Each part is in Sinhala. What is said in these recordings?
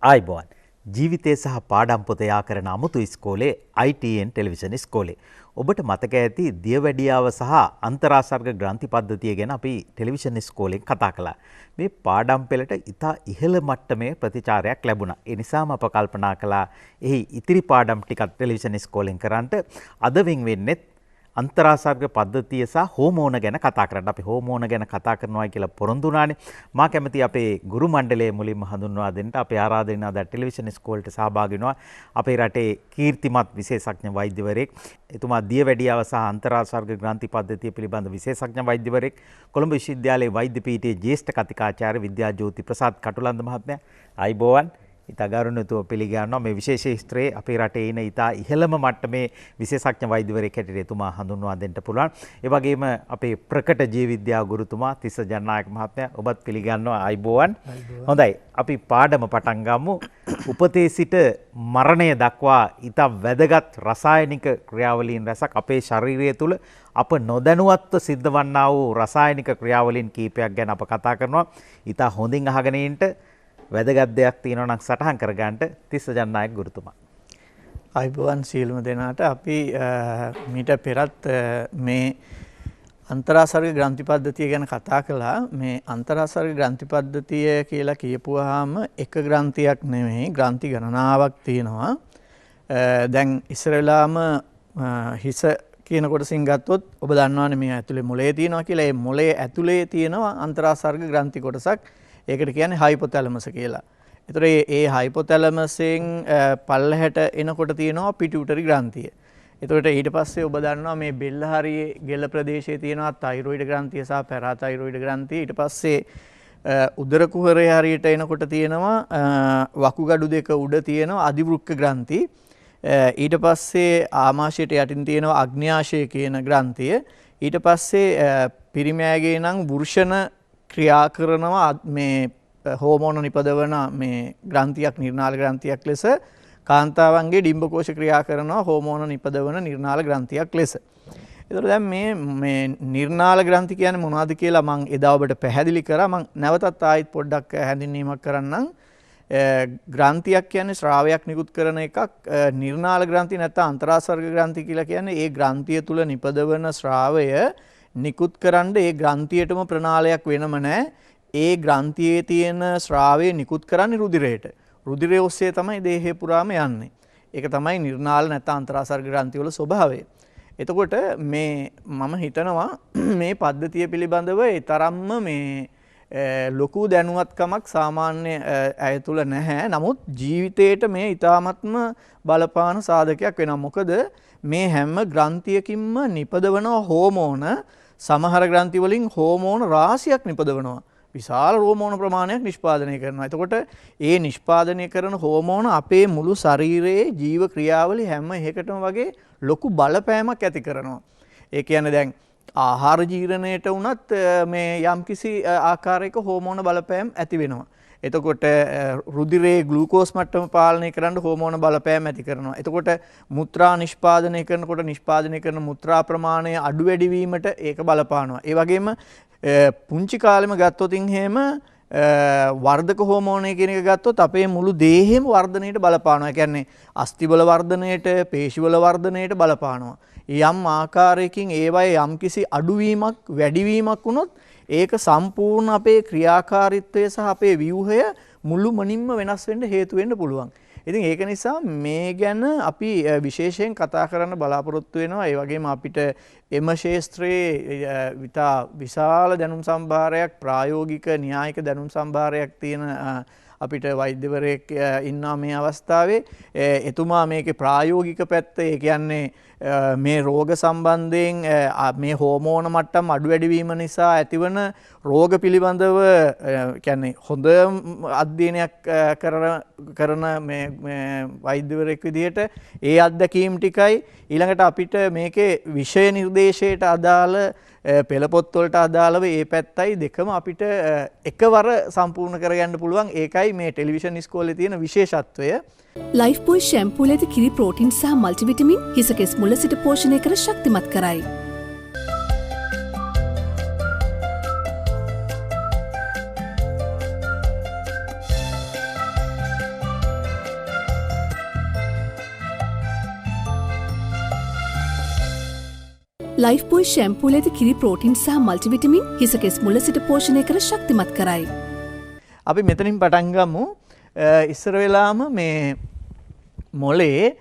ආයිබෝන් ජීවිතය සහ පාඩම් පොත යා කරන අමුතු ඉස්කෝලේ ITN ටෙලිවිෂන් ඉස්කෝලේ. ඔබට මතක ඇති දියවැඩියාව සහ අන්තරාසර්ග ග්‍රන්ථි පද්ධතිය ගැන අපි ටෙලිවිෂන් ඉස්කෝලෙන් කතා කළා. මේ පාඩම් පෙළට ඉතා ඉහළ මට්ටමේ ප්‍රතිචාරයක් ලැබුණා. ඒ නිසාම අප කල්පනා කළා එහි ඉතිරි පාඩම් ටිකක් ටෙලිවිෂන් ඉස්කෝලෙන් කරන්නට අද වෙන්නේ අන්තරාසර්ග පද්ධතිය සහ හෝමෝන ගැන කතා කරන්න. අපි හෝමෝන ගැන කතා කරනවා කියලා පොරොන්දු වුණානේ. මා කැමති අපේ ගුරු මණ්ඩලයේ මුලින්ම හඳුන්වා දෙන්න අපේ ආරාධනා ද ටෙලිවිෂන් ඉස්කෝලේට සහභාගී වෙනවා. අපේ රටේ කීර්තිමත් විශේෂඥ වෛද්‍යවරයෙක්. එතුමා දියවැඩියාව සහ අන්තරාසර්ග ග්‍රන්ථි පද්ධතිය පිළිබඳ විශේෂඥ වෛද්‍යවරයෙක්. කොළඹ විශ්වවිද්‍යාලයේ වෛද්‍ය පීඨයේ ජ්‍යෙෂ්ඨ කතිකාචාර්ය විද්‍යාජෝති ප්‍රසාද් කටුලන්ද මහත්මයා. ආයිබෝවන්. ඉතා ගෞරවණීයව පිළිගන්නවා මේ විශේෂ ශාස්ත්‍රයේ අපේ රටේ ඉන ඉතා ඉහළම මට්ටමේ විශේෂඥ වෛද්‍යවරයෙක් හැටියට එතුමා හඳුන්වා දෙන්න පුළුවන්. ඒ වගේම අපේ ප්‍රකට ජීව විද්‍යාව ගුරුතුමා තිස්ස ජනනායක මහත්මයා ඔබත් පිළිගන්නවා ආයිබෝවන්. හොඳයි අපි පාඩම පටන් ගමු. උපතේ සිට මරණය දක්වා ඉතා වැදගත් රසායනික ක්‍රියාවලීන් රැසක් අපේ ශරීරය තුළ අප නොදැනුවත්ව සිද්ධ වන්නා වූ රසායනික ක්‍රියාවලීන් කීපයක් ගැන අප කතා කරනවා. ඉතා හොඳින් අහගෙන ඉන්න වැදගත් දෙයක් තියෙනවා නම් සටහන් කරගන්නට තිස්ස ජනනායක ගුරුතුමා. අයිබෝවන් සියලුම දෙනාට අපි මීට පෙරත් මේ අන්තරාසර්ග ග්‍රන්ථි පද්ධතිය ගැන කතා කළා. මේ අන්තරාසර්ග ග්‍රන්ථි පද්ධතිය කියලා කියපුවාම එක ග්‍රන්ථියක් නෙමෙයි ග්‍රන්ථි ගණනාවක් තියෙනවා. දැන් ඉස්සරලාම හිස කියන කොටසින් ගත්තොත් ඔබ දන්නවනේ මේ ඇතුලේ මොලේ තියෙනවා කියලා. ඒ මොලේ ඇතුලේ තියෙනවා අන්තරාසර්ග ග්‍රන්ථි කොටසක්. ඒකට කියන්නේ හයිපොතැලමස් කියලා. ඒතර ඒ හයිපොතැලමසෙන් පල්ලහැට එනකොට තියෙනවා පිටියුටරි ග්‍රන්ථිය. එතකොට ඊට පස්සේ ඔබ දන්නවා මේ බෙල්ල හරියේ ගෙල ප්‍රදේශයේ තියෙනවා තයිරොයිඩ් ග්‍රන්ථිය සහ පැරාතයිරොයිඩ් ග්‍රන්ථිය. ඊට පස්සේ උදර කුහරයේ හරියට එනකොට තියෙනවා වකුගඩු දෙක උඩ තියෙනවා අධිවෘක්ක ග්‍රන්ථි. ඊට පස්සේ ආමාශයට යටින් තියෙනවා අග්න්‍යාශය කියන ග්‍රන්ථිය. ඊට පස්සේ පිරිමෑගේ නම් වෘෂණ ක්‍රියා කරනවා මේ හෝමෝන නිපදවන මේ ග්‍රන්ථියක් නිර්නාල ග්‍රන්ථියක් ලෙස කාන්තාවන්ගේ ඩිම්බකෝෂ ක්‍රියා කරනවා හෝමෝන නිපදවන නිර්නාල ග්‍රන්ථියක් ලෙස. ඒතකොට දැන් මේ නිර්නාල ග්‍රන්ථි කියන්නේ මොනවද කියලා මම එදා ඔබට පැහැදිලි කරා. මම නැවතත් ආයෙත් පොඩ්ඩක් හැඳින්වීමක් කරන්නම්. ග්‍රන්ථියක් කියන්නේ ශ්‍රාවයක් නිකුත් කරන එකක්. නිර්නාල ග්‍රන්ථි නැත්නම් අන්තරාසර්ග ග්‍රන්ථි කියලා කියන්නේ ඒ ග්‍රන්ථිය තුල නිපදවන ශ්‍රාවය නිකුත් කරන්න ඒ ග්‍රන්ථියටම ප්‍රණාලයක් වෙනම නැහැ. ඒ ග්‍රන්ථියේ තියෙන ශ්‍රාවය නිකුත් කරන්නේ රුධිරයට. රුධිරය ඔස්සේ තමයි දේහය පුරාම යන්නේ. ඒක තමයි නිර්නාල නැත්නම් අන්තරාසර්ග ග්‍රන්ථි වල ස්වභාවය. එතකොට මේ මම හිතනවා මේ පද්ධතිය පිළිබඳව ඒ තරම්ම මේ ලොකු දැනුවත්කමක් සාමාන්‍ය අය තුල නැහැ. නමුත් ජීවිතේට මේ ඊ타ත්ම බලපාන සාධකයක් වෙනවා. මොකද මේ හැම ග්‍රන්ථියකින්ම නිපදවන හෝමෝන සමහර ග්‍රන්ථි වලින් හෝමෝන රාශියක් නිපදවනවා. විශාල හෝමෝන ප්‍රමාණයක් නිෂ්පාදනය කරනවා. එතකොට ඒ නිෂ්පාදනය කරන හෝමෝන අපේ මුළු ශරීරයේ ජීව ක්‍රියාවලිය හැම එකටම වගේ ලොකු බලපෑමක් ඇති කරනවා. ඒ කියන්නේ දැන් ආහාර ජීර්ණයට වුණත් මේ යම්කිසි ආකාරයක හෝමෝන බලපෑම් ඇති වෙනවා. එතකොට රුධිරයේ ග්ලූකෝස් මට්ටම පාලනය කරන්න හෝමෝන බලපෑම් ඇති කරනවා. එතකොට මුත්‍රා නිෂ්පාදනය කරනකොට නිෂ්පාදනය කරන මුත්‍රා ප්‍රමාණය අඩු වැඩි වීමට ඒක බලපානවා. ඒ වගේම පුංචි කාලෙම ගත්තොත් එහෙම වර්ධක හෝමෝනය කියන එක ගත්තොත් අපේ මුළු දේහෙම වර්ධනයට බලපානවා. ඒ කියන්නේ අස්ථිබල වර්ධනයට, පේශිබල වර්ධනයට බලපානවා. යම් ආකාරයකින් ඒවයේ යම්කිසි අඩුවීමක් වැඩිවීමක් වුණොත් ඒක සම්පූර්ණ අපේ ක්‍රියාකාරීත්වය සහ අපේ ව්‍යුහය මුළුමනින්ම වෙනස් වෙන්න හේතු වෙන්න පුළුවන්. ඉතින් ඒක නිසා මේ ගැන අපි විශේෂයෙන් කතා කරන්න බලාපොරොත්තු වෙනවා. ඒ වගේම අපිට එම ක්ෂේත්‍රයේ විශාල දැනුම් සම්භාරයක් ප්‍රායෝගික න්‍යායික දැනුම් සම්භාරයක් තියෙන අපිට වෛද්‍යවරයෙක් ඉන්නවා මේ අවස්ථාවේ. එතුමා මේකේ ප්‍රායෝගික පැත්ත ඒ කියන්නේ මේ රෝග සම්බන්ධයෙන් මේ හෝමෝන මට්ටම් අඩු වැඩි වීම නිසා ඇතිවන රෝග පිළිබඳව කියන්නේ හොඳ අධ්‍යයනයක් කරන මේ වෛද්‍යවරයෙක් විදිහට ඒ අත්දැකීම් ටිකයි ඊළඟට අපිට මේකේ විෂය නිර්දේශයට අදාළ පෙළපොත් වලට අදාළව ඒ පැත්තයි දෙකම අපිට එකවර සම්පූර්ණ කරගන්න පුළුවන්. ඒකයි මේ ටෙලිවිෂන් ඉස්කෝලේ තියෙන විශේෂත්වය. ලයිෆ්බොයි ෂැම්පූල ඇති කිරි ප්‍රෝටීන් සහ මල්ටිවිටමින් හිසකෙස් මුල සිට පෝෂණය කර ශක්තිමත් කරයි. ලයිෆ් බොයි ෂැම්පූල ඇති කිරි ප්‍රෝටින් සහ මල්ටිවිටමින් හිස කෙස් මුල සිට පෝෂණය කර ශක්තිමත් කරයි. අපි මෙතනින් පටන් ගමු. ඉස්සර වෙලාම මේ මොලේ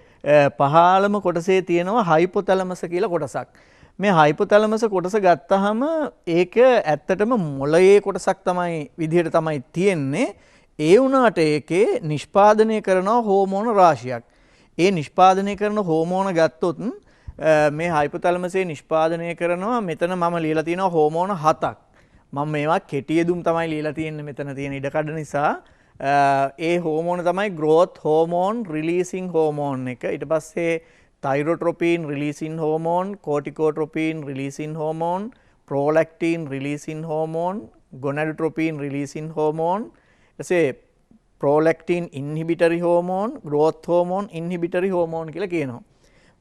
පහළම කොටසේ තියෙනවා හයිපොතැලමස් කියලා කොටසක්. මේ හයිපොතැලමස් කොටස ගත්තාම ඒක ඇත්තටම මොළයේ කොටසක් තමයි විදිහට තමයි තියෙන්නේ. ඒ වුණාට ඒකේ නිෂ්පාදනය කරන හෝමෝන රාශියක්. ඒ නිෂ්පාදනය කරන හෝමෝන ගත්තොත් මේ හයිපොතැලමසේ නිෂ්පාදනය කරනවා මෙතන මම ලියලා තියෙනවා හෝමෝන 7ක්. මම මේවා කෙටියෙදුම් තමයි ලියලා තියෙන්නේ මෙතන තියෙන ඉඩකඩ නිසා. ඒ හෝමෝන තමයි growth hormone releasing hormone එක. ඊට පස්සේ thyrotropion releasing hormone, corticotropin releasing hormone, prolactin releasing hormone, gonadotropin releasing hormone. ඊටසේ prolactin inhibitory hormone, growth hormone inhibitory hormone කියලා කියනවා.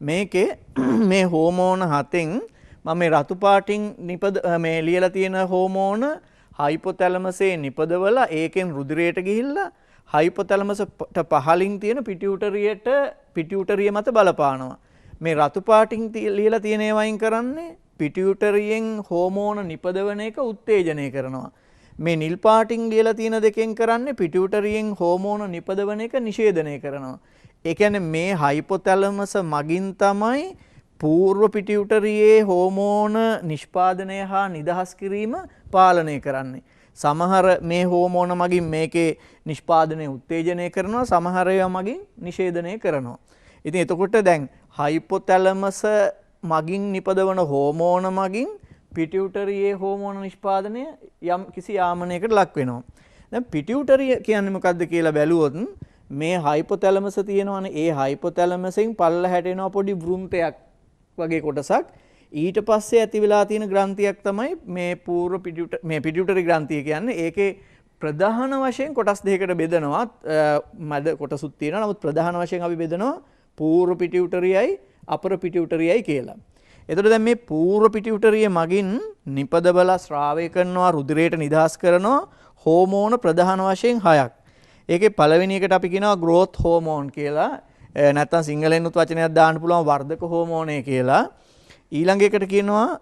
මේකේ මේ හෝමෝන 7න් මම මේ රතු පාටින් මේ ලියලා තියෙන හෝමෝන හයිපොතැලමසේ නිපදවලා ඒකෙන් රුධිරයට ගිහිල්ලා හයිපොතැලමසට පහලින් තියෙන පිටියුටරිය මත බලපානවා. මේ රතු පාටින් ලියලා තියෙන ඒවායින් කරන්නේ පිටියුටරියෙන් හෝමෝන නිපදවන එක උත්තේජනය කරනවා. මේ නිල් පාටින් ලියලා තියෙන දෙකෙන් කරන්නේ පිටියුටරියෙන් හෝමෝන නිපදවන එක නිෂේධනය කරනවා. ඒ කියන්නේ මේ හයිපොතැලමස මගින් තමයි పూర్ව පිටියුටරියේ හෝමෝන නිෂ්පාදනය හා නිදහස් කිරීම පාලනය කරන්නේ. සමහර මේ හෝමෝන මගින් මේකේ නිෂ්පාදනය උත්තේජනය කරනවා, සමහර ඒවා මගින් නිෂේධනය කරනවා. ඉතින් එතකොට දැන් හයිපොතැලමස මගින් නිපදවන හෝමෝන මගින් පිටියුටරියේ හෝමෝන නිෂ්පාදනය යම් කිසි යාමනයකට ලක් වෙනවා. දැන් පිටියුටරිය කියන්නේ මොකක්ද කියලා බැලුවොත් මේ හයිපොතැලමස තියෙනවනේ, ඒ හයිපොතැලමසෙන් පල්ලහැට එනවා පොඩි වෘන්තයක් වගේ කොටසක්. ඊට පස්සේ ඇති වෙලා තියෙන ග්‍රන්ථියක් තමයි මේ పూర్ව පිටියුටරි ග්‍රන්ථිය කියන්නේ. ඒකේ ප්‍රධාන වශයෙන් කොටස් දෙකකට බෙදනවා. මැද කොටසුත් තියෙනවා. නමුත් ප්‍රධාන වශයෙන් අපි බෙදනවා పూర్ව පිටියුටරියයි අපර පිටියුටරියයි කියලා. එතකොට දැන් මේ పూర్ව පිටියුටරිය මගින් නිපදවලා ස්‍රාවය කරනවා, රුධිරයට නිදහස් කරනවා හෝමෝන ප්‍රධාන වශයෙන් 6ක්. ඒකේ පළවෙනි එකට අපි කියනවා growth hormone කියලා. නැත්නම් සිංහලෙන් උත් වචනයක් දාන්න පුළුවන් වර්ධක හෝමෝනය කියලා. ඊළඟ එකට කියනවා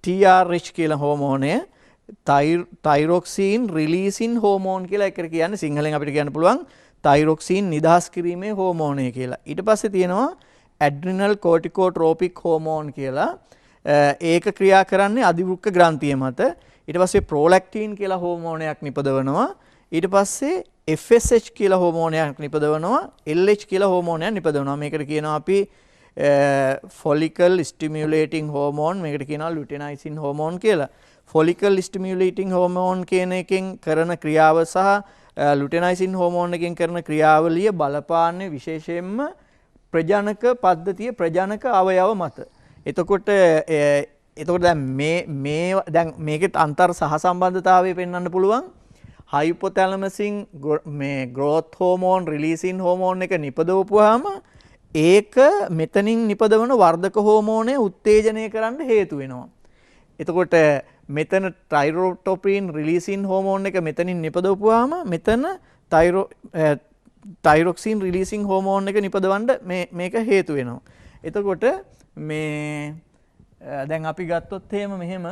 TRH කියලා හෝමෝනය. thyroxine releasing hormone කියලා එකට කියන්නේ සිංහලෙන් අපිට කියන්න පුළුවන් thyroxine නිදහස් කිරීමේ හෝමෝනය කියලා. ඊට පස්සේ තියෙනවා adrenal corticotropic hormone කියලා. ඒක ක්‍රියා කරන්නේ අධිවෘක්ක ග්‍රන්ථිය මත. ඊට පස්සේ prolactin කියලා හෝමෝනයක් නිපදවනවා. ඊට පස්සේ FSH කියලා හෝමෝනයක් නිපදවනවා. LH කියලා හෝමෝනයක් නිපදවනවා. මේකට කියනවා අපි follicle stimulating hormone, මේකට කියනවා luteinizing hormone කියලා. follicle stimulating hormone කියන එකෙන් කරන ක්‍රියාව සහ luteinizing hormone එකෙන් කරන ක්‍රියාවලිය බලපාන්නේ විශේෂයෙන්ම ප්‍රජනක පද්ධතිය, ප්‍රජනක අවයව මත. එතකොට දැන් දැන් මේකෙත් අන්තර් සහසම්බන්ධතාවය පෙන්වන්න පුළුවන්. හයිපොතැලමසින් මේ growth hormone releasing hormone එක නිපදවපුවාම ඒක මෙතනින් නිපදවන වර්ධක හෝමෝනය උත්තේජනය කරන්න හේතු වෙනවා. එතකොට මෙතන thyrotropion releasing hormone එක මෙතනින් නිපදවපුවාම මෙතන thyroxine releasing hormone එක නිපදවන්න මේක හේතු වෙනවා. එතකොට මේ දැන් අපි ගත්තොත් මෙහෙම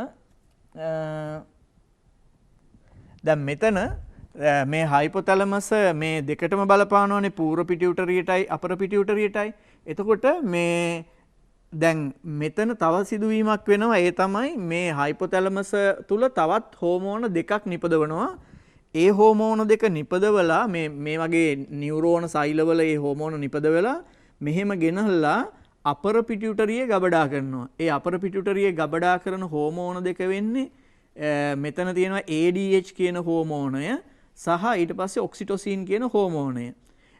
දැන් මෙතන මේ හයිපොතැලමස් මේ දෙකටම බලපානවනේ, పూర్ව පිටියුටරියටයි අපර පිටියුටරියටයි. එතකොට මේ දැන් මෙතන තව සිදුවීමක් වෙනවා. ඒ තමයි මේ හයිපොතැලමස් තුල තවත් හෝමෝන දෙකක් නිපදවනවා. ඒ හෝමෝන දෙක නිපදවලා මේ වගේ නියුරෝන සෛලවල ඒ හෝමෝන නිපදවලා මෙහෙම ගෙනහලා අපර පිටියුටරියේ ගබඩා කරනවා. ඒ අපර පිටියුටරියේ ගබඩා කරන හෝමෝන දෙක වෙන්නේ මෙතන තියෙනවා ADH කියන හෝමෝනය සහ ඊට පස්සේ ඔක්සිටොසින් කියන හෝමෝනය.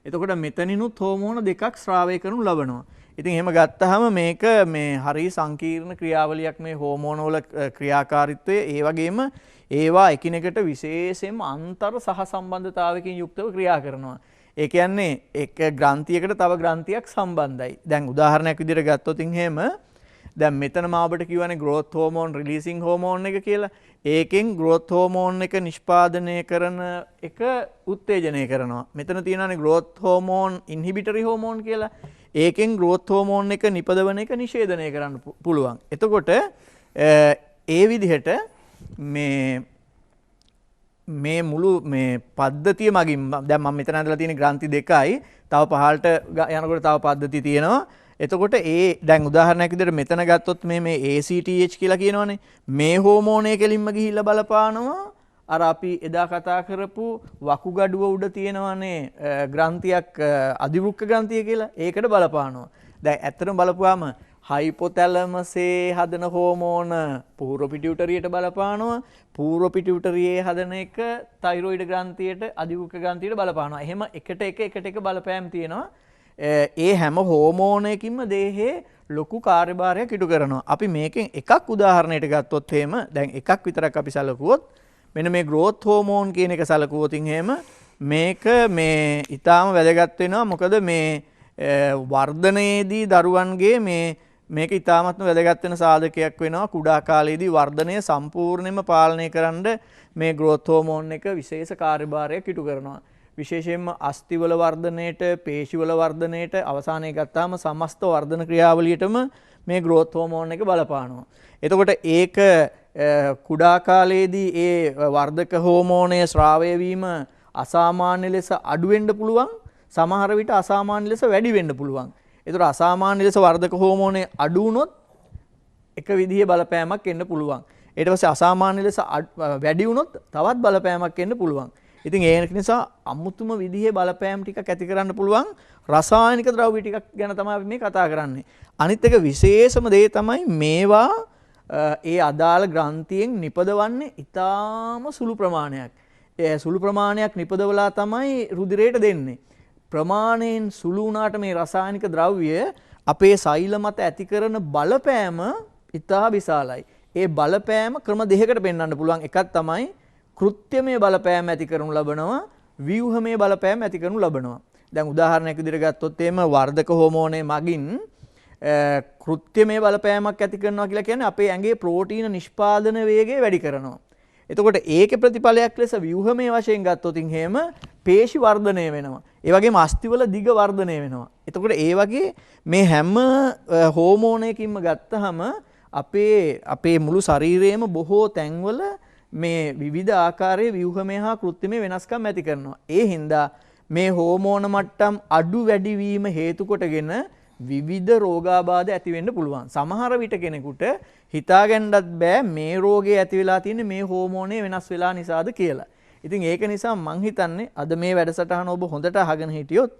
එතකොට මෙතනිනුත් හෝමෝන දෙකක් ස්‍රාවය කරනු ලබනවා. ඉතින් එහෙම ගත්තාම මේක මේ හරි සංකීර්ණ ක්‍රියාවලියක් මේ හෝමෝනවල ක්‍රියාකාරීත්වය. ඒ වගේම ඒවා එකිනෙකට විශේෂයෙන්ම අන්තර් සහසම්බන්ධතාවයකින් යුක්තව ක්‍රියා කරනවා. ඒ කියන්නේ එක ග්‍රන්ථියකට තව ග්‍රන්ථියක් සම්බන්ධයි. දැන් උදාහරණයක් විදිහට ගත්තොත් එහෙම දැන් මෙතන මම ඔබට කියවනේ growth hormone releasing hormone එක කියලා. ඒකෙන් growth hormone එක නිෂ්පාදනය කරන එක උත්තේජනය කරනවා. මෙතන තියෙනවානේ growth hormone inhibitory hormone කියලා. ඒකෙන් growth hormone එක නිපදවන එක නිෂේධනය කරන්න පුළුවන්. එතකොට ඒ විදිහට මේ මුළු මේ පද්ධතිය මගින් දැන් මම මෙතන ඇඳලා තියෙන ග්‍රන්ථි දෙකයි තව පහළට යනකොට තව පද්ධති තියෙනවා. එතකොට දැන් උදාහරණයක් විදිහට මෙතන ගත්තොත් මේ ACTH කියලා කියනවනේ. මේ හෝමෝනය කෙලින්ම ගිහිල්ලා බලපානවා අර අපි එදා කතා කරපු වකුගඩුව උඩ තියෙනවනේ ග්‍රන්ථියක් අධිවෘක්ක ග්‍රන්ථිය කියලා. ඒකට බලපානවා. දැන් ඇත්තටම බලපුවාම හයිපොතැලමසේ හදන හෝමෝන පූර්ව පිටියුටරියට බලපානවා. පූර්ව පිටියුටරියේ හදන එක තයිරොයිඩ් ග්‍රන්ථියට අධිවෘක්ක ග්‍රන්ථියට බලපානවා. එහෙම එකට එක බලපෑම් තියෙනවා. ඒ හැම හෝමෝනයකින්ම දේහේ ලොකු කාර්යභාරයක් ඉටු කරනවා. අපි මේකෙන් එකක් උදාහරණයකට ගත්තොත් එහෙම දැන් එකක් විතරක් අපි සැලකුවොත් මෙන්න මේ growth hormone කියන එක සැලකුවොත් එහෙම මේක මේ ඊටාම වැදගත් වෙනවා. මොකද මේ වර්ධනයේදී දරුවන්ගේ මේක ඊටාමත්ම වැදගත් වෙන සාධකයක් වෙනවා. කුඩා කාලයේදී වර්ධනය සම්පූර්ණයෙන්ම පාලනය කරන්න මේ growth hormone එක විශේෂ කාර්යභාරයක් ඉටු කරනවා. විශේෂයෙන්ම අස්තිවල වර්ධනයට, පේශිවල වර්ධනයට අවසානයේ ගත්තාම සමස්ත වර්ධන ක්‍රියාවලියටම මේ growth hormone එක බලපානවා. එතකොට ඒක කුඩා කාලයේදී ඒ වර්ධක හෝමෝනය ස්‍රාවය වීම අසාමාන්‍ය ලෙස අඩු වෙන්න පුළුවන්. සමහර විට අසාමාන්‍ය ලෙස වැඩි වෙන්න පුළුවන්. ඒතර අසාමාන්‍ය ලෙස වර්ධක හෝමෝනය අඩු වුණොත් එක විදිහේ බලපෑමක් එන්න පුළුවන්. ඊට පස්සේ අසාමාන්‍ය ලෙස වැඩි වුණොත් තවත් බලපෑමක් එන්න පුළුවන්. ඉතින් ඒක නිසා අමුතුම විදිහේ බලපෑම් ටිකක් ඇති කරන්න පුළුවන් රසායනික ද්‍රව්‍ය ටිකක් ගැන තමයි අපි මේ කතා කරන්නේ. අනිත් එක විශේෂම දේ තමයි මේවා ඒ අදාළ ග්‍රන්ථියෙන් නිපදවන්නේ ඊටාම සුළු ප්‍රමාණයක්. ඒ සුළු ප්‍රමාණයක් නිපදවලා තමයි රුධිරයට දෙන්නේ. ප්‍රමාණයෙන් සුළු වුණාට මේ රසායනික ද්‍රව්‍ය අපේ සෛල මත ඇති කරන බලපෑම ඉතා විශාලයි. ඒ බලපෑම ක්‍රම දෙකකට පෙන්වන්න පුළුවන්. එකක් තමයි කෘත්‍යමය බලපෑම ඇති කරනු ලබනවා, ව්‍යුහමය බලපෑම ඇති කරනු ලබනවා. දැන් උදාහරණයක් විදිහට ගත්තොත් එහෙම වර්ධක හෝමෝනය මගින් කෘත්‍යමය බලපෑමක් ඇති කරනවා කියලා කියන්නේ අපේ ඇඟේ ප්‍රෝටීන නිෂ්පාදන වේගය වැඩි කරනවා. එතකොට ඒකේ ප්‍රතිඵලයක් ලෙස ව්‍යුහමය වශයෙන් ගත්තොත් එහෙම පේශි වර්ධනය වෙනවා. ඒ වගේම අස්තිවල දිග වර්ධනය වෙනවා. එතකොට ඒ වගේ මේ හැම හෝමෝනයකින්ම ගත්තහම අපේ මුළු ශරීරයේම බොහෝ තැන්වල මේ විවිධ ආකාරයේ ව්‍යුහමය හා කෘත්‍රිමය වෙනස්කම් ඇති කරනවා. ඒ හින්දා මේ හෝමෝන මට්ටම් අඩු වැඩි වීම හේතු කොටගෙන විවිධ රෝගාබාධ ඇති වෙන්න පුළුවන්. සමහර විට කෙනෙකුට හිතාගන්නත් බෑ මේ රෝගේ ඇති වෙලා තියෙන්නේ මේ හෝමෝනේ වෙනස් වෙලා නිසාද කියලා. ඉතින් ඒක නිසා මං හිතන්නේ අද මේ වැඩසටහන ඔබ හොඳට අහගෙන හිටියොත්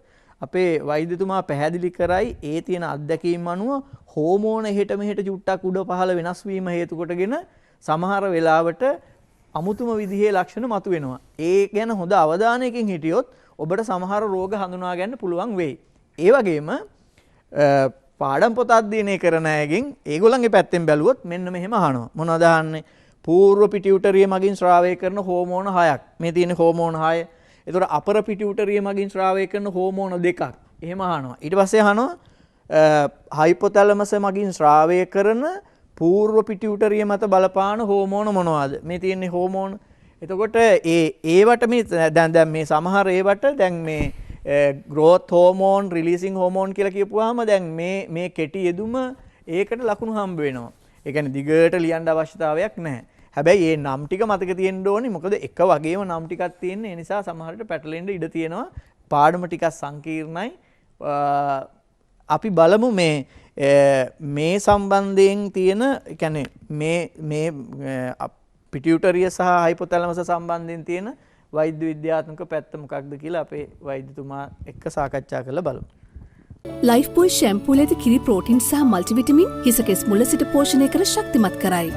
අපේ වෛද්‍යතුමා පැහැදිලි කරයි ඒ තියෙන අත්දැකීම් අනුව හෝමෝන එහෙට මෙහෙට චුට්ටක් උඩ පහළ වෙනස් වීම හේතු කොටගෙන සමහර වෙලාවට අමුතුම විදිහේ ලක්ෂණ මතුවෙනවා. ඒ ගැන හොඳ අවධානයකින් හිටියොත් ඔබට සමහර රෝග හඳුනා ගන්න පුළුවන් වෙයි. ඒ වගේම පාඩම් පොත අධ්‍යයනය කරන අයගෙන් ඒගොල්ලන්ගේ පැත්තෙන් බැලුවොත් මෙන්න මෙහෙම අහනවා. මොනවද අහන්නේ? පූර්ව පිටියුටරිය මගින් ස්‍රාවය කරන හෝමෝන 6ක්. මේ තියෙන හෝමෝන 6. ඒතකොට අපර පිටියුටරිය මගින් ස්‍රාවය කරන හෝමෝන 2ක්. එහෙම අහනවා. ඊට පස්සේ අහනවා හයිපොතැලමස් මගින් ස්‍රාවය කරන පූර්ව පිටියුටරිය මත බලපාන හෝමෝන මොනවද? මේ තියෙන්නේ හෝමෝන. එතකොට ඒවට මේ දැන් මේ සමහර ඒවට දැන් මේ growth hormone releasing hormone කියලා කියපුවාම දැන් මේ කෙටි යෙදුම ඒකට ලකුණු හම්බ වෙනවා. ඒ කියන්නේ දිගට ලියන්න අවශ්‍යතාවයක් නැහැ. හැබැයි මේ නම් ටික මතක තියෙන්න ඕනේ. මොකද එක වගේම නම් ටිකක් තියෙන. ඒ නිසා සමහරට පැටලෙන්න ඉඩ තියෙනවා. පාඩම ටිකක් සංකීර්ණයි. අපි බලමු මේ සම්බන්ධයෙන් තියෙන කියන්නේ මේ පිටියුටරිය සහ හයිපොතැලමස් සම්බන්ධයෙන් තියෙන වෛද්‍ය විද්‍යාත්මක පැත්ත මොකක්ද කියලා අපේ වෛද්‍යතුමා එක්ක සාකච්ඡා කරලා බලමු. ලයිෆ්බෝයි ෂැම්පූල ඇති කිරි ප්‍රෝටින් සහ මල්ටිවිටමින් හිසකෙස් මුල සිට පෝෂණය කර ශක්තිමත් කරයි.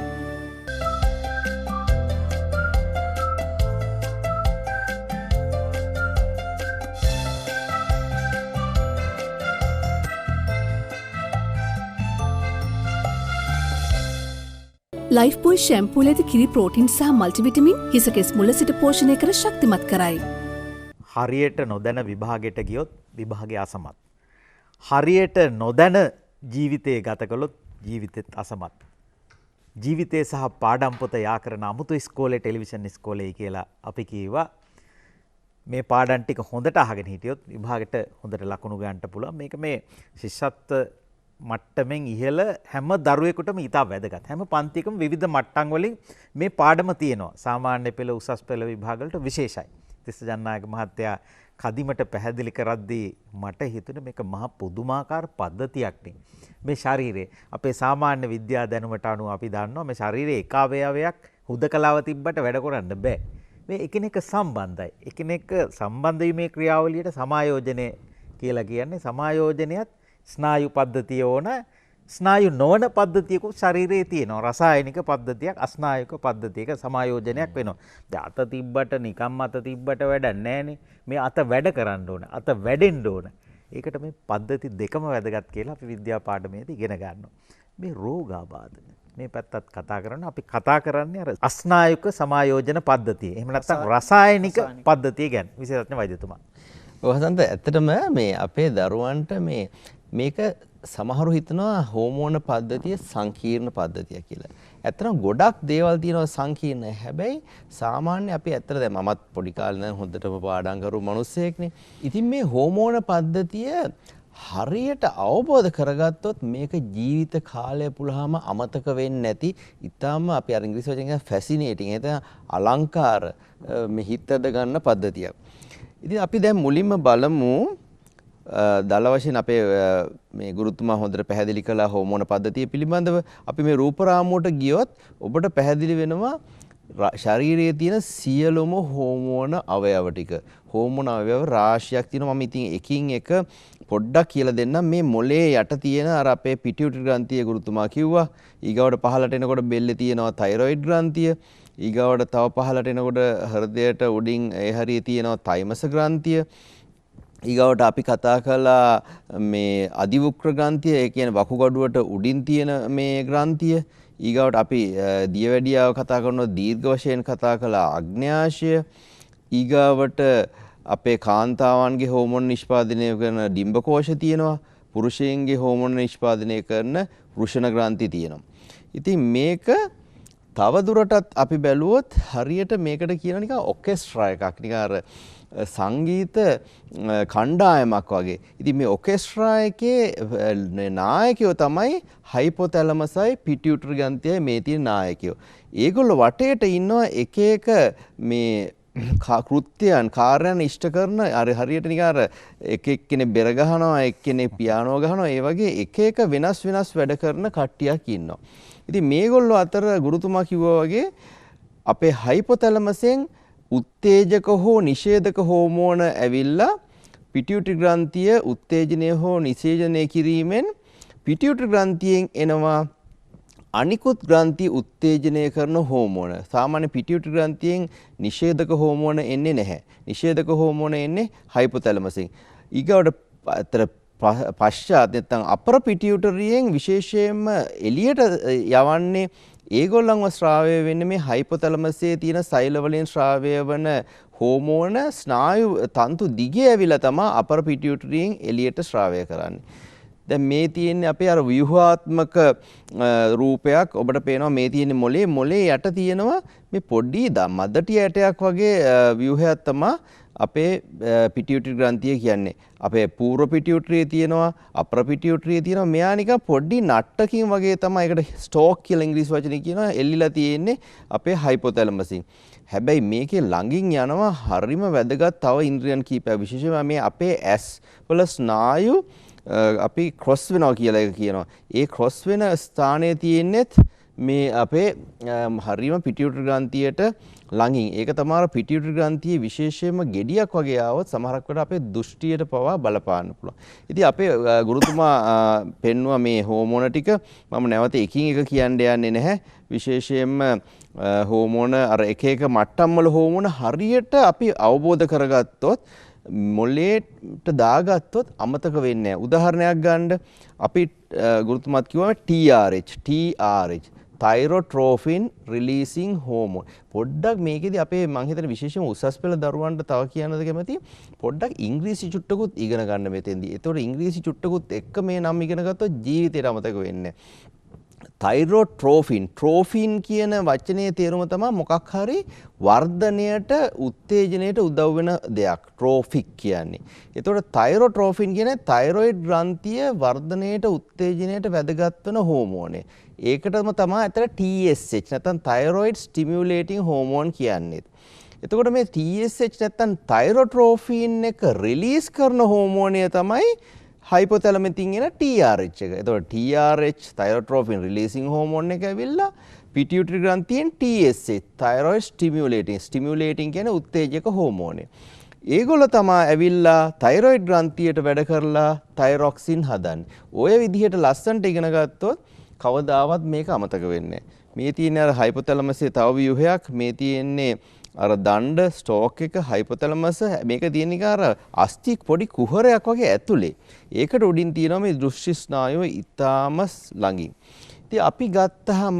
ලයිෆ්බෝයි ෂැම්පූල ඇති කිරි ප්‍රෝටින් සහ මල්ටිවිටමින් හිසකෙස් මුල සිට පෝෂණය කර ශක්තිමත් කරයි. හරියට නොදැන විභාගයට ගියොත් විභාගය අසමත්. හරියට නොදැන ජීවිතයේ ගත කළොත් ජීවිතෙත් අසමත්. ජීවිතය සහ පාඩම් පොත යා කරන අමුතු ඉස්කෝලේ ටෙලිවිෂන් ඉස්කෝලේ කියලා අපි කීවා. මේ පාඩම් ටික හොඳට අහගෙන හිටියොත් විභාගෙට හොඳට ලකුණු ගන්නට පුළුවන්. මේක මේ ශිෂ්‍යත්ව මට්ටමින් ඉහළ හැම දරුවෙකුටම ඉතා වැදගත්. හැම පන්තියකම විවිධ මට්ටම් වලින් මේ පාඩම තියෙනවා. සාමාන්‍ය පෙළ උසස් පෙළ විභාග වලට විශේෂයි. තිස්ස ජනනායක මහත්තයා කදිමට පැහැදිලි කරද්දී මට හිතුනේ මේක මහා පුදුමාකාර පද්ධතියක් නේ. මේ ශරීරය අපේ සාමාන්‍ය විද්‍යා දැනුමට අනුව අපි දන්නවා මේ ශරීරයේ එක අවයවයක් හුදකලාව තිබ්බට වැඩ කරන්න බෑ. මේ එකිනෙක සම්බන්ධයි. එකිනෙක සම්බන්ධ වීමේ ක්‍රියාවලියට සමායෝජනය කියලා කියන්නේ. සමායෝජනයත් ස්නායු පද්ධතිය ඕන ස්නායු නොවන පද්ධතියකුත් ශරීරයේ තියෙනවා. රසායනික පද්ධතියක් අස්නායුක පද්ධතියක සමායෝජනයක් වෙනවා. දැන් අත තිබ්බට නිකම්ම අත තිබ්බට වැඩක් නැහැනේ. මේ අත වැඩ කරන්න ඕන. අත වැඩෙන්න ඕන. ඒකට මේ පද්ධති දෙකම වැදගත් කියලා අපි විද්‍යා පාඩමේදී ඉගෙන ගන්නවා. මේ රෝගාබාධ මේ පැත්තත් කතා කරනවා. අපි කතා කරන්නේ අර අස්නායුක සමායෝජන පද්ධතිය. එහෙම නැත්නම් රසායනික පද්ධතිය ගැන. විශේෂඥ වෛද්‍යතුමා. වසන්ත ඇත්තටම මේ අපේ දරුවන්ට මේක සමහරු හිතනවා හෝමෝන පද්ධතිය සංකීර්ණ පද්ධතිය කියලා. ඇත්තටම ගොඩක් දේවල් තියෙනවා සංකීර්ණ. හැබැයි සාමාන්‍ය අපි ඇත්තට දැන් මමත් පොඩි කාලේ ඉඳන් හොඳටම පාඩම් කරු මිනිස්සෙක්නේ. ඉතින් මේ හෝමෝන පද්ධතිය හරියට අවබෝධ කරගත්තොත් මේක ජීවිත කාලය පුරාම අමතක වෙන්නේ නැති ඊටාම අපි අර ඉංග්‍රීසි වචෙන් කියන ෆැසිනේටිං එතන අලංකාර මේ හිතද ගන්න පද්ධතියක්. ඉතින් අපි දැන් මුලින්ම බලමු දල වශයෙන් අපේ මේ ගුරුතුමා හොඳට පැහැදිලි කළා හෝමෝන පද්ධතිය පිළිබඳව. අපි මේ රූප රාමුවට ගියොත් ඔබට පැහැදිලි වෙනවා ශරීරයේ තියෙන සියලුම හෝමෝන අවයව ටික. හෝමෝන අවයව රාශියක් තියෙනවා. මම ඉතින් එකින් එක පොඩ්ඩක් කියලා දෙන්නම්. මේ මොලේ යට තියෙන අර අපේ පිටියුටරි ග්‍රන්ථිය ගුරුතුමා කිව්වා. ඊගවට පහළට එනකොට බෙල්ලේ තියෙනවා තයිරොයිඩ් ග්‍රන්ථිය. ඊගවට තව පහළට එනකොට හෘදයට උඩින් ඒ හරියේ තියෙනවා තයිමස ග්‍රන්ථිය. ඊගවට අපි කතා කළා මේ අධිවෘක්‍ර ග්‍රන්ථිය. ඒ කියන්නේ වකුගඩුවට උඩින් තියෙන මේ ග්‍රන්ථිය. ඊගවට අපි දියවැඩියාව කතා කරනවා දීර්ඝ වශයෙන් කතා කළා අග්න්‍යාශය. ඊගවට අපේ කාන්තාවන්ගේ හෝමෝන නිෂ්පාදනය කරන ඩිම්බකෝෂ තියෙනවා. පුරුෂයන්ගේ හෝමෝන නිෂ්පාදනය කරන වෘෂණ ග්‍රන්ථි තියෙනවා. ඉතින් මේක තව දුරටත් අපි බැලුවොත් හරියට මේකට කියන නිකන් ඔකෙස්ට්‍රා එකක්. නිකන් අර සංගීත කණ්ඩායමක් වගේ. ඉතින් මේ ඔකෙස්ට්‍රා එකේ නායකයෝ තමයි හයිපොතැලමසයි පිටියුටරි ග්‍රන්ථියයි මේ තියෙන නායකයෝ. ඒගොල්ලෝ වටේට ඉන්නවා එක එක මේ කෘත්‍යයන් කාර්යයන් ඉෂ්ට කරන අර හරියට නිකන් අර එක එක්කෙනෙක් බෙර ගහනවා එක්කෙනෙක් පියානෝ ගහනවා ඒ වගේ එක එක වෙනස් වැඩ කරන කට්ටියක් ඉන්නවා. ඉතින් මේගොල්ලෝ අතර ගුරුතුමා කිව්වා වගේ අපේ හයිපොතැලමසෙන් උත්තේජක හෝ නිෂේධක හෝමෝන ඇවිල්ලා පිටියුටරි ග්‍රන්ථිය උත්තේජනය හෝ නිෂේධනය කිරීමෙන් පිටියුටරි ග්‍රන්ථියෙන් එනවා අනිකුත් ග්‍රන්ථි උත්තේජනය කරන හෝමෝන. සාමාන්‍ය පිටියුටරි ග්‍රන්ථියෙන් නිෂේධක හෝමෝන එන්නේ නැහැ. නිෂේධක හෝමෝන එන්නේ හයිපොතැලමසෙන්. ඊගවට අතර පශ්චාත් නැත්නම් අපර පිටියුටරියෙන් විශේෂයෙන්ම එළියට යවන්නේ ඒගොල්ලන්ව ශ්‍රාවය වෙන්නේ මේ හයිපොතැලමසයේ තියෙන සෛල වලින් ශ්‍රාවය වන හෝමෝන ස්නායු තන්තු දිගේ ඇවිල්ලා තමයි අපර පිටියුටරියෙන් එළියට ශ්‍රාවය කරන්නේ. දැන් මේ තියෙන්නේ අපේ අර ව්‍යුහාත්මක රූපයක්. ඔබට පේනවා මේ තියෙන්නේ මොලේ යට තියෙනවා මේ පොඩි මදටි ඇටයක් වගේ ව්‍යුහයක් තමයි අපේ පිටියුටරි ග්‍රන්ථිය කියන්නේ. අපේ පූර්ව පිටියුටරියේ තියෙනවා අපර පිටියුටරියේ තියෙනවා. මෙයා නිකන් පොඩි නට්ටකින් වගේ තමයි. ඒකට ස්ටෝක් කියලා ඉංග්‍රීසි වචනේ කියනවා. එල්ලිලා තියෙන්නේ අපේ හයිපොතැලමසින්. හැබැයි මේකේ ළඟින් යනවා හරිම වැදගත් තව ඉන්ද්‍රියන් කීපයක්. විශේෂයෙන්ම මේ අපේ ඇස් වල ස්නායු අපි ක්‍රොස් වෙනවා කියලා එක කියනවා. ඒ ක්‍රොස් වෙන ස්ථානයේ තියෙන්නේත් මේ අපේ හරිම පිටියුටරි ග්‍රන්ථියට ළඟින්. ඒක තමයි පිටියුටරි ග්‍රන්ථියේ විශේෂයෙන්ම ගෙඩියක් වගේ ආවොත් සමහරක් වෙලාවට අපේ දෘෂ්ටියට පවා බලපාන්න පුළුවන්. ඉතින් අපේ ගුරුතුමා පෙන්වුවා මේ හෝමෝන ටික. මම නැවත එකින් එක කියන්න යන්නේ නැහැ. විශේෂයෙන්ම හෝමෝන අර එක එක මට්ටම් වල හෝමෝන හරියට අපි අවබෝධ කරගත්තොත් මොලේට දාගත්තොත් අමතක වෙන්නේ නැහැ. උදාහරණයක් ගන්න අපි ගුරුතුමාත් කිව්වම TRH තයිරොට්‍රොෆින් රිලීසිං හෝමෝන්. පොඩ්ඩක් මේකෙදි අපේ මං හිතන්නේ විශේෂයෙන්ම උසස් පෙළ දරුවන්ට තව කියන්නද කැමති පොඩ්ඩක් ඉංග්‍රීසි චුට්ටකුත් ඉගෙන ගන්න මෙතෙන්දී. ඒතකොට ඉංග්‍රීසි චුට්ටකුත් එක්ක මේ නම් ඉගෙන ගත්තොත් ජීවිතේට අමතක වෙන්නේ නැහැ. ට්‍රෝෆින් කියන වචනේ තේරුම තමයි මොකක් හරි වර්ධනයට උත්තේජනයට උදව් වෙන දෙයක් ට්‍රෝෆික් කියන්නේ. එතකොට තයිරෝට්‍රෝෆින් කියන්නේ තයිරොයිඩ් ග්‍රන්ථිය වර්ධනයට උත්තේජනයට වැදගත් වෙන හෝමෝනේ. ඒකටම තමයි අතර TSH නැත්නම් තයිරොයිඩ් ස්ටිමියුලේටිං හෝමෝන් කියන්නේ. එතකොට මේ TSH නැත්නම් තයිරෝට්‍රෝෆින් එක රිලීස් කරන හෝමෝනය තමයි හයිපොතැලමසින් එන TRH එක. එතකොට TRH තයිරෝට්‍රෝෆින් රිලීසිං හෝමෝන් එක ඇවිල්ලා පිටියුටරි ග්‍රන්ථියෙන් TSH තයිරොයිඩ් ස්ටිමියුලේටිං කියන උත්තේජක හෝමෝනය. ඒගොල්ලෝ තමයි ඇවිල්ලා තයිරොයිඩ් ග්‍රන්ථියට වැඩ කරලා තයිරොක්සින් හදන්නේ. ඔය විදිහට ලස්සනට ඉගෙන ගත්තොත් කවදාවත් මේක අමතක වෙන්නේ නැහැ. මේ තියෙන අර හයිපොතැලමසේ තව ව්‍යුහයක් මේ තියෙන්නේ අර දණ්ඩ ස්ටෝක් එක හයිපොතැලමස් මේක තියෙන එක අර අස්ථි පොඩි කුහරයක් වගේ ඇතුලේ. ඒකට උඩින් තියෙනවා මේ දෘෂ්ටි ස්නායුව ඊටාම ළඟින්. ඉතින් අපි ගත්තාම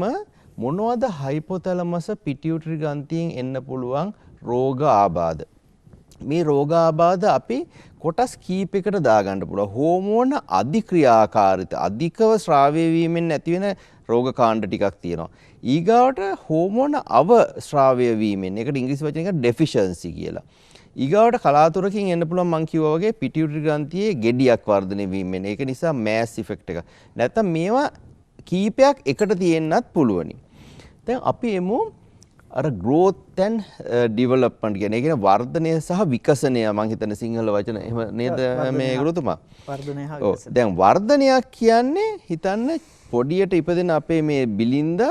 මොනවද හයිපොතැලමස් පිටියුටරි ග්‍රන්ථියෙන් එන්න පුළුවන් රෝග ආබාධ. මේ රෝග ආබාධ අපි කොටස් කීපයකට දාගන්න පුළුවන්. හෝමෝන අධික්‍රියාකාරීත්වය අධිකව ශ්‍රාව්‍ය වීමෙන් ඇතිවෙන රෝග කාණ්ඩ ටිකක් තියෙනවා. ඊගාවට හෝමෝන අවශ්‍රාව්‍ය වීමෙන් ඒකට ඉංග්‍රීසි වචනයක ඩෙෆිෂන්සි කියලා. ඊගාවට කලාතුරකින් එන්න පුළුවන් මං කිව්වා වගේ පිටියුටරි ග්‍රන්ථියේ ගෙඩියක් වර්ධනය වීමෙන්. ඒක නිසා මෑස් ඉෆෙක්ට් එක. නැත්තම් මේවා කීපයක් එකට තියෙන්නත් පුළුවනි. දැන් අපි එමු අර growth and development කියන ඒ කියන්නේ වර්ධනය සහ විකසනය මං හිතන සිංහල වචන එහෙම නේද මේ ගුරුතුමා වර්ධනය හා ඔව් දැන් වර්ධනයක් කියන්නේ හිතන්න පොඩියට ඉපදෙන අපේ මේ බිලින්ද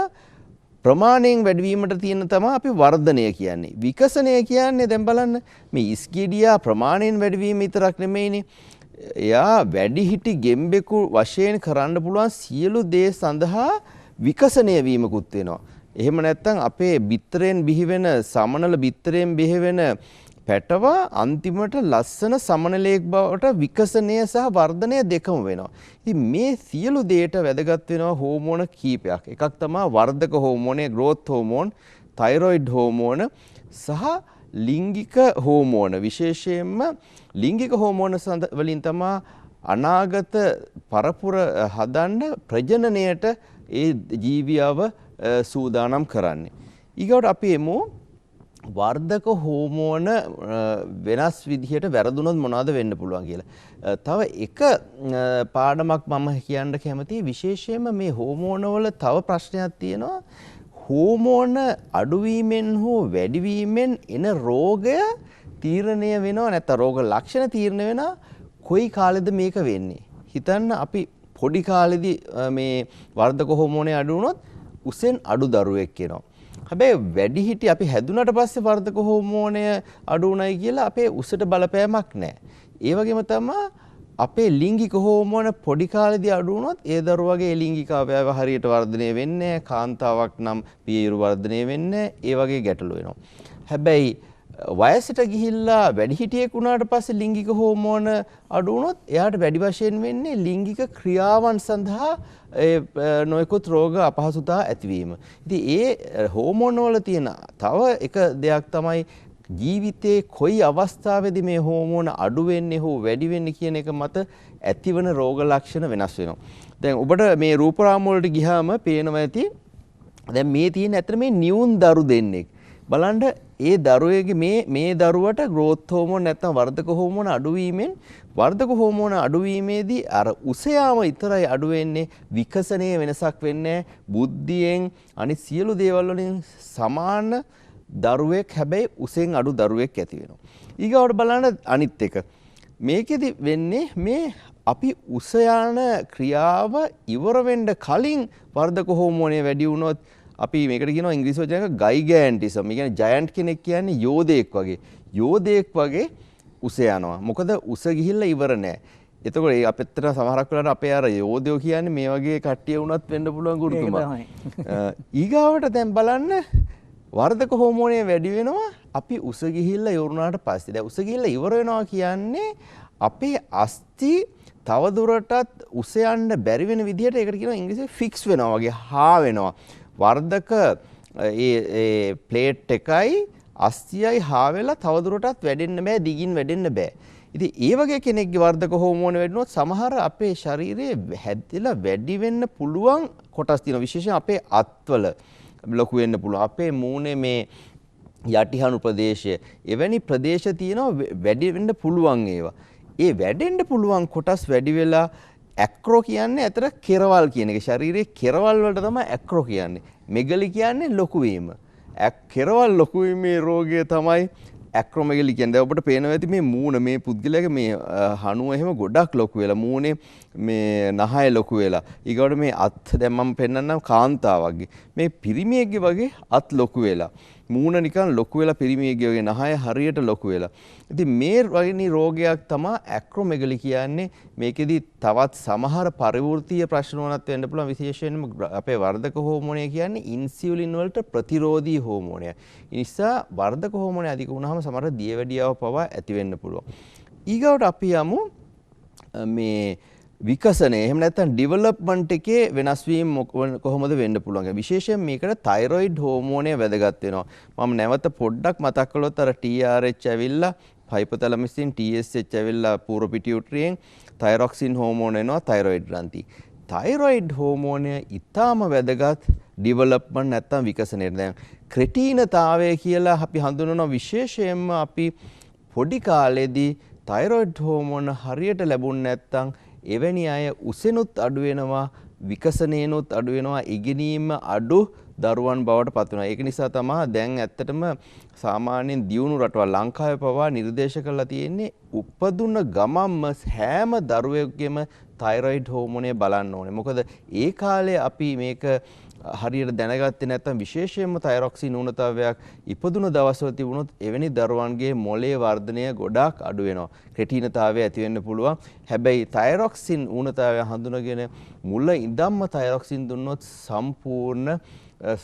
ප්‍රමාණයෙන් වැඩිවීමට තියෙන තමයි අපි වර්ධනය කියන්නේ. විකසනය කියන්නේ දැන් බලන්න මේ ඉස්ගෙඩියා ප්‍රමාණයෙන් වැඩිවීම විතරක් නෙමෙයිනේ. එයා වැඩිහිටි ගෙම්බෙකු වශයෙන් කරන්න පුළුවන් සියලු දේ සඳහා විකසනය වීමකුත් වෙනවා. එහෙම නැත්නම් අපේ බිත්තරෙන් බිහිවෙන සමනල බිත්තරෙන් බිහිවෙන පැටවා අන්තිමට ලස්සන සමනලයක් බවට විකසනය සහ වර්ධනය දෙකම වෙනවා. ඉතින් මේ සියලු දේට වැදගත් වෙනවා හෝමෝන කීපයක්. එකක් තමයි වර්ධක හෝමෝනය, growth හෝමෝන්, තයිරොයිඩ් හෝමෝන සහ ලිංගික හෝමෝන. විශේෂයෙන්ම ලිංගික හෝමෝන වලින් තමයි අනාගත පරපුර හදන්න ප්‍රජනනයට ඒ ජීවියව සූදානම් කරන්නේ. ඊගොට අපි එමු වර්ධක හෝමෝන වෙනස් විදිහට වැරදුනොත් මොනවද වෙන්න පුළුවන් කියලා. තව එක පාඩමක් මම කියන්න කැමතියි. විශේෂයෙන්ම මේ හෝමෝන වල තව ප්‍රශ්නයක් තියෙනවා. හෝමෝන අඩුවීමෙන් හෝ වැඩිවීමෙන් එන රෝගය තීරණය වෙනවා නැත්නම් රෝග ලක්ෂණ තීරණය වෙනවා කොයි කාලෙද මේක වෙන්නේ. හිතන්න අපි පොඩි කාලෙදී මේ වර්ධක හෝමෝනේ අඩු වුණොත් උසෙන් අඩු දරුවෙක් වෙනවා. හැබැයි වැඩිහිටි අපි හැදුනට පස්සේ වර්ධක හෝමෝනය අඩු උනායි කියලා අපේ උසට බලපෑමක් නැහැ. ඒ වගේම තමයි අපේ ලිංගික හෝමෝන පොඩි කාලෙදී අඩු වුණොත් ඒ දරුවගේ ලිංගික අවයව හරියට වර්ධනය වෙන්නේ නැහැ. කාන්තාවක් නම් පියයුරු වර්ධනය වෙන්නේ නැහැ. ඒ වගේ ගැටලු වෙනවා. හැබැයි වයසට ගිහිල්ලා වැඩිහිටියෙක් වුණාට පස්සේ ලිංගික හෝමෝන අඩු වුණොත් එයාට වැඩි වශයෙන් වෙන්නේ ලිංගික ක්‍රියාවන් සඳහා නොයෙකුත් රෝග අපහසුතා ඇතිවීම. ඉතින් ඒ හෝමෝන වල තියෙන තව එක දෙයක් තමයි ජීවිතේ කොයි අවස්ථාවේදී මේ හෝමෝන අඩු වෙන්නේ හෝ වැඩි වෙන්නේ කියන එක මත ඇතිවන රෝග ලක්ෂණ වෙනස් වෙනවා. දැන් ඔබට මේ රූපරාම වලට ගියාම පේනවා ඇති දැන් මේ තියෙන ඇත්තට මේ නියුන් දරු දෙන්නෙක්. බලන්න ඒ දරුවේගේ මේ දරුවට growth hormone නැත්නම් වර්ධක හෝමෝන අඩුවීමෙන් වර්ධක හෝමෝන අඩුවීමේදී අර උසයාම විතරයි අඩු වෙන්නේ විකසනයේ වෙනසක් වෙන්නේ බුද්ධියෙන් අනිත් සියලු දේවල් වලින් සමාන දරුවෙක් හැබැයි උසෙන් අඩු දරුවෙක් ඇති වෙනවා. ඊගොඩ බලන්න අනිත් එක මේකෙදි වෙන්නේ මේ අපි උස යන ක්‍රියාව ඉවර වෙන්න කලින් වර්ධක හෝමෝනය වැඩි වුණොත් අපි මේකට කියනවා ඉංග්‍රීසි වචනයක ගයිගැන්ටිසම්. ඒ කියන්නේ ජයන්ට් කෙනෙක් කියන්නේ යෝධයෙක් වගේ. යෝධයෙක් වගේ උස යනවා. මොකද උස ගිහිල්ලා ඉවර නැහැ. එතකොට ඒ අපිට සමහරක් වෙලාවට අපේ අර යෝධයෝ කියන්නේ මේ වගේ කට්ටිය වුණත් වෙන්න පුළුවන් ගුරුතුමා. ඊගාවට දැන් බලන්න වර්ධක හෝමෝනය වැඩි වෙනවා අපි උස ගිහිල්ලා ඉවරුනාට පස්සේ. දැන් උස ගිහිල්ලා ඉවර වෙනවා කියන්නේ අපේ අස්ථි තවදුරටත් උස යන්න බැරි වෙන විදිහට ඒකට කියනවා ඉංග්‍රීසියෙන් ෆික්ස් වෙනවා වගේ හා වෙනවා. වර්ධක ඒ ප්ලේට් එකයි අස්ථියයි හා වෙලා තවදුරටත් වැඩෙන්න බෑ දිගින් වැඩෙන්න බෑ. ඉතින් ඒ වගේ කෙනෙක්ගේ වර්ධක හෝමෝන වැඩි වුණොත් සමහර අපේ ශරීරයේ හැදිලා වැඩි වෙන්න පුළුවන් කොටස් තියෙනවා. විශේෂයෙන් අපේ අත්වල ලොකු වෙන්න පුළුවන්. අපේ මූණේ මේ යටිහණු ප්‍රදේශය එවැනි ප්‍රදේශ තියෙනවා වැඩි වෙන්න පුළුවන් ඒවා. ඒ වැඩෙන්න පුළුවන් කොටස් වැඩි වෙලා ඇක්‍රෝ කියන්නේ අතර කෙරවල් කියන එක. ශරීරයේ කෙරවල් වලට තමයි ඇක්‍රෝ කියන්නේ. මෙගලි කියන්නේ ලොකු වීම. කෙරවල් ලොකු වීමේ රෝගය තමයි ඇක්‍රොමෙගලි කියන්නේ. දැන් ඔබට පේනවා ඇති මේ මූණ මේ පුද්ගලයාගේ මේ හනුව එහෙම ගොඩක් ලොකු වෙලා මූණේ මේ නහය ලොකු වෙලා. ඊගොඩ මේ අත් දැන් මම පෙන්නන්නම් කාන්තාවක්ගේ. මේ පිරිමියෙක්ගේ වගේ අත් ලොකු වෙලා. මූණ නිකන් ලොකු වෙලා පිරිමියෙක්ගේ වගේ නහය හරියට ලොකු වෙලා. ඉතින් මේ වගේ රෝගයක් තමයි ඇක්‍රොමෙගලි කියන්නේ. මේකෙදි තවත් සමහර පරිවෘත්තීය ප්‍රශ්න වුණත් වෙන්න පුළුවන්. විශේෂයෙන්ම අපේ වර්ධක හෝමෝනය කියන්නේ ඉන්සියුලින් වලට ප්‍රතිරෝධී හෝමෝනය. ඒ නිසා වර්ධක හෝමෝනය අධික වුණාම සමහර දියවැඩියාව පවා ඇති වෙන්න පුළුවන්. ඊගොඩ අපි යමු මේ විකසනය එහෙම නැත්නම් ඩෙවලොප්මන්ට් එකේ වෙනස් වීම කොහොමද වෙන්න පුළුවන්. විශේෂයෙන් මේකට තයිරොයිඩ් හෝමෝනය වැදගත් වෙනවා. මම නැවත පොඩ්ඩක් මතක් කළොත් අර TRH ඇවිල්ලා හයිපොතැලමසින් TSH ඇවිල්ලා පූර්ව පිටියුටරියෙන් තයිරොක්සින් හෝමෝන එනවා තයිරොයිඩ් ග්‍රන්ථි. තයිරොයිඩ් හෝමෝනය ඊටාම වැදගත් ඩෙවලොප්මන්ට් නැත්නම් විකසනයේ. දැන් ක්‍රෙටීනතාවය කියලා අපි හඳුන්වන විශේෂයෙන්ම අපි පොඩි කාලේදී තයිරොයිඩ් හෝමෝන හරියට ලැබුණ නැත්නම් එවැනි අය උසෙනුත් අඩු වෙනවා විකසනේනොත් අඩු වෙනවා ඉගෙනීම අඩු දරුවන් බවට පත් වෙනවා. ඒක නිසා තමයි දැන් ඇත්තටම සාමාන්‍යයෙන් දියුණු රටවල් ලංකාවේ පවා නිර්දේශ කරලා තියෙන්නේ උපදුන ගමම්ම හැම දරුවෙකුගේම තයිරොයිඩ් හෝමෝනය බලන්න ඕනේ. මොකද ඒ කාලේ අපි මේක හරියට දැනගත්තේ නැත්නම් විශේෂයෙන්ම තයිරොක්සින් ඌනතාවයක් ඉපදුන දවස්වල තිබුණොත් එවැනි දරුවන්ගේ මොළයේ වර්ධනය ගොඩාක් අඩු වෙනවා. ක්‍රෙටීනතාවය ඇති වෙන්න පුළුවන්. හැබැයි තයිරොක්සින් ඌනතාවය හඳුනගෙන මුල ඉඳන්ම තයිරොක්සින් දුන්නොත් සම්පූර්ණ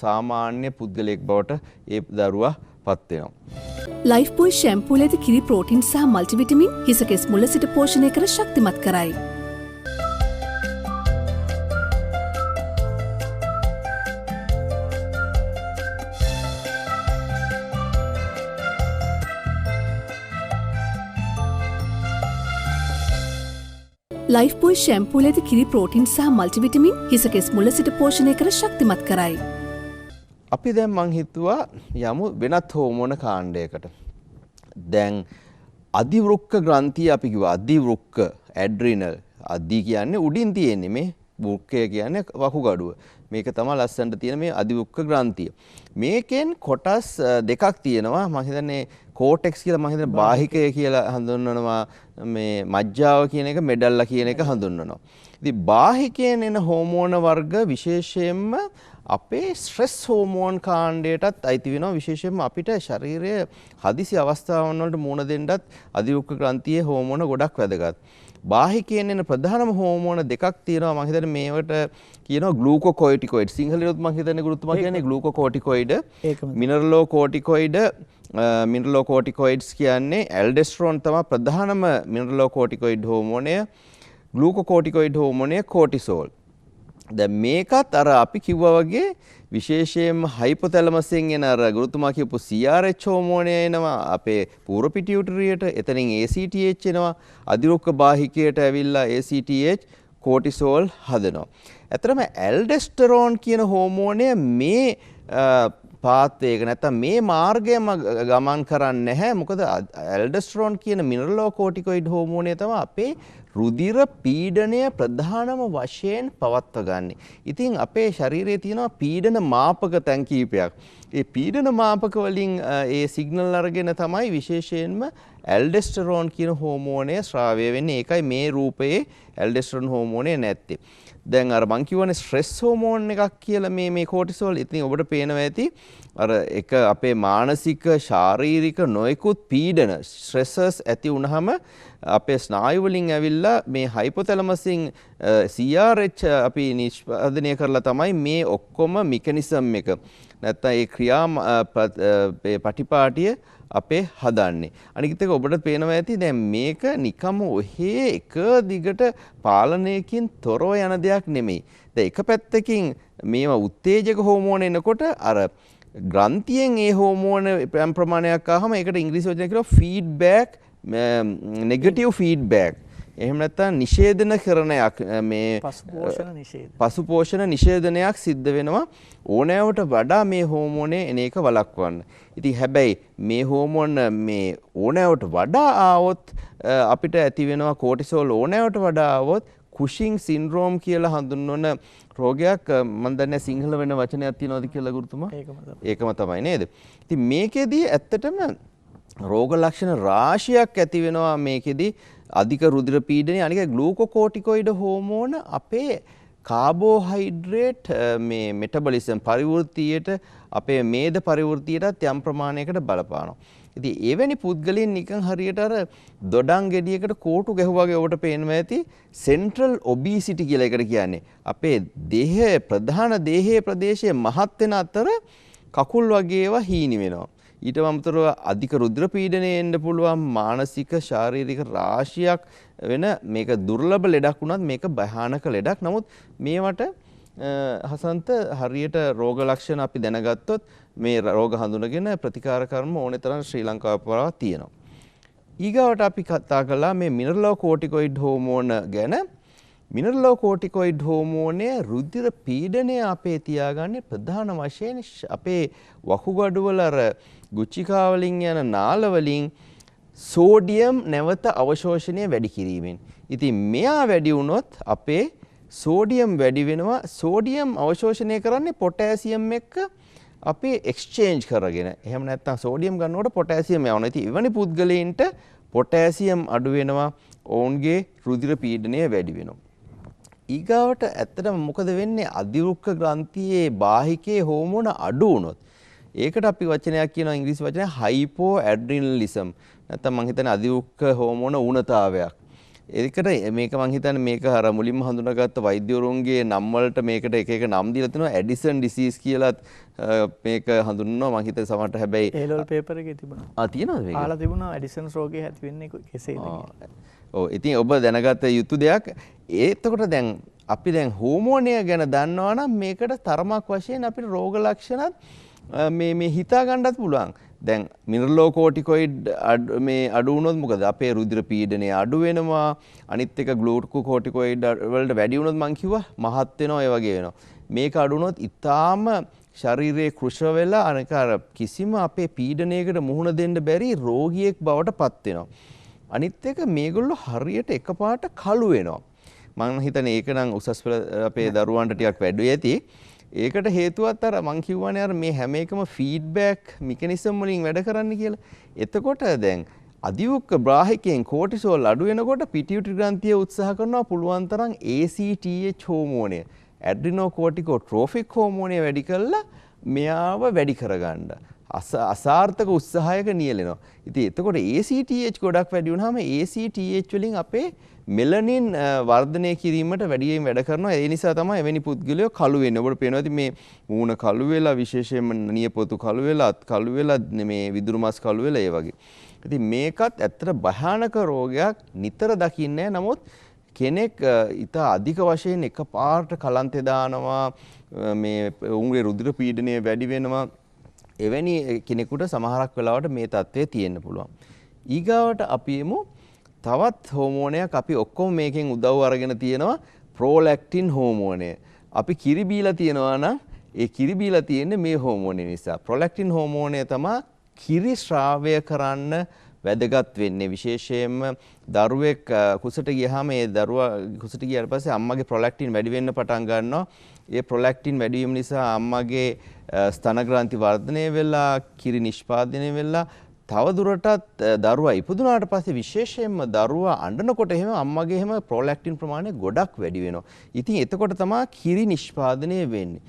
සාමාන්‍ය පුද්ගලයෙක් බවට ඒ දරුවා පත් වෙනවා. ලයිෆ් බොයි ෂැම්පූල ඇති කිරි ප්‍රෝටින් සහ මල්ටිවිටමින් හිස කෙස් මුල සිට පෝෂණය කර ශක්තිමත් කරයි. ලයිෆ් බොයි ෂැම්පූල ඇති කිරි ප්‍රෝටින් සහ මල්ටිවිටමින් හිස කෙස් මුල සිට පෝෂණය කර ශක්තිමත් කරයි. අපි දැන් මං හිතුවා යමු වෙනත් හෝමෝන කාණ්ඩයකට. දැන් අධිවෘක්ක ග්‍රන්ථිය අපි කිව්වා අධිවෘක්ක ඇඩ්‍රිනල් අධි කියන්නේ උඩින් තියෙන්නේ මේ වෘක්කය කියන්නේ වකුගඩුව. මේක තමයි ලස්සනට තියෙන මේ අධිවෘක්ක ග්‍රන්ථිය. මේකෙන් කොටස් දෙකක් තියෙනවා. මම හිතන්නේ කෝටෙක්ස් කියලා මම හිතන්නේ බාහිකය කියලා හඳුන්වනවා. මේ මජ්ජාව කියන එක මෙඩල්ලා කියන එක හඳුන්වනවා. ඉතින් බාහිකයෙන් එන හෝමෝන වර්ග විශේෂයෙන්ම අපේ ස්ට්‍රෙස් හෝමෝන් කාණ්ඩයටත් අයිති වෙනවා. විශේෂයෙන්ම අපිට ශරීරයේ හදිසි අවස්ථාවන් වලට මුහුණ දෙන්නත් අධිවෘක්ක ග්‍රන්ථියේ හෝමෝන ගොඩක් වැදගත්. බාහිකයෙන් එන ප්‍රධානම හෝමෝන දෙකක් තියෙනවා. මම හිතන්නේ මේවට කියනවා ග්ලූකෝකෝටිකොයිඩ්. සිංහලෙත් මම හිතන්නේ ගුරුතුමා කියන්නේ ග්ලූකෝකෝටිකොයිඩ්, මිනරලෝකෝටිකොයිඩ්, මිනරලෝකෝටිකොයිඩ්ස් කියන්නේ ඇල්ඩෙස්ටරෝන් තමයි ප්‍රධානම මිනරලෝකෝටිකොයිඩ් හෝමෝනය. ග්ලූකෝකෝටිකොයිඩ් හෝමෝනය කෝටිසෝල්. දැන් මේකත් අර අපි කිව්වා වගේ විශේෂයෙන්ම හයිපොතැලමසෙන් එන අර ගුරුතුමා කියපු CRH හෝමෝනය එනවා අපේ පූර්ව පිටියුටරියට. එතනින් ACTH එනවා. අධිවෘක්ක බාහිකයට ඇවිල්ලා ACTH කෝටිසෝල් හදනවා. ඇත්තටම ඇල්ඩෙස්ටරෝන් කියන හෝමෝනය මේ පාත්වයක නැත්නම් මේ මාර්ගයම ගමන් කරන්නේ නැහැ. මොකද ඇල්ඩෙස්ටරෝන් කියන මිනරලෝකෝටිකොයිඩ් හෝමෝනය තමයි අපේ රුධිර පීඩනය ප්‍රධානම වශයෙන් පවත්ව ගන්න. ඉතින් අපේ ශරීරයේ තියෙනවා පීඩන මාපක තැන් කීපයක්. ඒ පීඩන මාපක වලින් ඒ සිග්නල් අරගෙන තමයි විශේෂයෙන්ම ඇල්ඩෙස්ටරෝන් කියන හෝමෝනය ස්‍රාවය වෙන්නේ. ඒකයි මේ රූපයේ ඇල්ඩෙස්ටරෝන් හෝමෝනය නැත්තේ. දැන් අර මං කියවනේ ස්ට්‍රෙස් හෝමෝන් එකක් කියලා මේ කෝටිසෝල්. ඉතින් ඔබට පේනවා ඇති අර එක අපේ මානසික ශාරීරික නොයෙකුත් පීඩන ස්ට්‍රෙසර්ස් ඇති වුනහම අපේ ස්නායු වලින් ඇවිල්ලා මේ හයිපොතැලමසින් CRH අපි නිෂ්පාදනය කරලා තමයි මේ ඔක්කොම මෙකනිසම් එක නැත්නම් ඒ ක්‍රියා පටිපාටිය අපේ හදන්නේ. අනිත් එක ඔබට පේනවා ඇති දැන් මේක නිකම්ම ඔහේ එක දිගට පාලනයකින් තොරව යන දෙයක් නෙමෙයි. දැන් එක පැත්තකින් මේවා උත්තේජක හෝමෝන එනකොට අර ග්‍රන්ථියෙන් ඒ හෝමෝන ප්‍රමාණයක් ආවම ඒකට ඉංග්‍රීසි වචනයක් කියනවා ෆීඩ්බැක් නෙගටිව් ෆීඩ්බැක් එහෙම නැත්නම් නිෂේධන කරණයක් මේ පසු පෝෂණ නිෂේධනයක් සිද්ධ වෙනවා ඕනෑවට වඩා මේ හෝමෝනේ එන එක වළක්වන්න. ඉතින් හැබැයි මේ හෝමෝන මේ ඕනෑවට වඩා ආවොත් අපිට ඇති වෙනවා කෝටිසෝල් ඕනෑවට වඩා ආවොත් කුෂින් සින්ඩ්‍රෝම් කියලා හඳුන්වන රෝගයක්. මම දන්නේ සිංහල වෙන වචනයක් තියෙනවද කියලා ගුරුතුමා? ඒකම තමයි නේද? ඉතින් මේකෙදී ඇත්තටම රෝග ලක්ෂණ රාශියක් ඇති වෙනවා මේකෙදී. අධික රුධිර පීඩනය, අනික ග්ලූකෝකෝටිකොයිඩ් හෝමෝන අපේ කාබෝහයිඩ්‍රේට් මේ මෙටබොලිසම් පරිවෘත්තියට අපේ මේද පරිවෘත්තියටත් යම් ප්‍රමාණයකට බලපානවා. ඉතින් එවැනි පුද්ගලයන් නිකන් හරියට අර දොඩම් ගෙඩියකට කෝටු ගැහුවාගේ ඔබට පේනවා ඇති සෙන්ට්‍රල් ඔබීසිටි කියලා එකට කියන්නේ. අපේ දේහයේ ප්‍රධාන දේහයේ ප්‍රදේශයේ මහත් වෙන අතර කකුල් වගේ ඒවා හීනි වෙනවා. ඊට අමතරව අධික රුධිර පීඩනය එන්න පුළුවන් මානසික ශාරීරික රාශියක් වෙන මේක දුර්ලභ ලෙඩක් වුණත් මේක භයානක ලෙඩක්. නමුත් මේවට හසන්ත හරියට රෝග ලක්ෂණ අපි දැනගත්තොත් මේ රෝග හඳුනගෙන ප්‍රතිකාර කර්ම ඕනේ තරම් ශ්‍රී ලංකාව පුරා තියෙනවා. ඊගාවට අපි කතා කළා මේ මිනරලෝකෝටිකොයිඩ් හෝමෝන ගැන. මිනරලෝකෝටිකොයිඩ් හෝමෝනය රුධිර පීඩනය අපේ තියාගන්නේ ප්‍රධාන වශයෙන් අපේ වකුගඩුවල අර ගුච්චිකා වලින් යන නාල වලින් සෝඩියම් නැවත අවශෝෂණය වැඩි කිරීමෙන්. ඉතින් මෙයා වැඩි වුණොත් අපේ සෝඩියම් වැඩි වෙනවා. සෝඩියම් අවශෝෂණය කරන්නේ පොටෑසියම් එක්ක අපි එක්ස්චේන්ජ් කරගෙන. එහෙම නැත්නම් සෝඩියම් ගන්නකොට පොටෑසියම් යවනවා. ඉතින් එවැනි පුද්ගලයන්ට පොටෑසියම් අඩු වෙනවා. ඔවුන්ගේ රුධිර පීඩනය වැඩි වෙනවා. ඊගාවට ඇත්තටම මොකද වෙන්නේ? අධිවෘක්ක ග්‍රන්ථියේ බාහිකේ හෝමෝන අඩු වුණොත් ඒකට අපි වචනයක් කියනවා ඉංග්‍රීසි වචනය හයිපෝ ඇඩ්‍රිනලිසම්. නැත්නම් මම හිතන්නේ අධිවෘක්ක හෝමෝන ඌනතාවයක්. ඒකට මේක මම හිතන්නේ මේක අර මුලින්ම හඳුනාගත්ත වෛද්‍යවරුන්ගේ නම් වලට මේකට එක එක නම් දීලා තිනවා. ඇඩිසන් ඩිසීස් කියලාත් මේක හඳුන්වනවා. මම හිතේ සමහරට හැබැයි ඒ ලෙවල් පේපර් එකේ තිබුණා. තියෙනවද මේක? ආලා තිබුණා ඇඩිසන් රෝගය ඇති වෙන්නේ කෙසේද කියලා. ඔව් ඉතින් ඔබ දැනගත යුතු දෙයක්. එතකොට දැන් අපි දැන් හෝමෝනය ගැන දන්නවා නම් මේකට තරමක් වශයෙන් අපිට රෝග ලක්ෂණත් මේ හිතා ගන්නත් පුළුවන්. දැන් මිනරලෝකෝටිකොයිඩ් මේ අඩු වුණොත් මොකද? අපේ රුධිර පීඩනය අඩු වෙනවා. අනිත් එක ග්ලූකෝකෝටිකොයිඩ් වලට වැඩි වුණොත් මං කිව්වා මහත් වෙනවා ඒ වගේ වෙනවා. මේක අඩු වුණොත් ඊටාම ශරීරයේ කෘෂ වෙලා අනික අර කිසිම අපේ පීඩනයකට මුහුණ දෙන්න බැරි රෝගියෙක් බවට පත් වෙනවා. අනිත් එක මේගොල්ලෝ හරියට එකපාරට කළු වෙනවා. මම හිතන්නේ ඒක නම් උසස් පෙළ අපේ දරුවන්ට ටිකක් වැඩි ඇති. ඒකට හේතුවත් අර මං කියවනේ අර මේ හැම එකම ෆීඩ්බැක් මෙකනිසම් වලින් වැඩ කරන්න කියලා. එතකොට දැන් අධිවෘක්ක බ්‍රාහිකයෙන් කෝටිසෝල් අඩු වෙනකොට පිටියුටරි ග්‍රන්ථිය උත්සාහ කරනවා පුළුවන් තරම් ACTH හෝමෝනය ඇඩ්‍රිනෝකෝටිකෝට්‍රොෆික් හෝමෝනය වැඩි කරලා මෙයාව වැඩි කරගන්න. අසාර්ථක උත්සාහයක නියැලෙනවා. ඉතින් එතකොට ACTH ගොඩක් වැඩි වුණාම ACTH වලින් අපේ මෙලනින් වර්ධනය කිරීමට වැඩියෙන් වැඩ කරනවා. ඒ නිසා තමයි එවැනි පුද්ගලයෝ කළු වෙන්නේ. ඔබට පේනවා ඉතින් මේ මූණ කළු වෙලා විශේෂයෙන්ම නියපොතු කළු වෙලා අත් කළු වෙලා මේ විදුරු මස් කළු වෙලා ඒ වගේ. ඉතින් මේකත් ඇත්තට භයානක රෝගයක් නිතර දකින්නේ. නමුත් කෙනෙක් ඊට අධික වශයෙන් එකපාරට කලන්තේ දානවා මේ උන්ගේ රුධිර පීඩනය වැඩි වෙනවා. එවැනි කෙනෙකුට සමහරක් වෙලාවට මේ තත්ත්වය තියෙන්න පුළුවන්. ඊගාවට අපි එමු තවත් හෝමෝනයක් අපි ඔක්කොම මේකෙන් උදව් අරගෙන තියෙනවා ප්‍රෝලැක්ටින් හෝමෝනය. අපි කිරි බීලා තියෙනවා නම් ඒ කිරි බීලා තියෙන්නේ මේ හෝමෝනය නිසා. ප්‍රෝලැක්ටින් හෝමෝනය තමයි කිරි ශ්‍රාවය කරන්න වැදගත් වෙන්නේ. විශේෂයෙන්ම දරුවෙක් කුසට ගියාම ඒ දරුවා කුසට ගියාට පස්සේ අම්මගේ ප්‍රෝලැක්ටින් වැඩි වෙන්න පටන් ගන්නවා. ඒ ප්‍රෝලැක්ටින් වැඩි වීම නිසා අම්මගේ ස්තන ග්‍රන්ථි වර්ධනය වෙලා කිරි නිෂ්පාදනය වෙලා තව දුරටත් දරුවා ඉපදුනාට පස්සේ විශේෂයෙන්ම දරුවා අඬනකොට එහෙම අම්මගේ එහෙම ප්‍රෝලැක්ටින් ප්‍රමාණය ගොඩක් වැඩි වෙනවා. ඉතින් එතකොට තමයි කිරි නිෂ්පාදනය වෙන්නේ.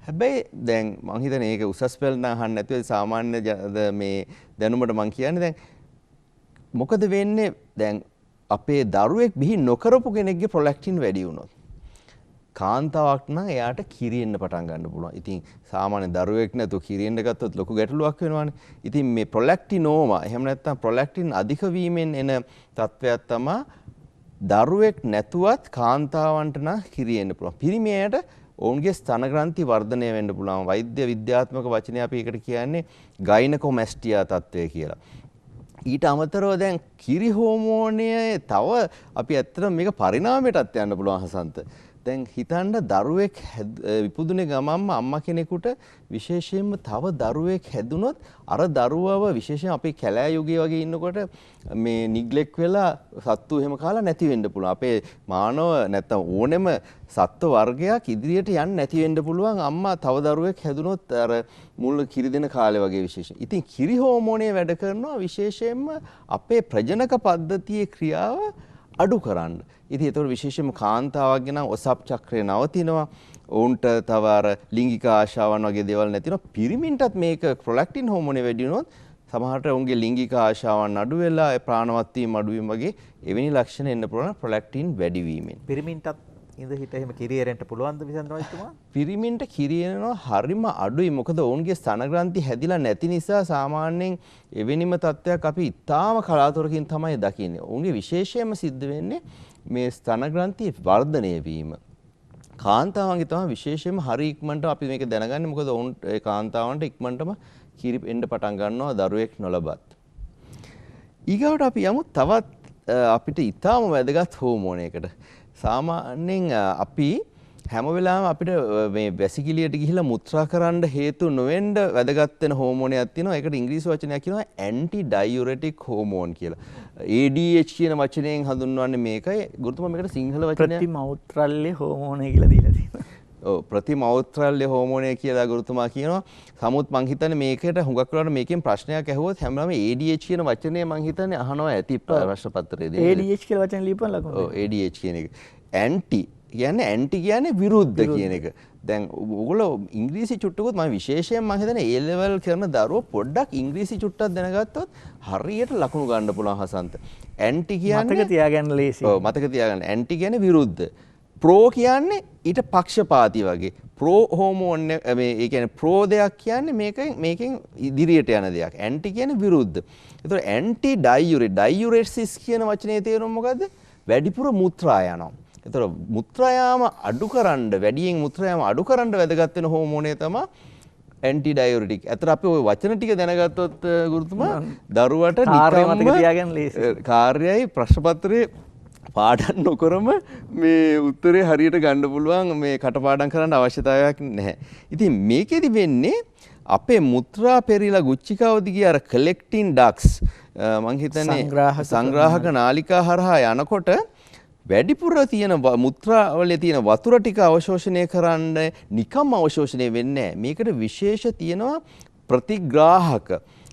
හැබැයි දැන් මම හිතන්නේ ඒක උසස් පෙළ නම් අහන්න නැතුව සාමාන්‍ය මේ දැනුමට මම කියන්නේ දැන් මොකද වෙන්නේ දැන් අපේ දරුවෙක් බිහි නොකරපු කෙනෙක්ගේ ප්‍රොලැක්ටින් වැඩි වුණොත් කාන්තාවක් නම් එයාට කිරියෙන්න පටන් ගන්න පුළුවන්. ඉතින් සාමාන්‍ය දරුවෙක් නැතුව කිරියෙන්න ගත්තොත් ලොකු ගැටලුවක් වෙනවානේ. ඉතින් මේ ප්‍රොලැක්ටිනෝමා එහෙම නැත්නම් ප්‍රොලැක්ටින් අධික වීමෙන් එන තත්ත්වයක් තමයි දරුවෙක් නැතුවත් කාන්තාවන්ට නම් කිරියෙන්න පුළුවන්. පිරිමියට ඔවුන්ගේ ස්තන ග්‍රන්ථි වර්ධනය වෙන්න පුළුවන්. වෛද්‍ය විද්‍යාත්මක වචනය අපි ඒකට කියන්නේ ගයිනකොමැස්ටියා තත්ත්වය කියලා. ඊට අමතරව දැන් කිරි හෝමෝනය තව අපි ඇත්තටම මේක පරිණාමයටත් යන්න පුළුවන් හසන්ත. දැන් හිතන්න දරුවෙක් ඉපදුනේ ගමන්ම අම්මා කෙනෙකුට විශේෂයෙන්ම තව දරුවෙක් හැදුනොත් අර දරුවව විශේෂයෙන් අපේ කැලෑ යුගයේ වගේ ඉන්නකොට මේ නිග්ලෙක්ට් වෙලා සත්තු එහෙම කාලා නැති වෙන්න පුළුවන්. අපේ මානව නැත්තම් ඕනෙම සත්ත්ව වර්ගයක් ඉදිරියට යන්න නැති වෙන්න පුළුවන් අම්මා තව දරුවෙක් හැදුනොත් අර මුල් කිරි දෙන කාලේ වගේ විශේෂයෙන්. ඉතින් කිරි හෝමෝනය වැඩ කරනවා විශේෂයෙන්ම අපේ ප්‍රජනක පද්ධතියේ ක්‍රියාව අඩු කරන්න. ඉතින් ඒතකොට විශේෂයෙන්ම කාන්තාවක්ගේ නම් ඔසප් චක්‍රය නවතිනවා. ඔවුන්ට තව අර ලිංගික ආශාවන් වගේ දේවල් නැතිනවා. පිරිමින්ටත් මේක ප්‍රොලැක්ටින් හෝමෝනේ වැඩි වුණොත් සමහරට ඔවුන්ගේ ලිංගික ආශාවන් අඩු වෙලා ප්‍රාණවත් වීම අඩු වීම වගේ එවැනි ලක්ෂණ එන්න පුළුවන් ප්‍රොලැක්ටින් වැඩි වීමෙන්. පිරිමින්ටත් ඉඳ හිට එහෙම කිරියරෙන්ට පුළුවන්ද විසන්ත වෛද්‍යතුමා? පිරිමින්ට කිරියනවා හරිම අඩුයි. මොකද ඔවුන්ගේ ස්තන ග්‍රන්ථි හැදිලා නැති නිසා සාමාන්‍යයෙන් එවැනිම තත්ත්වයක් අපි ඉතාම කලාතුරකින් තමයි දකින්නේ. ඔවුන්ගේ විශේෂයෙන්ම සිද්ධ වෙන්නේ මේ ස්තන ග්‍රන්ථි වර්ධනය වීම. කාන්තාවන්ගේ තමයි විශේෂයෙන්ම හරි ඉක්මනට අපි මේක දැනගන්නේ. මොකද ඔවුන් ඒ කාන්තාවන්ට ඉක්මනටම කිරි එන්න පටන් ගන්නවා දරුවෙක් නොලබත්. ඊගවට අපි යමු තවත් අපිට ඉතාම වැදගත් හෝමෝනයකට. සාමාන්‍යයෙන් අපි හැම වෙලාවෙම අපිට මේ වැසිකිළියට ගිහිල්ලා මුත්‍රා කරන්න හේතු නොවෙන්න වැදගත් වෙන හෝමෝනයක් තියෙනවා. ඒකට ඉංග්‍රීසි වචනයක් කියනවා ඇන්ටි ඩයුරෙටික් හෝමෝන් කියලා. ADH කියන වචනයෙන් හඳුන්වන්නේ මේකයි. ගුරුතුමා මේකට සිංහල වචනය ප්‍රතිමෞත්‍රල්‍ය හෝමෝනය කියලා දීලා තියෙනවා. ඔව් ප්‍රතිමෞත්‍රල්‍ය හෝමෝනය කියලා ගුරුතුමා කියනවා. සමුත් මං හිතන්නේ මේකට හුඟක් වෙලාවට මේකෙන් ප්‍රශ්නයක් ඇහුවොත් හැමෝම ADH කියන වචනේ මං හිතන්නේ අහනවා ඇති ප්‍රශ්න පත්‍රයේදී. ADH කියලා වචන ලියපන් ලකුණු. ඔව් ADH කියන එක. ඇන්ටි කියන්නේ විරුද්ධ කියන එක. දැන් ඔයගොල්ලෝ ඉංග්‍රීසි චුට්ටකුත් මම විශේෂයෙන් මම හිතන්නේ A level කරන දරුවෝ පොඩ්ඩක් ඉංග්‍රීසි චුට්ටක් දැනගත්තොත් හරියට ලකුණු ගන්න පුළුවන් හසන්ත. ඇන්ටි කියන්නේ මතක තියාගන්න ලේසි. ඔව් මතක තියාගන්න. ඇන්ටි කියන්නේ විරුද්ධ. ප්‍රෝ කියන්නේ ඊට පක්ෂපාතී වගේ. ප්‍රෝ හෝමෝන් මේ ඒ කියන්නේ ප්‍රෝ දෙයක් කියන්නේ මේකෙන් ඉදිරියට යන දෙයක්. ඇන්ටි කියන්නේ විරුද්ධ. ඒතකොට ඇන්ටි ඩයුරෙසිස් කියන වචනේ තේරුම මොකද්ද? වැඩිපුර මුත්‍රා යනවා. ඒතකොට මුත්‍රායාම අඩු කරන්න වැඩියෙන් මුත්‍රායාම අඩු කරන්න වැදගත් වෙන හෝමෝනය තමයි ඇන්ටි ඩයුරෙටික්. අතට අපි ওই වචන ටික දැනගත්තොත් ගුරුතුමා දරුවට නිකම්ම කාර්යයි ප්‍රශ්න පත්‍රයේ පාඩම් නොකරම මේ උත්තරේ හරියට ගන්න පුළුවන් මේ කටපාඩම් කරන්න අවශ්‍යතාවයක් නැහැ. ඉතින් මේකෙදි වෙන්නේ අපේ මුත්‍රා පෙරිලා ගුච්චිකාව දිගේ අර කලෙක්ටින් ඩක්ස් මං හිතන්නේ සංග්‍රාහක නාලිකා හරහා යනකොට වැඩිපුර තියෙන මුත්‍රාවලේ තියෙන වතුර ටික අවශෝෂණය කරන්න නිකම්ම අවශෝෂණය වෙන්නේ නැහැ. මේකට විශේෂ තියෙනවා ප්‍රතිග්‍රාහක.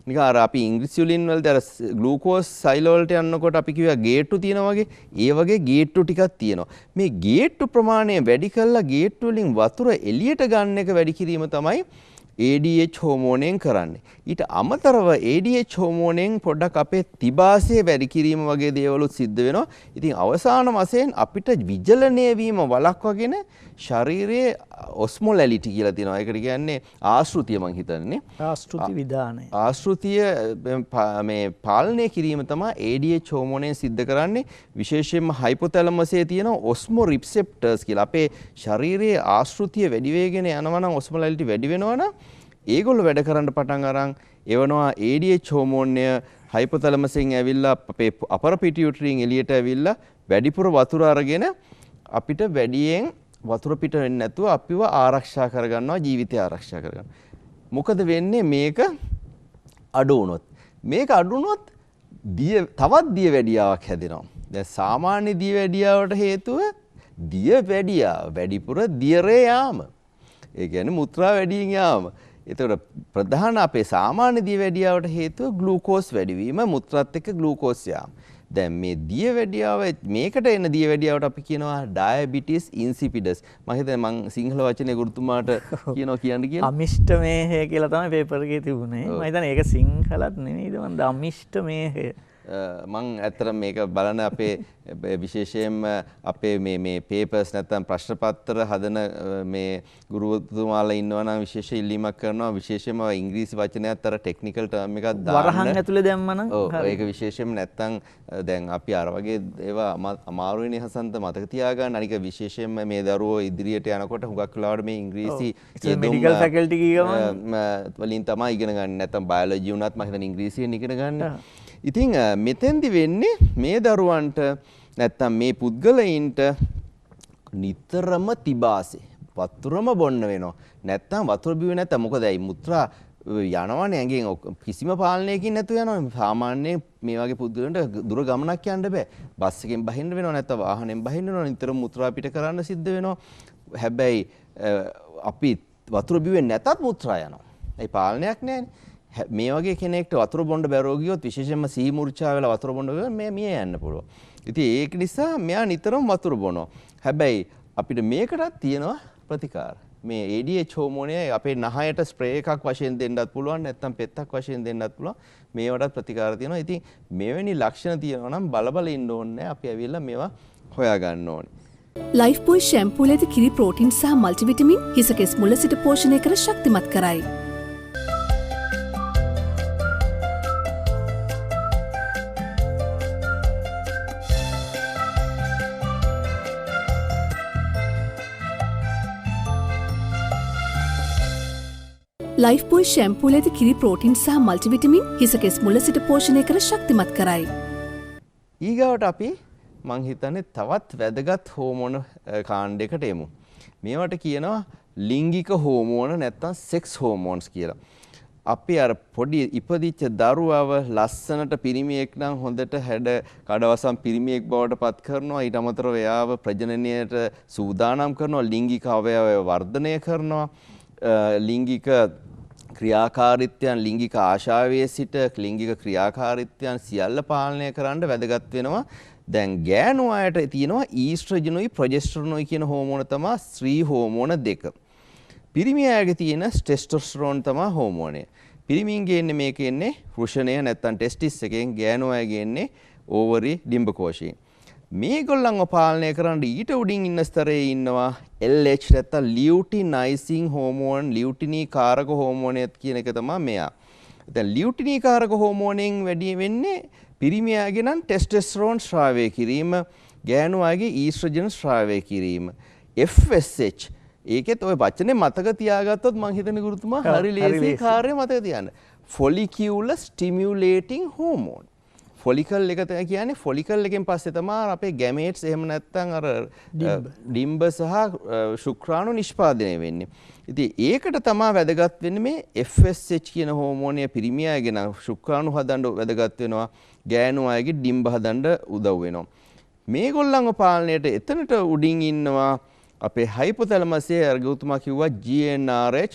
නිකන් අර අපි ඉංග්‍රීසි වලින් වලද අර ග්ලූකෝස් සෛල වලට යනකොට අපි කිව්වා ගේට්ටු තියෙනවා වගේ. ඒ වගේ ගේට්ටු ටිකක් තියෙනවා. මේ ගේට්ටු ප්‍රමාණය වැඩි කළා ගේට්ටු වලින් වතුර එළියට ගන්න එක වැඩි කිරීම තමයි ADH හෝමෝනයෙන් කරන්නේ. ඊට අමතරව ADH හෝමෝනයෙන් පොඩ්ඩක් අපේ තිබාසය වැඩි කිරීම වගේ දේවලුත් සිද්ධ වෙනවා. ඉතින් අවසාන වශයෙන් අපිට විජලනය වීම වළක්වාගෙන ශරීරයේ ඔස්මොලැලිටි කියලා තියෙනවා. ඒකට කියන්නේ ආශෘතිය මං හිතන්නේ. ආශෘති විධානය. ආශෘතිය මේ පාලනය කිරීම තමයි ADH හෝමෝනයෙන් සිද්ධ කරන්නේ. විශේෂයෙන්ම හයිපොතැලමසයේ තියෙන ඔස්මෝ රිසෙප්ටර්ස් කියලා. අපේ ශරීරයේ ආශෘතිය වැඩි වෙගෙන යනවා නම් ඔස්මොලැලිටි වැඩි වෙනවා නම් ඒගොල්ලෝ වැඩ කරන්න පටන් අරන් එවනවා ADH හෝමෝනය හයිපොතැලමසෙන් ඇවිල්ලා අපේ අපර පිටියුටරියෙන් එළියට ඇවිල්ලා වැඩිපුර වතුර අරගෙන අපිට වැඩියෙන් වතුර පිට වෙන්නේ නැතුව අපිව ආරක්ෂා කරගන්නවා ජීවිතය ආරක්ෂා කරගන්න. මොකද වෙන්නේ මේක අඩු වුණොත්? මේක අඩු වුණොත් තවත් දියවැඩියාවක් හැදෙනවා. දැන් සාමාන්‍ය දියවැඩියාවට හේතුව දියවැඩියාව වැඩිපුර දියරේ යාම. ඒ කියන්නේ මුත්‍රා වැඩියෙන් යාම. එතකොට ප්‍රධාන අපේ සාමාන්‍ය දියවැඩියාවට හේතුව ග්ලූකෝස් වැඩිවීම මුත්‍රාත් එක්ක ග්ලූකෝස් යාම. දැන් මේ දියවැඩියාව මේකට එන දියවැඩියාවට අපි කියනවා ඩයබටිස් ඉන්සිපිඩස්. මම හිතන්නේ මං සිංහල වචනේ ගුරුතුමාට කියන්න කියලා. අමිෂ්ඨමේහය කියලා තමයි පේපර් එකේ තිබුණේ. මම හිතන්නේ ඒක සිංහලත් නෙමෙයිද මන්ද අමිෂ්ඨමේහය. මං ඇත්තටම මේක බලන අපේ විශේෂයෙන්ම අපේ මේ පේපර්ස් නැත්නම් ප්‍රශ්න පත්‍ර හදන මේ ගුරුතුමාලා ඉන්නවා නම් විශේෂ ඉල්ලීමක් කරනවා. විශේෂයෙන්ම ඉංග්‍රීසි වචනයත් අර ටෙක්නිකල් ටර්ම් එකක් දාන්න. වරහන් ඇතුලේ දැම්මනම් ඒක විශේෂයෙන්ම නැත්නම් දැන් අපි අර වගේ ඒවා අමාරුයිනේ හසන්ත මතක තියාගන්න. අනික විශේෂයෙන්ම මේ දරුවෝ ඉදිරියට යනකොට හුඟක් වෙලාවට මේ ඉංග්‍රීසි මෙඩිකල් ෆැකල්ටි කීගම වලින් තමයි ඉගෙන ගන්න. නැත්නම් බයොලොජි වුණත් මම හිතන්නේ ඉංග්‍රීසියෙන් ඉගෙන ගන්න. ඉතින් මෙතෙන්දි වෙන්නේ මේ දරුවන්ට නැත්තම් මේ පුද්ගලයින්ට නිතරම තිබාසේ වතුරම බොන්න වෙනවා. නැත්තම් වතුර බිව්වේ නැත්තම් මොකද ඇයි මුත්‍රා යනවනේ ඇඟෙන් කිසිම පාලනයකින් නැතුව යනවා. සාමාන්‍යයෙන් මේ වගේ පුද්ගලයන්ට දුර ගමනක් යන්න බෑ. බස් එකෙන් බහින්න වෙනවා නැත්තම් වාහනෙන් බහින්න වෙනවා. නිතරම මුත්‍රා පිට කරන්න සිද්ධ වෙනවා. හැබැයි අපි වතුර බිව්වේ නැතත් මුත්‍රා යනවා. ඒ පාලනයක් නැහැනේ. මේ වගේ කෙනෙක්ට වතුර බොන්න බැරුව ගියොත් විශේෂයෙන්ම සිහි මුර්ඡා වෙලා වතුර බොන්න ගියොත් මිය යන්න පුළුවන්. ඉතින් ඒක නිසා මෙයා නිතරම වතුර බොනවා. හැබැයි අපිට මේකටත් තියෙනවා ප්‍රතිකාර. මේ ADH හෝමෝනය අපේ නහයට ස්ප්‍රේ එකක් වශයෙන් දෙන්නත් පුළුවන් නැත්නම් පෙත්තක් වශයෙන් දෙන්නත් පුළුවන්. මේවටත් ප්‍රතිකාර තියෙනවා. ඉතින් මෙවැනි ලක්ෂණ තියෙනවා නම් බල ඉන්න ඕනේ. අපි ඇවිල්ලා මේවා හොයාගන්න ඕනේ. ලයිෆ් බොයි ෂැම්පූල ඇති කිරි ප්‍රෝටින් සහ මල්ටිවිටමින් හිසකෙස් මුල සිට පෝෂණය කර ශක්තිමත් කරයි. ලයිෆ් බොයි ෂැම්පූල ඇති කිරි ප්‍රෝටින් සහ මල්ටිවිටමින් හිසකෙස් මුල සිට පෝෂණය කර ශක්තිමත් කරයි. ඊගාවට අපි මං හිතන්නේ තවත් වැදගත් හෝමෝන කාණ්ඩයකට එමු. මේවට කියනවා ලිංගික හෝමෝන නැත්නම් සෙක්ස් හෝමෝන්ස් කියලා. අපි අර පොඩි ඉපදිච්ච දරුවව ලස්සනට පිරිමියෙක් නම් හොඳට හැඩ කඩවසම් පිරිමියෙක් බවට පත් කරනවා. ඊට අමතරව එයාව ප්‍රජනනයට සූදානම් කරනවා. ලිංගික අවයවය වර්ධනය කරනවා. ලිංගික ක්‍රියාකාරීත්වයන් ලිංගික ආශාවයේ සිට ලිංගික ක්‍රියාකාරීත්වයන් සියල්ල පාලනය කරන්න වැදගත් වෙනවා. දැන් ගෑනු අයට තියෙනවා ඊස්ට්‍රජනුයි ප්‍රොජෙස්ටරෝනුයි කියන හෝමෝන තමයි ස්ත්‍රී හෝමෝන දෙක. පිරිමි අයගේ තියෙන ටෙස්ටොස්ටෙරෝන් තමයි හෝමෝනය. පිරිමින්ගේ එන්නේ මේකේ එන්නේ වෘෂණය නැත්නම් ටෙස්ටිස් එකෙන්, ගෑනු අයගේ එන්නේ ඕවරි ඩිම්බකෝෂයෙන්. මේගොල්ලන්ව පාලනය කරන්න ඊට උඩින් ඉන්න ස්තරයේ ඉන්නවා LH නැත්නම් ලියුටිනයිසින් හෝමෝන්, ලියුටිනී කාරක හෝමෝනයත් කියන එක තමයි මෙයා. දැන් ලියුටිනී කාරක හෝමෝනෙන් වැඩි වෙන්නේ පිරිමියාගේ නම් ටෙස්ටොස්ටෙරෝන් ස්‍රාවය කිරීම, ගෑනු අයගේ ඊස්ට්‍රජන් ස්‍රාවය කිරීම. FSH ඒකෙත් ඔය වචනේ මතක තියාගත්තොත් මං හිතන්නේ ගුරුතුමා හරි ලේසි කාර්යය මතක තියාගන්න. ෆොලිකියුලර් ස්ටිමියුලේටිං හෝමෝන්. ෆොලිකල් එක කියන්නේ ෆොලිකල් එකෙන් පස්සේ තමයි අපේ ගැමේට්ස් එහෙම නැත්නම් අර ඩිම්බ සහ ශුක්‍රාණු නිෂ්පාදනය වෙන්නේ. ඉතින් ඒකට තමයි වැදගත් වෙන්නේ මේ FSH කියන හෝමෝනය පිරිමියාගේ නම් ශුක්‍රාණු හදන්න වැදගත් වෙනවා. ගෑනු අයගේ ඩිම්බ හදන්න උදව් වෙනවා. මේගොල්ලන්ව පාලනයට එතනට උඩින් ඉන්නවා අපේ හයිපොතැලමසේ අර්ගතුමා කිව්වා GnRH.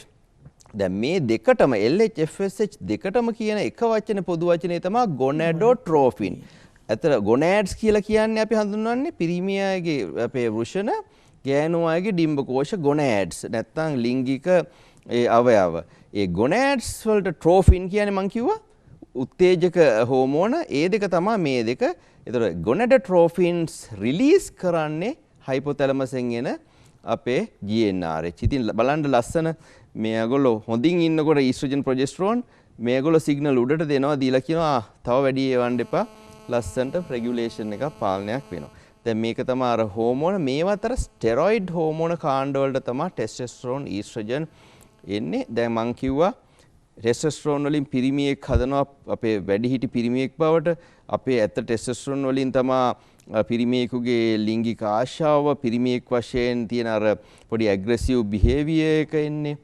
දැන් මේ දෙකටම LH FSH දෙකටම කියන එක වචනේ පොදු වචනේ තමයි ගොනැඩෝට්‍රොෆින්. අතන ගොනෑඩ්ස් කියලා කියන්නේ අපි හඳුන්වන්නේ පිරිමියාගේ අපේ වෘෂණ, ගෑනු අයගේ ඩිම්බකෝෂ ගොනෑඩ්ස් නැත්නම් ලිංගික ඒ අවයව. ඒ ගොනෑඩ්ස් වලට ට්‍රොෆින් කියන්නේ මං කිව්වා උත්තේජක හෝමෝන. ඒ දෙක තමයි මේ දෙක. ඒතර ගොනැඩෝට්‍රොෆින්ස් රිලීස් කරන්නේ හයිපොතැලමසෙන් එන අපේ GnRH. ඉතින් බලන්න ලස්සන මේගොල්ලෝ හොඳින් ඉන්නකොට ඊස්ට්‍රජන් ප්‍රොජෙස්ටරෝන් මේගොල්ලෝ සිග්නල් උඩට දෙනවා දීලා කියනවා තව වැඩි ඒවන්න එපා ලස්සනට රෙගියුලේෂන් එකක් පාලනයක් වෙනවා. දැන් මේක තමයි අර හෝමෝන මේව අතර ස්ටෙරොයිඩ් හෝමෝන කාණ්ඩ වලට තමයි ටෙස්ටොස්ටෙරෝන් ඊස්ට්‍රජන් එන්නේ. දැන් මං කිව්වා ටෙස්ටොස්ටෙරෝන් වලින් පිරිමියෙක් හදනවා අපේ වැඩිහිටි පිරිමියෙක් බවට. අපේ ඇත්ත ටෙස්ටොස්ටෙරෝන් වලින් තමයි පිරිමියෙකුගේ ලිංගික ආශාව පිරිමියෙක් වශයෙන් තියෙන අර පොඩි ඇග්‍රෙසිව් බිහේවියර් එක එන්නේ.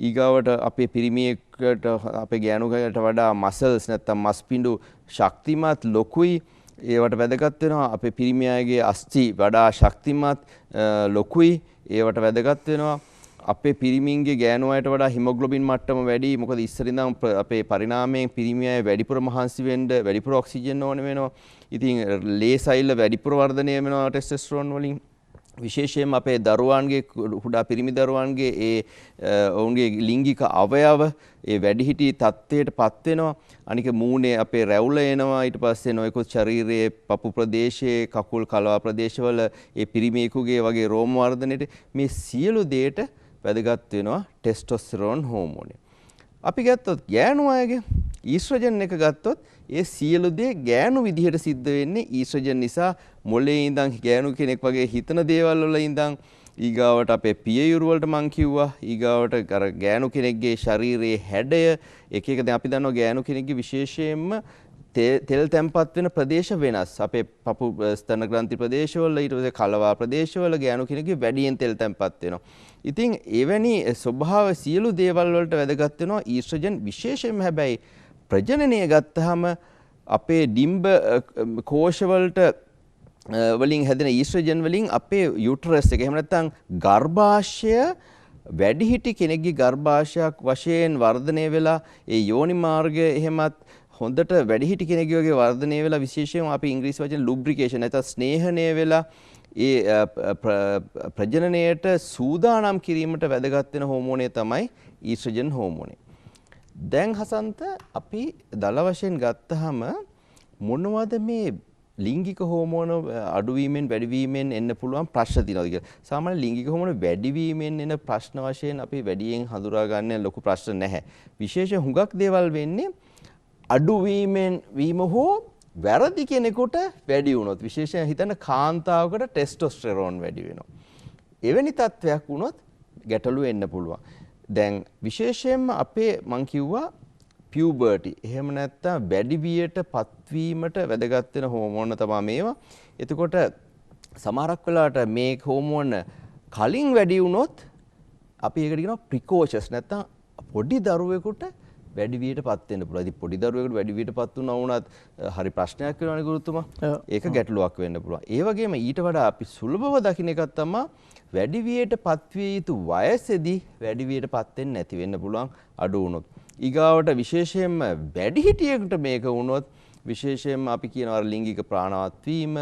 ඊගාවට අපේ පිරිමියෙක්ට අපේ ගෑනුකට වඩා මසල්ස් නැත්තම් මස්පිඬු ශක්තිමත් ලොකුයි. ඒවට වැදගත් වෙනවා. අපේ පිරිමියාගේ අස්ථි වඩා ශක්තිමත් ලොකුයි. ඒවට වැදගත් වෙනවා. අපේ පිරිමින්ගේ ගෑනු අයට වඩා හිමොග්ලොබින් මට්ටම වැඩි. මොකද ඉස්සර ඉඳන් අපේ පරිණාමයෙන් පිරිමි අය වැඩිපුර මහන්සි වෙන්න වැඩිපුර ඔක්සිජන් ඕන වෙනවා. ඉතින් ලේ සෛල වැඩිපුර වර්ධනය වෙනවා ටෙස්ටොස්ටෙරෝන් වලින්. විශේෂයෙන්ම අපේ දරුවන්ගේ කුඩා පිරිමි දරුවන්ගේ ඔවුන්ගේ ලිංගික අවයව ඒ වැඩිහිටි තත්ත්වයටපත් වෙනවා. අනික මූණේ අපේ රැවුල එනවා. ඊට පස්සේ නොයෙකුත් ශරීරයේ පපු ප්‍රදේශයේ කකුල් කලවා ප්‍රදේශවල ඒ පිරිමියෙකුගේ වගේ රෝම වර්ධනයේට මේ සියලු දේට වැදගත් වෙනවා ටෙස්ටොස්ටෙරෝන් හෝමෝනය. අපි ගත්තොත් ගෑනු අයගේ ඊස්ට්‍රජන් එක ගත්තොත් ඒ සියලු දේ ගෑනු විදිහට සිද්ධ වෙන්නේ ඊස්ට්‍රජන් නිසා. මොලේ ඉඳන් ගෑනු කෙනෙක් වගේ හිතන දේවල් වල ඉඳන් ඊගාවට අපේ පියයුරු වලට මං කිව්වා. ඊගාවට අර ගෑනු කෙනෙක්ගේ ශරීරයේ හැඩය එක එක දැන් අපි දන්නවා ගෑනු කෙනෙක්ගේ විශේෂයෙන්ම තෙල් තැම්පත් වෙන ප්‍රදේශ වෙනස්. අපේ පපු ස්තන ග්‍රන්ථි ප්‍රදේශවල ඊට පස්සේ කලවා ප්‍රදේශවල ගෑනු කෙනෙකුගේ වැඩියෙන් තෙල් තැම්පත් වෙනවා. ඉතින් එවැනි ස්වභාව සියලු දේවල් වලට වැදගත් වෙනවා ඊස්ට්‍රජන් විශේෂයෙන්ම. හැබැයි ප්‍රජනනය ගත්තාම අපේ ඩිම්බ කෝෂ වලට වලින් හැදෙන ඊස්ට්‍රජන් වලින් අපේ යුටරස් එක එහෙම නැත්නම් ගර්භාෂය වැඩිහිටි කෙනෙක්ගේ ගර්භාෂයක් වශයෙන් වර්ධනය වෙලා ඒ යෝනි මාර්ගය එහෙමත් හොඳට වැඩිහිටි කෙනෙක්ගේ වගේ වර්ධනය වෙලා විශේෂයෙන්ම අපි ඉංග්‍රීසි වචන ලුබ්‍රිකේෂන් නැත්නම් ස්නේහණය වෙලා ඒ ප්‍රජනනයට සූදානම් කිරීමට වැදගත් වෙන හෝමෝනය තමයි ඊස්ට්‍රජන් හෝමෝනය. දැන් හසන්ත අපි දල වශයෙන් ගත්තාම මොනවද මේ ලිංගික හෝමෝන අඩුවීමෙන් වැඩිවීමෙන් එන්න පුළුවන් ප්‍රශ්න තියෙනවද කියලා. සාමාන්‍ය ලිංගික හෝමෝන වැඩිවීමෙන් එන ප්‍රශ්න වශයෙන් අපි වැඩියෙන් හඳුනා ගන්න ලොකු ප්‍රශ්න නැහැ. විශේෂ හුඟක් දේවල් වෙන්නේ අඩුවීමෙන් වීම හෝ වැරදි කෙනෙකුට වැඩි වුණොත්. විශේෂයෙන් හිතන්න කාන්තාවකට ටෙස්ටොස්ටෙරෝන් වැඩි වෙනවා. එවැනි තත්වයක් වුණොත් ගැටලු එන්න පුළුවන්. දැන් විශේෂයෙන්ම අපේ මං කිව්වා පියුබර්ටි එහෙම නැත්නම් වැඩිවියට පත්වීමට වැදගත් වෙන හෝමෝන තමයි මේවා. එතකොට සමහරක් වෙලාවට මේ හෝමෝන කලින් වැඩි වුණොත් අපි ඒකට කියනවා ප්‍රිකෝෂස් නැත්නම් පොඩි දරුවෙකුට වැඩිවියට පත් වෙන්න පුළුවන්. ඉතින් පොඩි දරුවෙකුට වැඩිවියට පත් වුණා වුණත් හරි ප්‍රශ්නයක් වෙනවනේ ගුරුතුමා. ඒක ගැටලුවක් වෙන්න පුළුවන්. ඒ වගේම ඊට වඩා අපි සුලභව දකින්න එකක් තමයි වැඩිවියට පත්විය යුතු වයසේදී වැඩිවියට පත් වෙන්නේ නැති වෙන්න පුළුවන් අඩු වුණොත්. ඊගාවට විශේෂයෙන්ම වැඩිහිටියෙකුට මේක වුණොත් විශේෂයෙන්ම අපි කියනවා ලිංගික ප්‍රාණවත් වීම,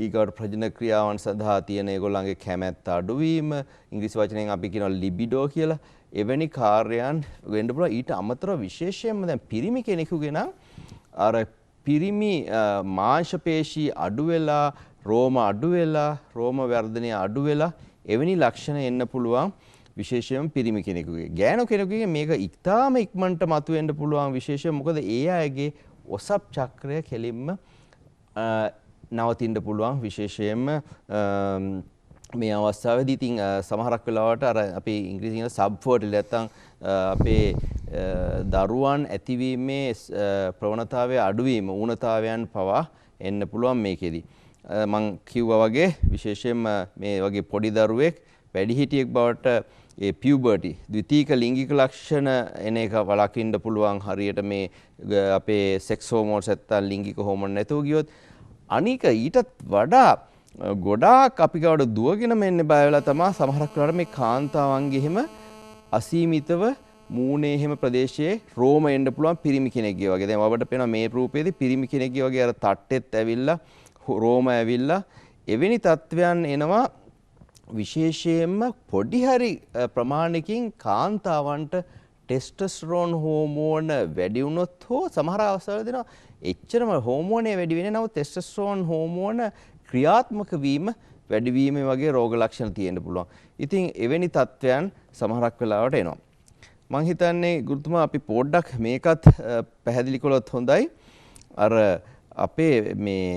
ඊගාවට ප්‍රජනන ක්‍රියාවන් සඳහා තියෙන ඒගොල්ලන්ගේ කැමැත්ත අඩුවීම, ඉංග්‍රීසි වචනයෙන් අපි කියනවා ලිබිඩෝ කියලා. එවැනි කාර්යයන් වෙන්න පුළුවන්. ඊට අමතරව විශේෂයෙන්ම දැන් පිරිමි කෙනෙකුගේ නම් අර පිරිමි මාංශ පේශී අඩු වෙලා, රෝම අඩු වෙලා, රෝම වර්ධනය අඩු වෙලා එවැනි ලක්ෂණ එන්න පුළුවන්. විශේෂයෙන් පිරිමි කෙනෙකුගේ. ගෑනු කෙනෙකුගේ මේක ඉක්තාම ඉක්මනට මතුවෙන්න පුළුවන්. විශේෂයෙන් මොකද ඒ අයගේ ඔසප් චක්‍රය කෙලින්ම නවතින්න පුළුවන්. විශේෂයෙන්ම මේ අවස්ථාවේදී ඉතින් සමහරක් වෙලාවට අර අපි ඉංග්‍රීසියෙන් සබ්ෆර්ටිල් නැත්නම් අපේ දරුවන් ඇතිවීමේ ප්‍රවණතාවය අඩුවීම ඌනතාවයන් පවා එන්න පුළුවන් මේකෙදි. මම කිව්වා වගේ විශේෂයෙන්ම මේ වගේ පොඩි දරුවෙක් වැඩිහිටියෙක් බවට ඒ පියුබර්ටි ද්විතීක ලිංගික ලක්ෂණ එන එක වළකින්න පුළුවන් හරියට මේ අපේ සෙක්ස් හෝමෝන්ස් නැත්නම් ලිංගික හෝමෝන් නැතුව ගියොත්. අනික ඊටත් වඩා ගොඩාක් අපි ගාවට දුවගෙන මෙන්න බය වෙලා තමයි සමහරක් වෙලාවට මේ කාන්තාවන්ගේ එහෙම අසීමිතව මූණේ එහෙම ප්‍රදේශයේ රෝම එන්න පුළුවන් පිරිමි කෙනෙක්ගේ වගේ. දැන් ඔබට පේනවා මේ රූපයේදී පිරිමි කෙනෙක්ගේ වගේ අර තට්ටෙත් ඇවිල්ලා රෝම ඇවිල්ලා එවැනි තත්වයන් එනවා. විශේෂයෙන්ම පොඩි හරි ප්‍රමාණයකින් කාන්තාවන්ට ටෙස්ටොස්ටෙරෝන් හෝමෝන වැඩි වුණොත් හෝ සමහර අවස්ථාවල දෙනවා එච්චරම හෝමෝනේ වැඩි වෙන්නේ නැව ටෙස්ටොස්ටෙරෝන් හෝමෝන ක්‍රියාත්මක වීම වැඩිවීම වගේ රෝග ලක්ෂණ තියෙන්න පුළුවන්. ඉතින් එවැනි තත්වයන් සමහරක් වෙලාවට එනවා. මම හිතන්නේ ගුරුතුමා අපි පොඩ්ඩක් මේකත් පැහැදිලි කළොත් හොඳයි. අර අපේ මේ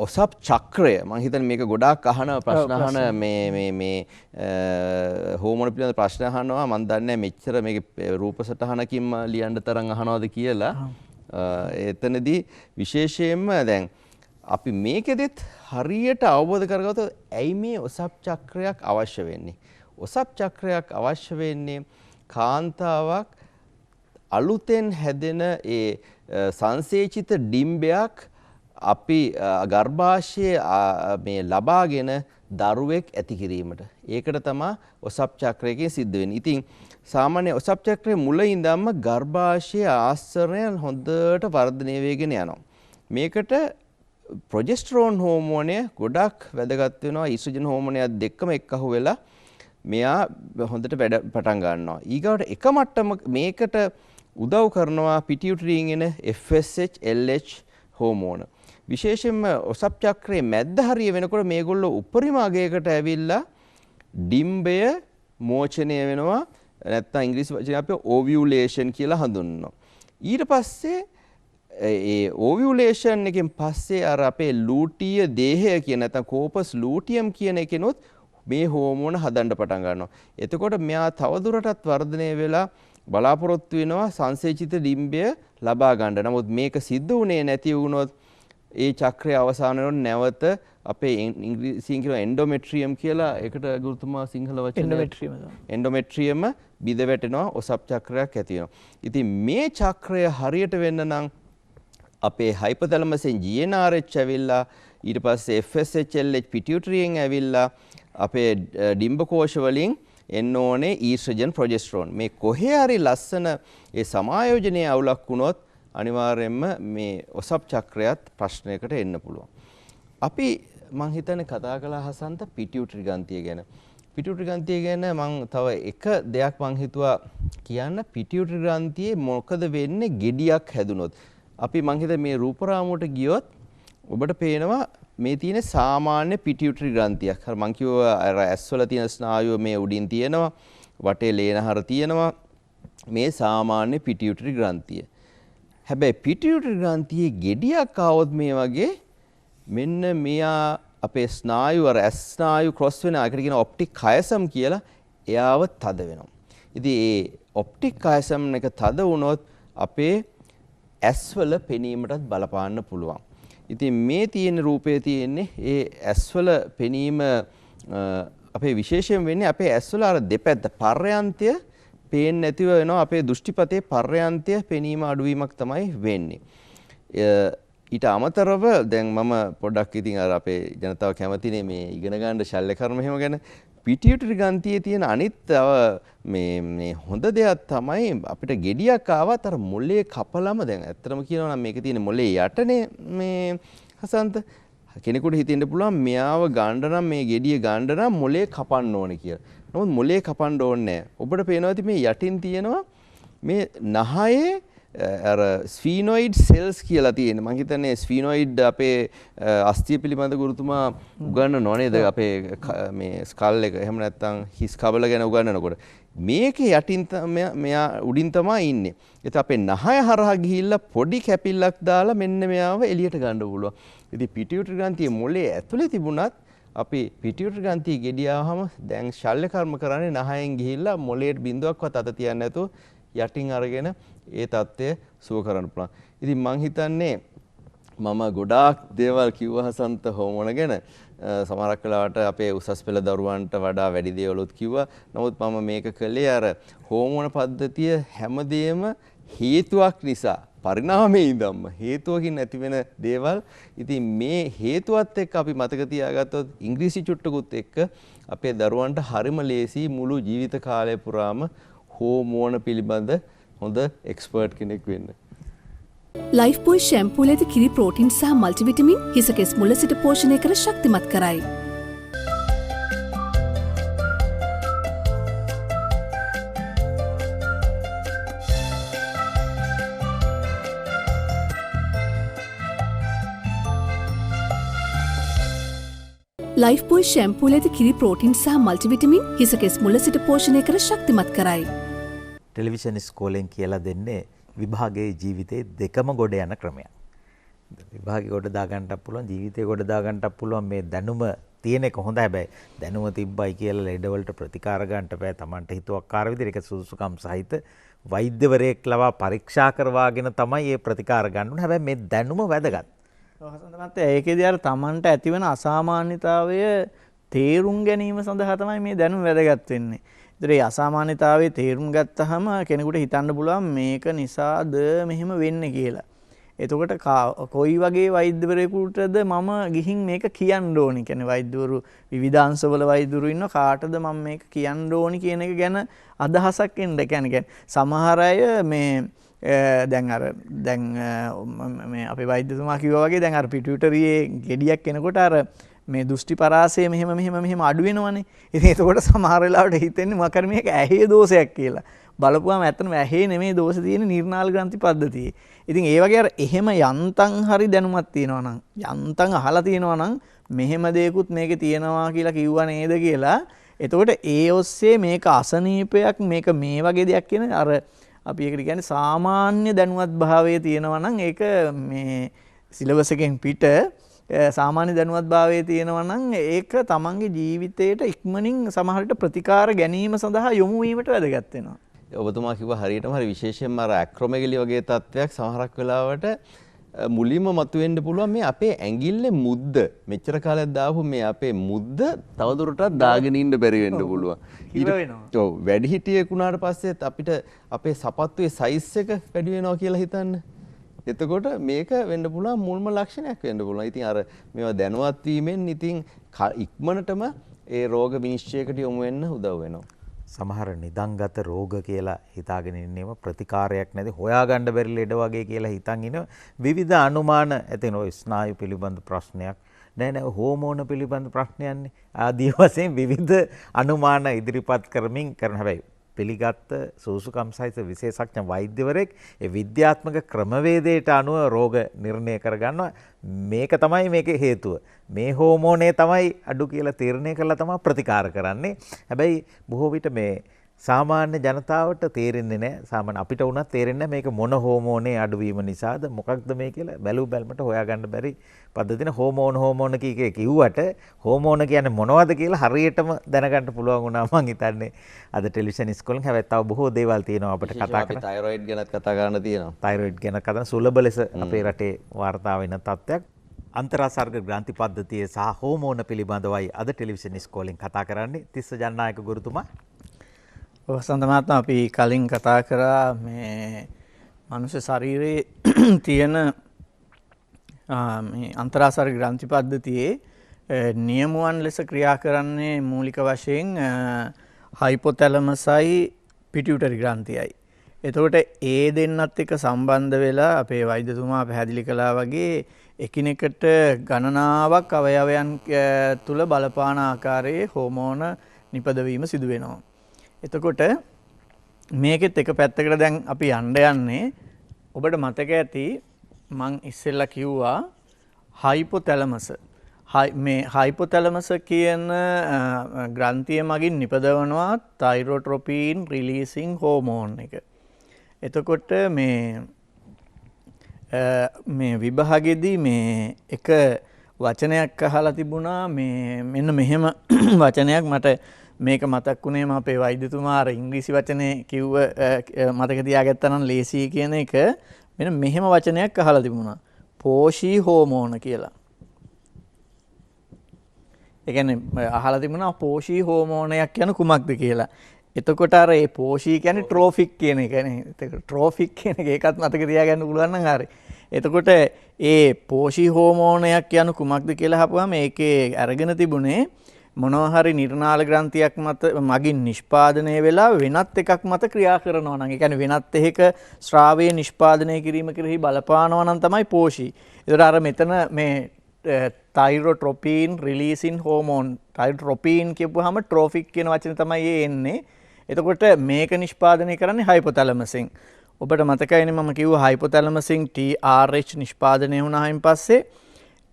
ඔසප් චක්‍රය මම හිතන්නේ මේක ගොඩාක් අහන ප්‍රශ්න අහන මේ හෝමෝන පිළිබඳ ප්‍රශ්න අහනවා. මම දන්නේ මෙච්චර මේක රූප සටහනකින්ම ලියන්න තරම් අහනවද කියලා. එතනදී විශේෂයෙන්ම දැන් අපි මේකෙදිත් හරියට අවබෝධ කරගත්තොත් ඇයි මේ ඔසප් චක්‍රයක් අවශ්‍ය වෙන්නේ? ඔසප් චක්‍රයක් අවශ්‍ය වෙන්නේ කාන්තාවක් අලුතෙන් හැදෙන ඒ සංසේචිත ඩිම්බයක් අපි ගර්භාෂයේ මේ ලබාගෙන දරුවෙක් ඇති කිරීමට. ඒකට තමයි ඔසප් චක්‍රයකින් සිද්ධ වෙන්නේ. ඉතින් සාමාන්‍ය ඔසප් චක්‍රයේ මුල ඉඳන්ම ගර්භාෂයේ ආශ්‍රයයන් හොඳට වර්ධනය වෙගෙන යනවා. මේකට ප්‍රොජෙස්ටරෝන් හෝමෝනය ගොඩක් වැදගත් වෙනවා. ඊස්ට්‍රජන් හෝමෝනයත් දෙකම එක්කහුව වෙලා මෙයා හොඳට වැඩ පටන් ගන්නවා. ඊගාවට එක මට්ටම මේකට උදව් කරනවා පිටියුටරියෙන් එන FSH LH හෝමෝන. විශේෂයෙන්ම ඔසප් චක්‍රයේ මැද්ද හරිය වෙනකොට මේගොල්ලෝ උපරිම අගයකට ඇවිල්ලා ඩිම්බය මෝචනය වෙනවා. නැත්නම් ඉංග්‍රීසි වචනේ අපි ඕවියුලේෂන් කියලා හඳුන්වනවා. ඊට පස්සේ ඒ ඕවියුලේෂන් එකෙන් පස්සේ අර අපේ ලූටීය දේහය කියන නැත්නම් කෝපස් ලූටියම් කියන එකනොත් මේ හෝමෝන හදන්න පටන් ගන්නවා. එතකොට මෙයා තවදුරටත් වර්ධනය වෙලා බලාපොරොත්තු වෙනවා සංසේචිත ඩිම්බය ලබා ගන්න. නමුත් මේක සිද්ධ වුණේ නැති වුණොත් ඒ චක්‍රය අවසාන වෙනකොට නැවත අපේ ඉංග්‍රීසියෙන් කියන එන්ඩෝමෙට්‍රියම් කියලා ඒකට ගුරුතුමා සිංහල වචනේ එන්ඩෝමෙට්‍රියම බිඳ වැටෙනවා ඔසප් චක්‍රයක් ඇති වෙනවා. ඉතින් මේ චක්‍රය හරියට වෙන්න නම් අපේ හයිපොතැලමසෙන් GnRH ඇවිල්ලා ඊට පස්සේ FSHLH පිටියුටරියෙන් ඇවිල්ලා අපේ ඩිම්බ කෝෂ වලින් එන්න ඕනේ ඊස්ට්‍රජන් ප්‍රොජෙස්ටරෝන්. මේ කොහේ හරි ලස්සන ඒ සමායෝජනයේ අවුලක් වුණොත් අනිවාර්යයෙන්ම මේ ඔසප් චක්‍රයත් ප්‍රශ්නයකට එන්න පුළුවන්. අපි මං හිතන්නේ කතා කළා හසන්ත පිටියුටරි ග්‍රන්ථිය ගැන. පිටියුටරි ග්‍රන්ථිය ගැන මං තව එක දෙයක් මං හිතුවා කියන්න. පිටියුටරි ග්‍රන්ථියේ මොකද වෙන්නේ ගෙඩියක් හැදුනොත්. අපි මං හිතන්නේ මේ රූපරාමුවට ගියොත් ඔබට පේනවා මේ තියෙන සාමාන්‍ය පිටියුටරි ග්‍රන්ථියක්. අර මං කිව්වා අර ඇස්වල තියෙන ස්නායුව මේ උඩින් තියෙනවා. වටේ ලේනහර තියෙනවා. මේ සාමාන්‍ය පිටියුටරි ග්‍රන්ථිය. හැබැයි පිටියුටරි ග්‍රන්ථියේ ගෙඩියක් ආවොත් මේ වගේ මෙන්න මෙයා අපේ ස්නායු අර ඇස් ස්නායු ක්‍රොස් වෙන එකට කියන ඔප්ටික් කයසම් කියලා එයාව තද වෙනවා. ඉතින් ඒ ඔප්ටික් කයසම් එක තද වුණොත් අපේ ඇස්වල පෙනීමටත් බලපාන්න පුළුවන්. ඉතින් මේ තියෙන රූපයේ තියෙන්නේ ඒ ඇස්වල පෙනීම අපේ විශේෂයෙන් වෙන්නේ අපේ ඇස්වල අර දෙපැත්ත පර්යන්තය පේන්නේ නැතිව වෙනවා. අපේ දෘෂ්ටිපතේ පර්යන්තය පෙනීම අඩුවීමක් තමයි වෙන්නේ. ඊට අමතරව දැන් මම පොඩ්ඩක් ඉතින් අර අපේ ජනතාව කැමතිනේ මේ ඉගෙන ගන්න ශල්‍ය කර්ම එහෙම ගැන. පිටියුටරි ග්‍රන්ථියේ තියෙන අනිත් මේ හොඳ දෙයක් තමයි අපිට ගෙඩියක් ආවත් අර මොලේ කපලම දැන් ඇත්තටම කියනවා නම් මේක තියෙන මොලේ යටනේ මේ හසන්ත කෙනෙකුට හිතෙන්න පුළුවන් මෙයාව ගන්න නම් මේ ගෙඩිය ගන්න නම් මොලේ කපන්න ඕනේ කියලා. නමුත් මොලේ කපන්න ඕනේ නැහැ. ඔබට පේනවා ඇති මේ යටින් තියෙනවා මේ නහයේ අර ස්ෆීනොයිඩ් සෙල්ස් කියලා තියෙන. මම හිතන්නේ ස්ෆීනොයිඩ් අපේ අස්තිය පිළිබඳ ගුරුතුමා උගන්වනවා නේද? අපේ මේ ස්කල් එක එහෙම නැත්නම් හිස් කබල ගැන උගන්වනකොට මේකේ යටින් මෙයා උඩින් තමයි ඉන්නේ. ඒත් අපේ නහය හරහා ගිහිල්ලා පොඩි කැපිල්ලක් දාලා මෙන්න මෙයාව එළියට ගන්න පුළුවන්. ඉතින් පිටියුටරි ග්‍රන්ථියේ මොලේ ඇතුලේ තිබුණත් අපි පිටියුටරි ග්‍රන්ථිය ගෙඩියාවම දැන් ශල්‍ය කර්ම කරන්නේ නහයෙන් ගිහිල්ලා මොලේට බිඳුවක්වත් අත තියන්නේ නැතුව යටින් අරගෙන ඒ தත්ත්වය සුව කරන්න පුළුවන්. ඉතින් මං හිතන්නේ මම ගොඩාක් දේවල් කිව්වා හසන්ත හෝමෝන ගැන. සමහරක් වෙලාවට අපේ උසස් පෙළ දරුවන්ට වඩා වැඩි දේවලුත් කිව්වා. නමුත් මම මේක කළේ අර හෝමෝන පද්ධතිය හැමදේම හේතුවක් නිසා පරිණාමයේ ඉඳන්ම හේතුවකින් ඇතිවෙන දේවල්. ඉතින් මේ හේතුවත් එක්ක අපි මතක තියාගත්තොත් ඉංග්‍රීසි චුට්ටකුත් එක්ක අපේ දරුවන්ට හරිම ලේසි මුළු ජීවිත කාලය පුරාම හෝමෝන පිළිබඳ හොඳ එක්ස්පර්ට් කෙනෙක් වෙන්න. ලයිෆ් බොයි ෂැම්පූල ඇති කිරි ප්‍රෝටින් සහ මල්ටිවිටමින් හිසකෙස් මුල සිට පෝෂණය කර ශක්තිමත් කරයි. ලයිෆ් බොයි ෂැම්පූල ඇති කිරි ප්‍රෝටින් සහ මල්ටිවිටමින් හිසකෙස් මුල සිට පෝෂණය කර ශක්තිමත් කරයි. ටෙලිවිෂන් ඉස්කෝලෙන් කියලා දෙන්නේ විභාගයේ ජීවිතේ දෙකම ගොඩ යන ක්‍රමයක්. විභාගේ ගොඩ දාගන්නත් පුළුවන් ජීවිතේ ගොඩ දාගන්නත් පුළුවන්. මේ දැනුම තියෙන එක හොඳයි. හැබැයි දැනුම තිබ්බයි කියලා ලෙඩවලට ප්‍රතිකාර ගන්නට බෑ. Tamanට හිතුවක්කාර විදිහට ඒක සුදුසුකම් සහිත වෛද්‍යවරයෙක් ලවා පරීක්ෂා කරවාගෙන තමයි මේ ප්‍රතිකාර ගන්න ඕනේ. හැබැයි මේ දැනුම වැදගත්. හසන්ත මහත්තයා ඒකේදී අර Tamanට ඇතිවන අසාමාන්‍යතාවය තේරුම් ගැනීම සඳහා තමයි මේ දැනුම වැදගත් වෙන්නේ. ඒ අසාමාන්‍යතාවයේ තේරුම් ගත්තහම කෙනෙකුට හිතන්න පුළුවන් මේක නිසාද මෙහෙම වෙන්නේ කියලා. එතකොට කොයි වගේ වෛද්‍යවරයෙකුටද මම ගිහින් මේක කියන්න ඕනි? කියන්නේ වෛද්‍යවරු විවිධාංශවල වෛද්‍යවරු ඉන්න කාටද මම මේක කියන්න ඕනි කියන එක ගැන අදහසක් එන්න. කියන්නේ සමහර අය මේ දැන් මේ අපේ වෛද්‍යතුමා කිව්වා වගේ දැන් අර පිටියුටරියේ ගෙඩියක් එනකොට අර මේ දෘෂ්ටි පරාසය මෙහෙම අඩු වෙනවනේ. ඉතින් එතකොට සමහර වෙලාවට හිතෙන්නේ මොකක් හරි මේක ඇහි දෝෂයක් කියලා. බලපුවාම ඇත්තටම ඇහි නෙමෙයි දෝෂ තියෙන්නේ නිර්නාල ග්‍රන්ථි පද්ධතියේ. ඉතින් ඒ වගේ අර එහෙම යන්තම් හරි දැනුමක් තියෙනවා නම් යන්තම් අහලා තියෙනවා නම් මෙහෙම දෙයක්ුත් මේකේ තියෙනවා කියලා කිව්වා නේද කියලා. එතකොට ඒ ඔස්සේ මේක අසනීපයක් මේක මේ වගේ දෙයක් කියන අර අපි ඒකට කියන්නේ සාමාන්‍ය දැනුවත් භාවයේ තියෙනවා නම් ඒක මේ සිලබස් එකෙන් පිට සාමාන්‍ය දැනුවත් භාවයේ තියෙනවා නම් ඒක තමන්ගේ ජීවිතයට ඉක්මනින් සමහරට ප්‍රතිකාර ගැනීම සඳහා යොමු වීමට වැදගත් වෙනවා. ඔබතුමා කිව්වා හරියටම හරි විශේෂයෙන්ම අර ඇක්‍රොමෙගලි වගේ තත්වයක් සමහරක් වෙලාවට මුලින්ම මතුවෙන්න පුළුවන් මේ අපේ ඇඟිල්ලේ මුද්ද මෙච්චර කාලයක් දාපු මේ අපේ මුද්ද තවදුරටත් දාගෙන ඉන්න බැරි වෙන්න පුළුවන්. ඔව් වැඩිහිටියෙක් වුණාට පස්සෙත් අපිට අපේ සපත්තුවේ සයිස් එක වැඩි වෙනවා කියලා හිතන්න. එතකොට මේක වෙන්න පුළුවන් මුල්ම ලක්ෂණයක් වෙන්න පුළුවන්. ඉතින් අර මේවා දැනුවත් වීමෙන් ඉතින් ඉක්මනටම ඒ රෝග විනිශ්චයකට යොමු වෙන්න උදව් වෙනවා. සමහර නිදන්ගත රෝග කියලා හිතාගෙන ඉන්නේම ප්‍රතිකාරයක් නැති හොයාගන්න බැරි ලෙඩ වගේ කියලා හිතන් ඉනවා. විවිධ අනුමාන ඇතින ඔය ස්නායු පිළිබඳ ප්‍රශ්නයක් නෑ හෝමෝන පිළිබඳ ප්‍රශ්නයන්නේ ආදී වශයෙන් විවිධ අනුමාන ඉදිරිපත් කරමින් කරන හැබැයි පිළිගත් සූසුකම් සහිත විශේෂඥ වෛද්‍යවරයෙක් ඒ විද්‍යාත්මක ක්‍රමවේදයට අනුව රෝග නිර්ණය කරගන්නවා. මේක තමයි මේකේ හේතුව. මේ හෝමෝනේ තමයි අඩු කියලා තීරණය කරලා තමයි ප්‍රතිකාර කරන්නේ. හැබැයි බොහෝ විට මේ සාමාන්‍ය ජනතාවට තේරෙන්නේ නැහැ. සාමාන්‍ය අපිට වුණත් තේරෙන්නේ මේක මොන හෝමෝනේ අඩුවීම නිසාද මොකක්ද මේ කියලා බැලු බැලමට හොයාගන්න බැරි පද්ධතින හෝමෝන කීකේ කිව්වට හෝමෝන කියන්නේ මොනවද කියලා හරියටම දැනගන්න පුළුවන් වුණා මං හිතන්නේ අද ටෙලිවිෂන් ඉස්කෝලෙන්. හැබැයි තව බොහෝ දේවල් තියෙනවා අපිට කතා කරන්න. තයිරොයිඩ් ගැනත් කතා කරන්න තියෙනවා. තයිරොයිඩ් ගැන කතා සුලභ ලෙස අපේ රටේ වාර්තා වෙන තත්ත්වයක්. අන්තරාසර්ග ග්‍රන්ථි පද්ධතිය සහ හෝමෝන පිළිබඳවයි අද ටෙලිවිෂන් ඉස්කෝලෙන් කතා කරන්නේ. තිස්ස ජනනායක ගුරුතුමා. වසන්ත මහත්මයා අපි කලින් කතා කරා මේ මනුෂ්‍ය ශරීරයේ තියෙන මේ අන්තරාසර්ග ග්‍රන්ථි පද්ධතියේ නියමුවන් ලෙස ක්‍රියා කරන්නේ මූලික වශයෙන් හයිපොතැලමසයි පිටියුටරි ග්‍රන්ථියයි. එතකොට ඒ දෙන්නත් එක්ක සම්බන්ධ වෙලා අපේ වෛද්‍යතුමා පැහැදිලි කළා වගේ එකිනෙකට ගණනාවක් අවයවයන් තුල බලපාන ආකාරයේ හෝමෝන නිපදවීම සිදු වෙනවා. එතකොට මේකෙත් එක පැත්තකට දැන් අපි යන්නේ ඔබට මතක ඇති මං ඉස්සෙල්ලා කිව්වා හයිපොතැලමස මේ හයිපොතැලමස කියන ග්‍රන්ථිය මගින් නිපදවනවා තයිරෝට්‍රොපීන් රිලීසිං හෝමෝන් එක. එතකොට මේ විභාගෙදී මේ එක වචනයක් අහලා තිබුණා මේ මෙන්න මෙහෙම වචනයක් මට මේක මතක් වුණේම අපේ වෛද්‍යතුමා අර ඉංග්‍රීසි වචනේ කිව්ව මතක තියාගත්තා නම් ලේසි කියන එක මෙන්න මෙහෙම වචනයක් අහලා තිබුණා පෝෂී හෝමෝන කියලා. ඒ කියන්නේ අහලා තිබුණා පෝෂී හෝමෝනයක් කියන කුමක්ද කියලා. එතකොට අර ඒ පෝෂී කියන්නේ ට්‍රොෆික් කියන එක නේ. ඒක ට්‍රොෆික් කියන එක ඒකත් මතක තියාගන්න පුළුවන් නම් හරි. එතකොට ඒ පෝෂී හෝමෝනයක් කියන කුමක්ද කියලා අහපුවාම ඒකේ අරගෙන තිබුණේ මොනවා හරි නිර්නාල ග්‍රන්ථියක් මත මගින් නිෂ්පාදනය වෙලා වෙනත් එකක් මත ක්‍රියා කරනවා නම් ඒ කියන්නේ වෙනත් එකක ශ්‍රාවය නිෂ්පාදනය කිරීම කෙරෙහි බලපානවා නම් තමයි පෝෂී. ඒතර අර මෙතන මේ තයිරෝට්‍රොපීන් රිලීසින් හෝමෝන් තයිරෝට්‍රොපීන් කියපුවාම ට්‍රොෆික් කියන වචනේ තමයි එන්නේ. එතකොට මේක නිෂ්පාදනය කරන්නේ හයිපොතැලමසෙන්. ඔබට මතකයිනේ මම කිව්වා හයිපොතැලමසෙන් TRH නිෂ්පාදනය වුණායින් පස්සේ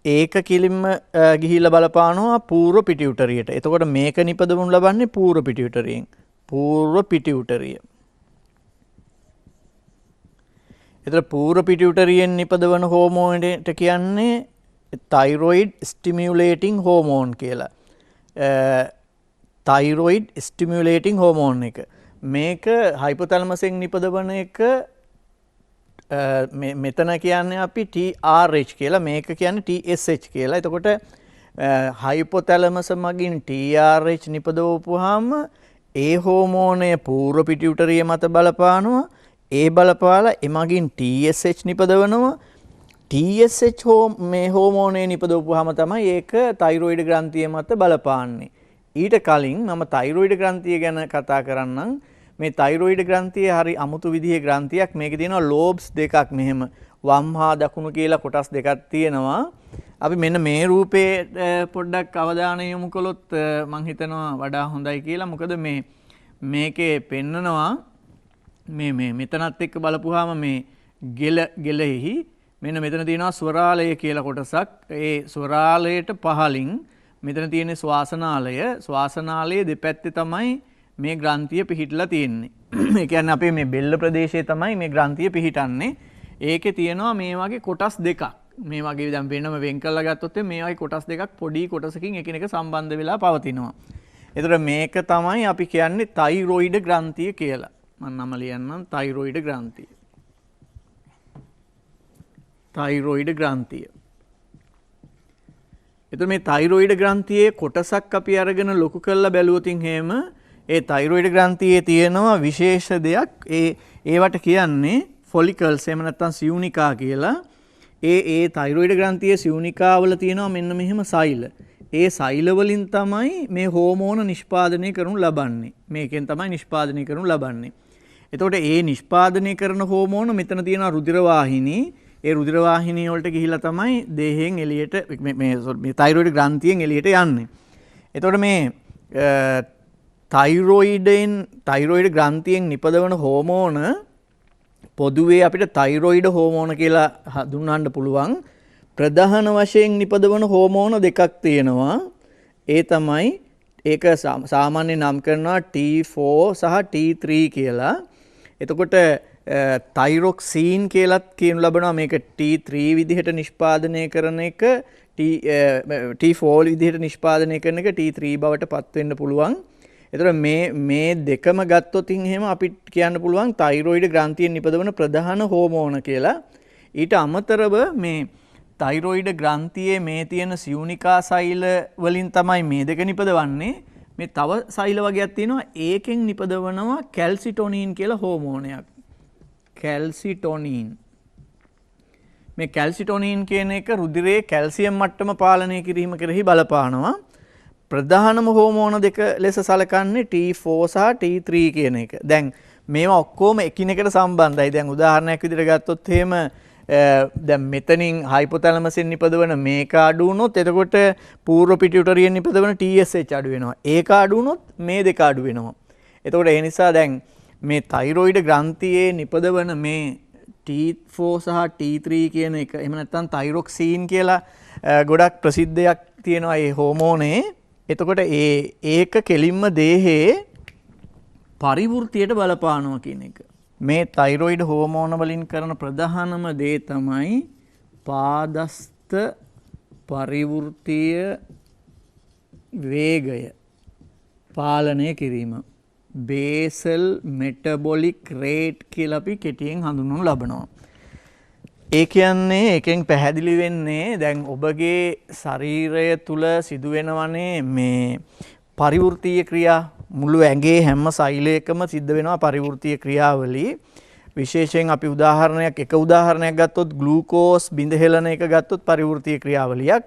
ඒක කිලින්ම ගිහිල්ලා බලපානවා පූර්ව පිටියුටරියට. එතකොට මේක නිපදවනු ලබන්නේ පූර්ව පිටියුටරියෙන්. පූර්ව පිටියුටරිය. එතකොට පූර්ව පිටියුටරියෙන් නිපදවන හෝමෝනට කියන්නේ thyroid stimulating hormone කියලා. thyroid stimulating hormone එක. මේක හයිපොතැලමසෙන් නිපදවන එක මෙතන කියන්නේ අපි TRH කියලා මේක කියන්නේ TSH කියලා. එතකොට හයිපොතැලමස මගින් TRH නිපදවපුවාම ඒ හෝමෝනය පූර්ව පිටියුටරිය මත බලපානවා. ඒ බලපාලා එමගින් TSH නිපදවනවා. TSH මේ හෝමෝනය නිපදවපුවාම තමයි ඒක තයිරොයිඩ් ග්‍රන්ථිය මත බලපාන්නේ. ඊට කලින් මම තයිරොයිඩ් ග්‍රන්ථිය ගැන කතා කරන්නම්. මේ තයිරොයිඩ් ග්‍රන්ථිය හරි අමුතු විදිහේ ග්‍රන්ථියක්. මේකේ තියෙනවා ලෝබ්ස් දෙකක් මෙහෙම වම් හා දකුණු කියලා කොටස් දෙකක් තියෙනවා. අපි මෙන්න මේ රූපේ පොඩ්ඩක් අවධානය යොමු කළොත් මම හිතනවා වඩා හොඳයි කියලා. මොකද මේකේ පෙන්නනවා මේ මෙතනත් එක්ක බලපුවාම මේ ගෙලෙහි මෙන්න මෙතන තියෙනවා ස්වරාලය කියලා කොටසක්. ඒ ස්වරාලයට පහලින් මෙතන තියෙන ශ්වාසනාලයේ දෙපැත්තේ තමයි මේ ග්‍රන්ථිය පිහිටලා තියෙන්නේ. ඒ කියන්නේ අපේ මේ බෙල්ල ප්‍රදේශයේ තමයි මේ ග්‍රන්ථිය පිහිටන්නේ. ඒකේ තියෙනවා මේ වගේ කොටස් දෙකක්. මේ වගේ දැන් වෙනම වෙන් කරලා ගත්තොත් මේ වගේ කොටස් දෙකක් පොඩි කොටසකින් එකිනෙක සම්බන්ධ වෙලා පවතිනවා. ඒතර මේක තමයි අපි කියන්නේ තයිරොයිඩ් ග්‍රන්ථිය කියලා. මම නම ලියන්නම් තයිරොයිඩ් ග්‍රන්ථිය. තයිරොයිඩ් ග්‍රන්ථිය. එතකොට මේ තයිරොයිඩ් ග්‍රන්ථියේ කොටසක් අපි අරගෙන ලොකු කරලා බැලුවොතින් එහෙම ඒ තයිරොයිඩ් ග්‍රන්ථියේ තියෙනවා විශේෂ දෙයක්. ඒවට කියන්නේ ෆොලිකල්ස් එහෙම නැත්නම් සියුනිකා කියලා. ඒ තයිරොයිඩ් ග්‍රන්ථියේ සියුනිකා වල තියෙනවා මෙන්න මෙහෙම සෛල. ඒ සෛල වලින් තමයි මේ හෝමෝන නිෂ්පාදනය කරනු ලබන්නේ. මේකෙන් තමයි නිෂ්පාදනය කරනු ලබන්නේ. එතකොට ඒ නිෂ්පාදනය කරන හෝමෝන මෙතන තියෙනවා රුධිර වාහිනී. ඒ රුධිර වාහිනිය වලට ගිහිලා තමයි දේහයෙන් එළියට මේ තයිරොයිඩ් ග්‍රන්ථියෙන් එළියට යන්නේ. එතකොට මේ තයිරොයිඩ් ග්‍රන්ථියෙන් නිපදවන හෝමෝන පොදුවේ අපිට තයිරොයිඩ් හෝමෝන කියලා හඳුන්වන්න පුළුවන්. ප්‍රධාන වශයෙන් නිපදවන හෝමෝන දෙකක් තියෙනවා. ඒ තමයි ඒක සාමාන්‍ය නම් කරනවා T4 සහ T3 කියලා. එතකොට තයිරොක්සීන් කියලත් කියනු ලබනවා මේක T3 විදිහට නිෂ්පාදනය කරන එක T4 විදිහට නිෂ්පාදනය කරන එක T3 බවට පත් වෙන්න පුළුවන්. එතකොට මේ දෙකම ගත්තොත් එහෙම අපිට කියන්න පුළුවන් තයිරොයිඩ් ග්‍රන්ථියෙන් නිපදවන ප්‍රධාන හෝමෝන කියලා. ඊට අමතරව මේ තයිරොයිඩ් ග්‍රන්ථියේ මේ තියෙන සියුනිකා සෛල වලින් තමයි මේ දෙක නිපදවන්නේ. මේ තව සෛල වර්ගයක් තියෙනවා ඒකෙන් නිපදවනවා කැල්සිටොනින් කියලා හෝමෝනයක්. කැල්සිටොනින්. මේ කැල්සිටොනින් කියන එක රුධිරයේ කැල්සියම් මට්ටම පාලනය කිරීම කෙරෙහි බලපානවා. ප්‍රධානම හෝමෝන දෙක ලෙස සලකන්නේ T4 සහ T3 කියන එක. දැන් මේවා ඔක්කොම එකිනෙකට සම්බන්ධයි. දැන් උදාහරණයක් විදිහට ගත්තොත් එහෙම දැන් මෙතනින් හයිපොතැලමසෙන් නිපදවන මේක අඩු වුණොත් එතකොට පූර්ව පිටියුටරියෙන් නිපදවන TSH අඩු වෙනවා. ඒක අඩු වුණොත් මේ දෙක අඩු වෙනවා. එතකොට ඒ නිසා දැන් මේ තයිරොයිඩ් ග්‍රන්ථියේ නිපදවන මේ T4 සහ T3 කියන එක එහෙම නැත්නම් තයිරොක්සීන් කියලා ගොඩක් ප්‍රසිද්ධයක් තියෙනවා මේ හෝමෝනේ. එතකොට ඒක කෙලින්ම දේහේ පරිවෘතියට බලපානවා කියන එක. මේ තයිරොයිඩ් හෝමෝන වලින් කරන ප්‍රධානම දේ තමයි පාදස්ත පරිවෘතිය වේගය පාලනය කිරීම. බේසල් මෙටබොලික් රේට් කියලා අපි කෙටියෙන් හඳුන්වනු ලබනවා. ඒ කියන්නේ එකෙන් පැහැදිලි වෙන්නේ දැන් ඔබගේ ශරීරය තුල සිදුවෙනවනේ මේ පරිවෘත්තීය ක්‍රියා මුළු ඇඟේ හැම සෛලයකම සිද්ධ වෙනවා පරිවෘත්තීය ක්‍රියාවලිය. විශේෂයෙන් අපි එක උදාහරණයක් ගත්තොත් ග්ලූකෝස් බිඳ හෙළන එක ගත්තොත් පරිවෘත්තීය ක්‍රියාවලියක්.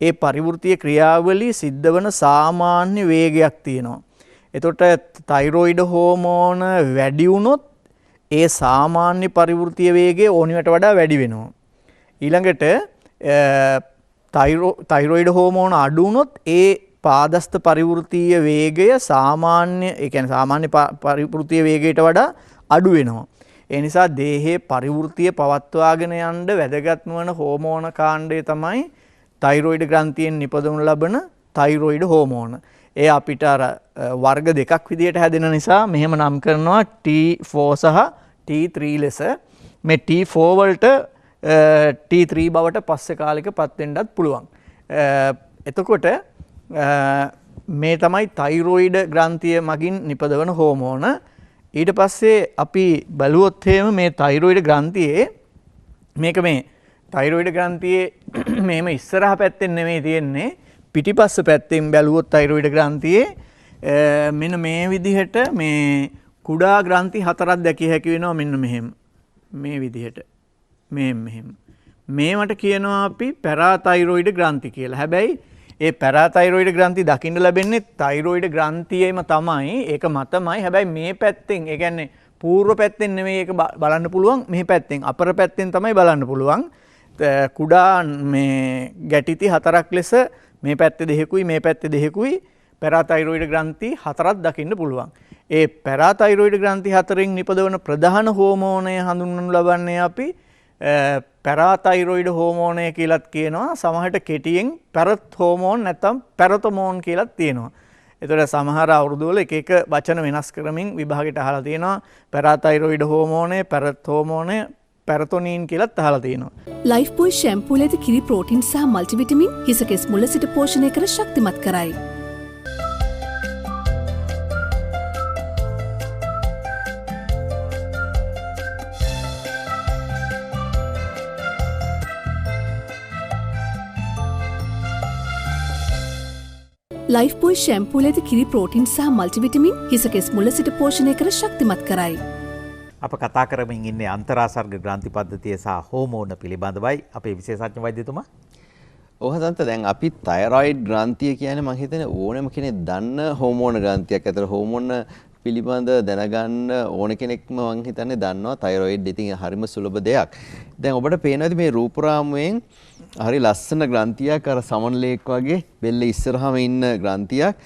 ඒ පරිවෘත්තීය ක්‍රියාවලිය සිද්ධ වන සාමාන්‍ය වේගයක් තියෙනවා. එතකොට තයිරොයිඩ් හෝමෝන වැඩි වුණොත් ඒ සාමාන්‍ය පරිවෘත්තීය වේගය ඕනිවට වඩා වැඩි වෙනවා. ඊළඟට තයිරොයිඩ් හෝමෝන අඩු වුණොත් ඒ පාදස්ත පරිවෘත්තීය වේගය සාමාන්‍ය පරිවෘත්තීය වේගයට වඩා අඩු වෙනවා. ඒ නිසා දේහයේ පරිවෘත්තිය පවත්වාගෙන යන්න වැදගත් වන හෝමෝන කාණ්ඩය තමයි තයිරොයිඩ් ග්‍රන්ථියෙන් නිපදවනු ලබන තයිරොයිඩ් හෝමෝන. ඒ අපිට අර වර්ග දෙකක් විදියට හැදෙන නිසා මෙහෙම නම් කරනවා T4 සහ T3 ලෙස. මේ T4 වලට T3 බවට පස්සේ කාලෙක පත් වෙන්නත් පුළුවන්. එතකොට මේ තමයි තයිරොයිඩ් ග්‍රන්ථිය මගින් නිපදවන හෝමෝන. ඊට පස්සේ අපි බලුවොත් එහෙම මේ තයිරොයිඩ් ග්‍රන්ථියේ මේ තයිරොයිඩ් ග්‍රන්ථියේ මේම ඉස්සරහ පැත්තෙන් නෙමෙයි තියෙන්නේ පිටිපස්ස පැත්තෙන් බැලුවොත් තයිරොයිඩ් ග්‍රන්ථියේ මෙන්න මේ විදිහට මේ කුඩා ග්‍රන්ථි හතරක් දැකිය හැකි වෙනවා මෙන්න මෙහෙම. මේ විදිහට මෙහෙම. මේවට කියනවා අපි පැරාතයිරොයිඩ් ග්‍රන්ථි කියලා. හැබැයි ඒ පැරාතයිරොයිඩ් ග්‍රන්ථි දකින්න ලැබෙන්නේ තයිරොයිඩ් ග්‍රන්ථියේම තමයි. ඒක මතමයි. හැබැයි මේ පැත්තෙන් ඒ කියන්නේ පූර්ව පැත්තෙන් නෙමෙයි ඒක බලන්න පුළුවන්. මේ පැත්තෙන් අපර පැත්තෙන් තමයි බලන්න පුළුවන්. කුඩා මේ ගැටිති හතරක් ලෙස මේ පැත්තේ දෙකකුයි මේ පැත්තේ දෙකකුයි පැරාතයිරොයිඩ් ග්‍රන්ථි හතරක් දකින්න පුළුවන්. ඒ පැරාතයිරොයිඩ් ග්‍රන්ථි හතරෙන් නිපදවන ප්‍රධාන හෝමෝනය හඳුන්වනු ලබන්නේ අපි පැරාතයිරොයිඩ් හෝමෝනය කියලාත් කියනවා. සමහරට කෙටියෙන් පැරත් හෝමෝන් නැත්නම් පැරතොමෝන් කියලාත් තියෙනවා. එතකොට සමහර අවුරුදු වල එක වචන වෙනස් කරමින් විභාගයට අහලා තියෙනවා. පැරාතයිරොයිඩ් හෝමෝනය, පැරත් හෝමෝනය, පැරතොනීන් කියලාත් අහලා තියෙනවා. ලයිෆ් බොයි ෂැම්පූල ඇති කිරි ප්‍රෝටීන් සහ මල්ටිවිටමින් හිසකෙස් මුල සිට පෝෂණය කර ශක්තිමත් කරයි. ලයිෆ් බොයි ෂැම්පූල ඇති කිරි ප්‍රෝටින් සහ මල්ටිවිටමින් හිසකෙස් මුල සිට පෝෂණය කර ශක්තිමත් කරයි. අප කතා කරමින් ඉන්නේ අන්තරාසර්ග ග්‍රන්ථි පද්ධතිය සහ හෝමෝන පිළිබඳවයි. අපේ විශේෂඥ වෛද්‍යතුමා ඔහසන්ත දැන් අපි තයිරොයිඩ් ග්‍රන්ථිය කියන්නේ මම හිතන්නේ ඕනෑම කෙනෙක් දන්න හෝමෝන ග්‍රන්ථියක්. අතර හෝමෝන පිළිබඳ දැනගන්න ඕන කෙනෙක්ම මම හිතන්නේ දන්නවා තයිරොයිඩ්. ඉතින් හරිම සුලභ දෙයක්. දැන් ඔබට පේනවාද මේ රූපරාමුවෙන් හරි ලස්සන ග්‍රන්ථියක් අර සමනලයක් වගේ බෙල්ල ඉස්සරහම ඉන්න ග්‍රන්ථියක්.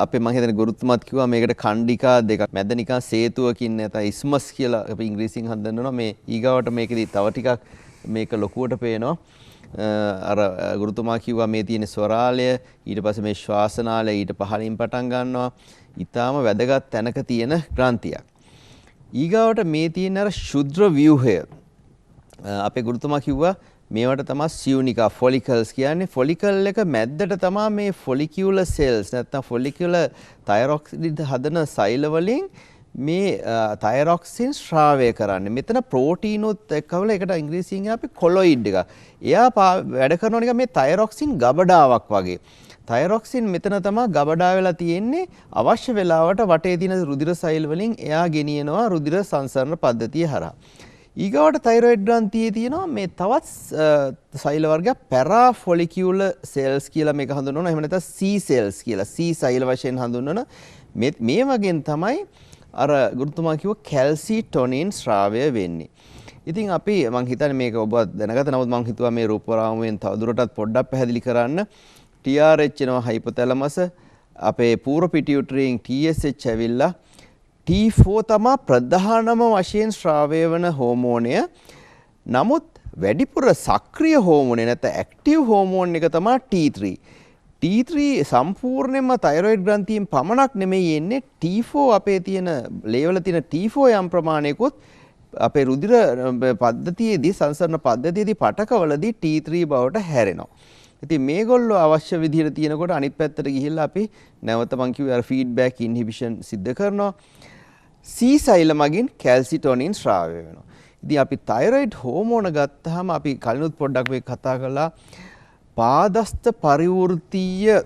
අපේ මම හිතන්නේ ගුරුතුමාත් කිව්වා මේකට කණ්ඩිකා දෙකක් මැද නිකන් සේතුවකින් නැත්නම් ඉස්මස් කියලා අපි ඉංග්‍රීසියෙන් හඳුන්වනවා. මේ ඊගාවට මේකෙදි තව ටිකක් මේක ලොකුවට පේනවා. අර ගුරුතුමා කිව්වා මේ තියෙන ස්වරාලය ඊට පස්සේ මේ ශ්වාසනාලය ඊට පහළින් පටන් ගන්නවා. ඊටාම වැදගත් තැනක තියෙන ග්‍රන්ථියක්. ඊගාවට මේ තියෙන අර ශුද්‍ර ව්‍යුහය අපේ ගුරුතුමා කිව්වා මේවට තමයි සියුනිකා ෆොලිකල්ස් කියන්නේ. ෆොලිකල් එක මැද්දට තමයි මේ ෆොලිකියුලර් සෙල්ස් නැත්නම් ෆොලිකියුලර් තයිරොක්සිඩ් හදන සෛල වලින් මේ තයිරොක්සින් ශ්‍රාවය කරන්නේ. මෙතන ප්‍රෝටීනුත් එක්කවල එකට ඉංග්‍රීසියෙන් අපි කොලොයිඩ් එක. එයා වැඩ කරනවා නිකන් මේ තයිරොක්සින් ගබඩාවක් වගේ. තයිරොක්සින් මෙතන තමයි ගබඩා වෙලා තියෙන්නේ. අවශ්‍ය වෙලාවට වටේ තියෙන රුධිර සෛල වලින් එයා ගෙනියනවා රුධිර සංසරණ පද්ධතිය හරහා. ඊගාවට තයිරොයිඩ් ග්‍රන්ථියේ තියෙනවා මේ තවත් සෛල වර්ගයක් පැරාෆොලිකියුලර් සෙල්ස් කියලා මේක හඳුන්වනවා. එහෙම නැත්නම් C සෙල්ස් කියලා. C සෛල වශයෙන් හඳුන්වන මේ වගේන් තමයි අර ගුරුතුමා කිව්ව කැල්සිටොනින් ශ්‍රාවය වෙන්නේ. ඉතින් අපි මම හිතන්නේ මේක ඔබ දැනගත. නමුත් මම හිතුවා මේ රූපරාමුවෙන් තවදුරටත් පොඩ්ඩක් පැහැදිලි කරන්න. TRH එනවා හයිපොතැලමස් අපේ පූර්ව පිටියුටරියෙන් TSH ඇවිල්ලා T4 තමයි ප්‍රධානම වශයෙන් ශ්‍රාවය වන හෝමෝනය. නමුත් වැඩිපුර සක්‍රිය හෝමෝනය නැත්නම් ඇක්ටිව් හෝමෝන් එක තමයි T3. T3 සම්පූර්ණයෙන්ම තයිරොයිඩ් ග්‍රන්ථියෙන් පමණක් නෙමෙයි එන්නේ. T4 අපේ තියෙන ලේවල තියෙන T4 යම් ප්‍රමාණයකුත් අපේ රුධිර පද්ධතියේදී සංසරණ පද්ධතියේදී පටකවලදී T3 බවට හැරෙනවා. ඉතින් මේගොල්ලෝ අවශ්‍ය විදිහට තියෙනකොට අනිත් පැත්තට ගිහිල්ලා අපි නැවත මං කිව්වේ අර ෆීඩ්බැක් ඉන්හිබිෂන් සිද්ධ කරනවා. C සෛල මගින් කැල්සිටොනින් ශ්‍රාවය වෙනවා. ඉතින් අපි තයිරොයිඩ් හෝමෝන ගත්තාම අපි කලිනුත් පොඩ්ඩක් මේ කතා කළා පාදස්ත පරිවෘත්තීය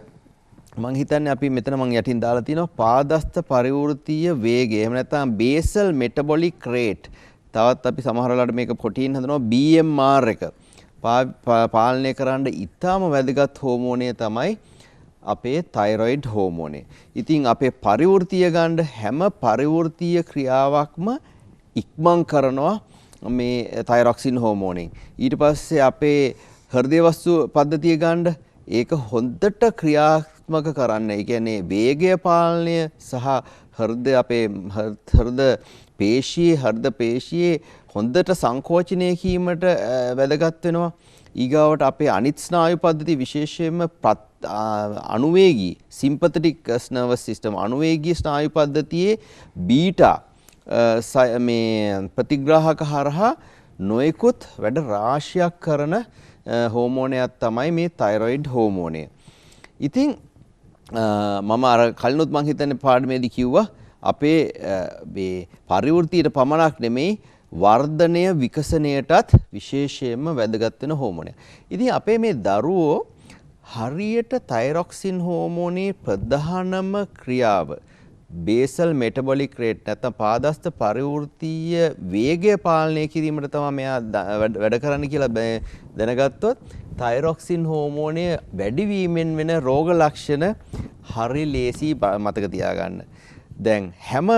මං හිතන්නේ අපි මෙතන මං යටින් දාලා තියෙනවා පාදස්ත පරිවෘත්තීය වේගය. එහෙම නැත්නම් බේසල් මෙටබොලික් රේට්. තවත් අපි සමහර වෙලාවට මේක ප්‍රෝටීන් හදනවා BMR එක. පාලනය කරන්න ඉතාම වැදගත් හෝමෝනය තමයි අපේ තයිරොයිඩ් හෝමෝනය. ඉතින් අපේ පරිවෘත්තීය ගන්න හැම පරිවෘත්තීය ක්‍රියාවක්ම ඉක්මන් කරනවා මේ තයිරොක්සින් හෝමෝනෙන්. ඊට පස්සේ අපේ හෘද වස්තු පද්ධතිය ගන්න ඒක හොඳට ක්‍රියාත්මක කරන්න. ඒ කියන්නේ වේගය පාලනය සහ හෘද අපේ හෘද පේශියේ හොඳට සංකෝචනය කීමට වැදගත් වෙනවා. ඊගාවට අපේ අනිත් ස්නායු පද්ධති විශේෂයෙන්ම අනුවේගී සිම්පතටික් නර්වස් සිස්ටම් අනුවේගී ස්නායු පද්ධතියේ බීටා මේ ප්‍රතිග්‍රාහක හරහා නොයෙකුත් වැඩ රාශියක් කරන හෝමෝනයක් තමයි මේ තයිරොයිඩ් හෝමෝනය. ඉතින් මම අර කලිනුත් මං හිතන්නේ පාඩමේදී කිව්වා අපේ මේ පරිවෘත්තියට පමණක් නෙමෙයි වර්ධනය විකසනයටත් විශේෂයෙන්ම වැදගත් වෙන හෝමෝනයක්. ඉතින් අපේ මේ දරුවෝ හරියට තයිරොක්සින් හෝමෝනයේ ප්‍රධානම ක්‍රියාව බේසල් මෙටබොලික් රේට් නැත්නම් පාදස්ත පරිවෘත්තීය වේගය පාලනය කිරීමට තමයි මෙයා වැඩ කරන්න කියලා දැනගත්තොත් තයිරොක්සින් හෝමෝනය වැඩිවීමෙන් වෙන රෝග ලක්ෂණ හරි ලේසි මතක තියාගන්න. දැන් හැම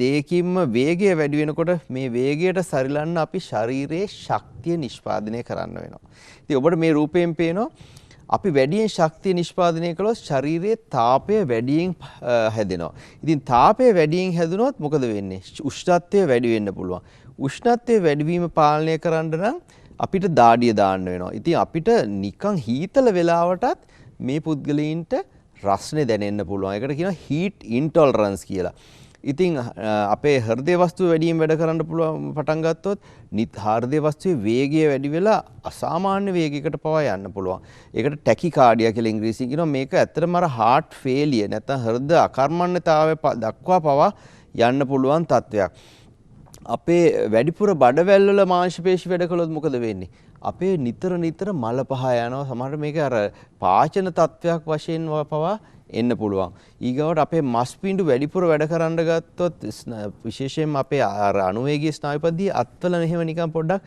දෙයකින්ම වේගය වැඩි වෙනකොට මේ වේගයට සරිලන්න අපි ශරීරයේ ශක්තිය නිෂ්පාදනය කරන්න වෙනවා. ඉතින් ඔබට මේ රූපයෙන් පේනවා අපි වැඩියෙන් ශක්තිය නිෂ්පාදනය කළොත් ශරීරයේ තාපය වැඩියෙන් හැදෙනවා. ඉතින් තාපය වැඩියෙන් හැදුනොත් මොකද වෙන්නේ? උෂ්ණත්වය වැඩි වෙන්න පුළුවන්. උෂ්ණත්වය වැඩිවීම පාලනය කරන්න නම් අපිට දාඩිය දාන්න වෙනවා. ඉතින් අපිට නිකන් හීතල වෙලාවටත් මේ පුද්ගලයින්ට රස්නේ දැනෙන්න පුළුවන්. ඒකට කියනවා heat intolerance කියලා. ඉතින් අපේ හෘද වස්තුව වැඩියෙන් වැඩ කරන්න පුළුවන් පටන් ගත්තොත් හෘද වස්තුවේ වේගය වැඩි වෙලා අසාමාන්‍ය වේගයකට පවා යන්න පුළුවන්. ඒකට ටැකිකාඩියා කියලා ඉංග්‍රීසියෙන් කියනවා. මේක ඇත්තටම අර heart failure නැත්නම් හෘද අකර්මණ්‍යතාවය දක්වා පවා යන්න පුළුවන් තත්වයක්. අපේ වැඩිපුර බඩවැල් වල මාංශ පේශි වැඩ කළොත් මොකද වෙන්නේ? අපේ නිතර මල පහ යනවා. සමහරවිට මේක අර පාචන තත්වයක් වශයෙන් පවා එන්න පුළුවන්. ඊගවට අපේ මස් පිඬු වැඩිපුර වැඩ කරන්න ගත්තොත් විශේෂයෙන්ම අපේ අර අනුවේගී ස්නායු පද්ධතිය අත්වල මෙහෙම නිකන් පොඩ්ඩක්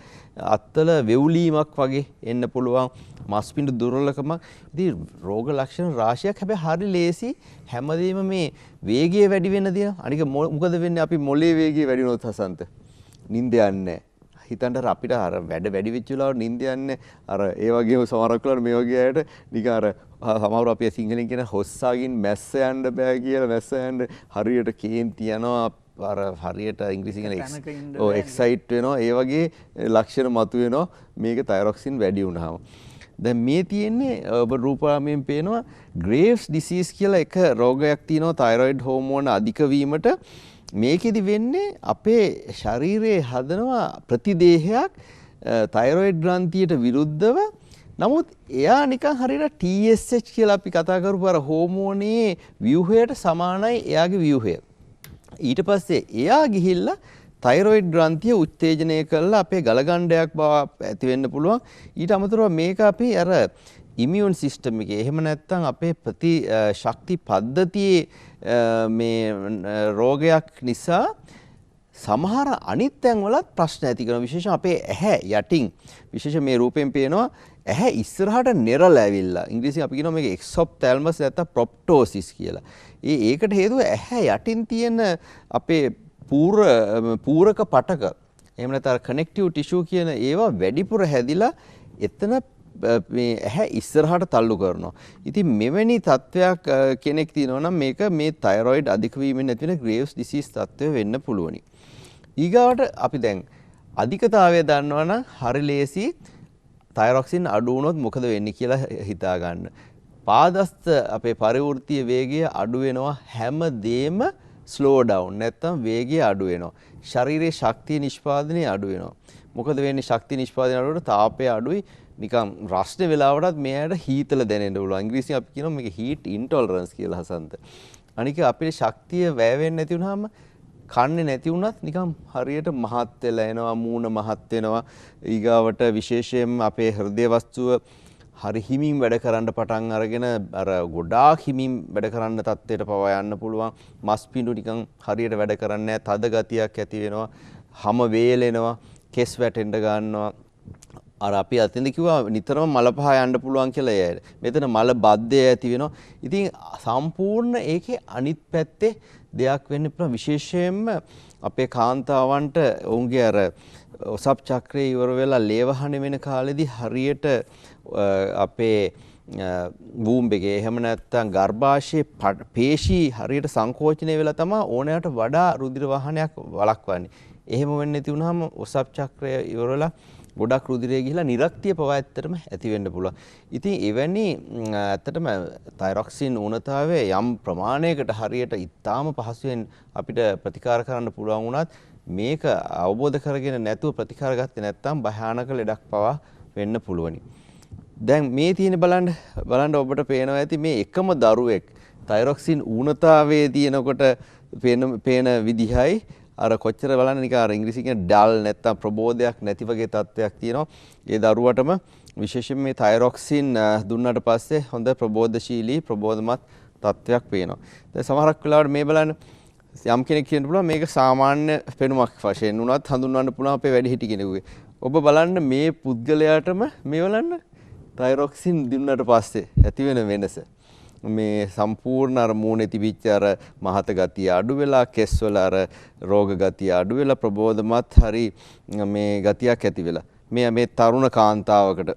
අත්වල වෙවුලීමක් වගේ එන්න පුළුවන්. මස් පිඬු දුර්වලකමක්. ඉතින් රෝග ලක්ෂණ රාශියක්. හැබැයි හරි ලේසි හැමදේම මේ වේගය වැඩි වෙන දින. අනික මොකද වෙන්නේ අපි මොලේ වේගය වැඩි වුණොත් හසන්ත නිින්ද යන්නේ. හිතන්න අපිට අර වැඩ වැඩි වෙච්ච වෙලාවට නිින්ද යන්නේ අර ඒ වගේම සමහරක් වෙලාවට මේ වගේ අයට නිකන් අර සමහරව අපි සිංහලෙන් කියන හොස්සාගින් මැස්ස යන්න බෑ කියලා මැස්ස යන්න හරියට කේන්ති යනවා අර හරියට ඉංග්‍රීසි කියන එක්සයිට් වෙනවා ඒ වගේ ලක්ෂණ මතුවෙනවා මේක තයිරොක්සින් වැඩි වුණාම. දැන් මේ තියෙන්නේ ඔබ රූපාමයෙන් පේනවා ග්‍රේව්ස් ඩිසීස් කියලා එක රෝගයක් තියෙනවා තයිරොයිඩ් හෝමෝන අධික වීමට. මේකෙදි වෙන්නේ අපේ ශරීරයේ හදනවා ප්‍රතිදේහයක් තයිරොයිඩ් ග්‍රන්ථියට විරුද්ධව. නමුත් එයා නිකන් හරියට TSH කියලා අපි කතා කරපු අර හෝමෝනයේ ව්‍යුහයට සමානයි එයාගේ ව්‍යුහය. ඊට පස්සේ එයා ගිහිල්ලා තයිරොයිඩ් ග්‍රන්ථිය උත්තේජනය කරලා අපේ ගලගණ්ඩයක් බව ඇති වෙන්න පුළුවන්. ඊට අමතරව මේක අපි අර ඉමියුන් සිස්ටම් එකේ එහෙම නැත්නම් අපේ ශක්ති පද්ධතියේ මේ රෝගයක් නිසා සමහර අනිත් තැන්වලත් ප්‍රශ්න ඇති කරනවා. විශේෂයෙන් අපේ ඇහැ යටින් විශේෂයෙන් මේ රූපයෙන් පේනවා ඇහැ ඉස්සරහට නෙරලා ඇවිල්ලා. ඉංග්‍රීසියෙන් අපි කියනවා මේක එක්සොප්තැල්මස් නැත්නම් ප්‍රොප්ටෝසිස් කියලා. ඒකට හේතුව ඇහැ යටින් තියෙන අපේ පූරක පටක එහෙම නැත්නම් කනෙක්ටිව් ටිෂු කියන ඒවා වැඩිපුර හැදිලා එතන මේ ඇහැ ඉස්සරහට තල්ලු කරනවා. ඉතින් මෙවැනි තත්වයක් කෙනෙක් තියෙනවා නම් මේක මේ තයිරොයිඩ් අධික වීමෙන් නැති වෙන ග්‍රේව්ස් ඩිසීස් තත්වය වෙන්න පුළුවනි. ඊගාවට අපි දැන් අධිකතාවය දන්නවනම් හරි ලේසි තයිරොක්සින් අඩු වුණොත් මොකද වෙන්නේ කියලා හිතා ගන්න. පාදස්ත අපේ පරිවෘත්තීය වේගය අඩු වෙනවා හැමදේම ස්ලෝ ඩවුන් නැත්නම් වේගය අඩු වෙනවා. ශරීරයේ ශක්තිය නිෂ්පාදනය අඩු වෙනවා. මොකද වෙන්නේ ශක්තිය නිෂ්පාදනය අඩු වෙනකොට තාපය අඩුයි. නිකන් රස්නේ වෙලාවටත් මෙයාට හීතල දැනෙන්න පුළුවන්. ඉංග්‍රීසියෙන් අපි කියනවා මේක heat intolerance කියලා හසන්ත. අනික අපේ ශක්තිය වැය වෙන්නේ නැති වුනහම කන්නේ නැති වුණත් නිකන් හරියට මහත් වෙලා එනවා මූණ මහත් වෙනවා. ඊගාවට විශේෂයෙන්ම අපේ හෘදය වස්තුව හරි හිමින් වැඩ කරන්න පටන් අරගෙන අර ගොඩාක් හිමින් වැඩ කරන්න තත්ත්වයට පවා යන්න පුළුවන්. මස් පිඬු නිකන් හරියට වැඩ කරන්නේ නැහැ. තද ගතියක් ඇති වෙනවා. හම වේලෙනවා. කෙස් වැටෙන්න ගන්නවා. අර අපි අතින්ද කිව්වා නිතරම මල පහ යන්න පුළුවන් කියලා එයාට. මෙතන මල බද්ධය ඇති වෙනවා. ඉතින් සම්පූර්ණ ඒකේ අනිත් පැත්තේ දෙයක් වෙන්න පුළුවන්. විශේෂයෙන්ම අපේ කාන්තාවන්ට ඔවුන්ගේ අර ඔසප් චක්‍රයේ ඉවර වෙලා ලේවහන වෙන කාලෙදී හරියට අපේ වූම්බ් එකේ එහෙම නැත්නම් ගර්භාෂයේ පේශී හරියට සංකෝචනය වෙලා තමයි ඕනෑමට වඩා රුධිර වහනයක් වළක්වන්නේ. එහෙම වෙන්නේ නැති වුනහම ඔසප් චක්‍රය ඉවර වෙලා ගොඩක් රුධිරය ගිහිලා නිරක්තිය පවා ඇත්තටම ඇති වෙන්න පුළුවන්. ඉතින් එවැනි ඇත්තටම තයිරොක්සින් ඌනතාවය යම් ප්‍රමාණයකට හරියට ඉතාම පහසුවෙන් අපිට ප්‍රතිකාර කරන්න පුළුවන් වුණත් මේක අවබෝධ කරගෙන නැතුව ප්‍රතිකාර ගත්තේ නැත්නම් භයානක ලෙඩක් පවා වෙන්න පුළුවනි. දැන් මේ තියෙන බලන්න ඔබට පේනවා ඇති මේ එකම දරුවෙක් තයිරොක්සින් ඌනතාවයේ තියෙනකොට පේන විදිහයි අර කොච්චර බලන්න නිකන් අර ඉංග්‍රීසි කියන ඩල් නැත්තම් ප්‍රබෝධයක් නැති වගේ තත්ත්වයක් තියෙනවා. ඒ දරුවටම විශේෂයෙන් මේ තයිරොක්සින් දුන්නාට පස්සේ හොඳ ප්‍රබෝධශීලී ප්‍රබෝධමත් තත්ත්වයක් පේනවා. දැන් සමහරක් වෙලාවට මේ බලන්න යම් කෙනෙක් කියන්න පුළුවන් මේක සාමාන්‍ය පෙනුමක් වශයෙන් උනත් හඳුන්වන්න පුළුවන් අපේ වැඩිහිටි කෙනෙකුගේ. ඔබ බලන්න මේ පුද්ගලයාටම මේ බලන්න තයිරොක්සින් දුන්නාට පස්සේ ඇති වෙන වෙනස. මේ සම්පූර්ණ අර මූණේ තිබිච්ච අර මහත ගතිය අඩු වෙලා කෙස්වල අර රෝග ගතිය අඩු වෙලා ප්‍රබෝධමත් හරි මේ ගතියක් ඇති වෙලා මේ තරුණ කාන්තාවකට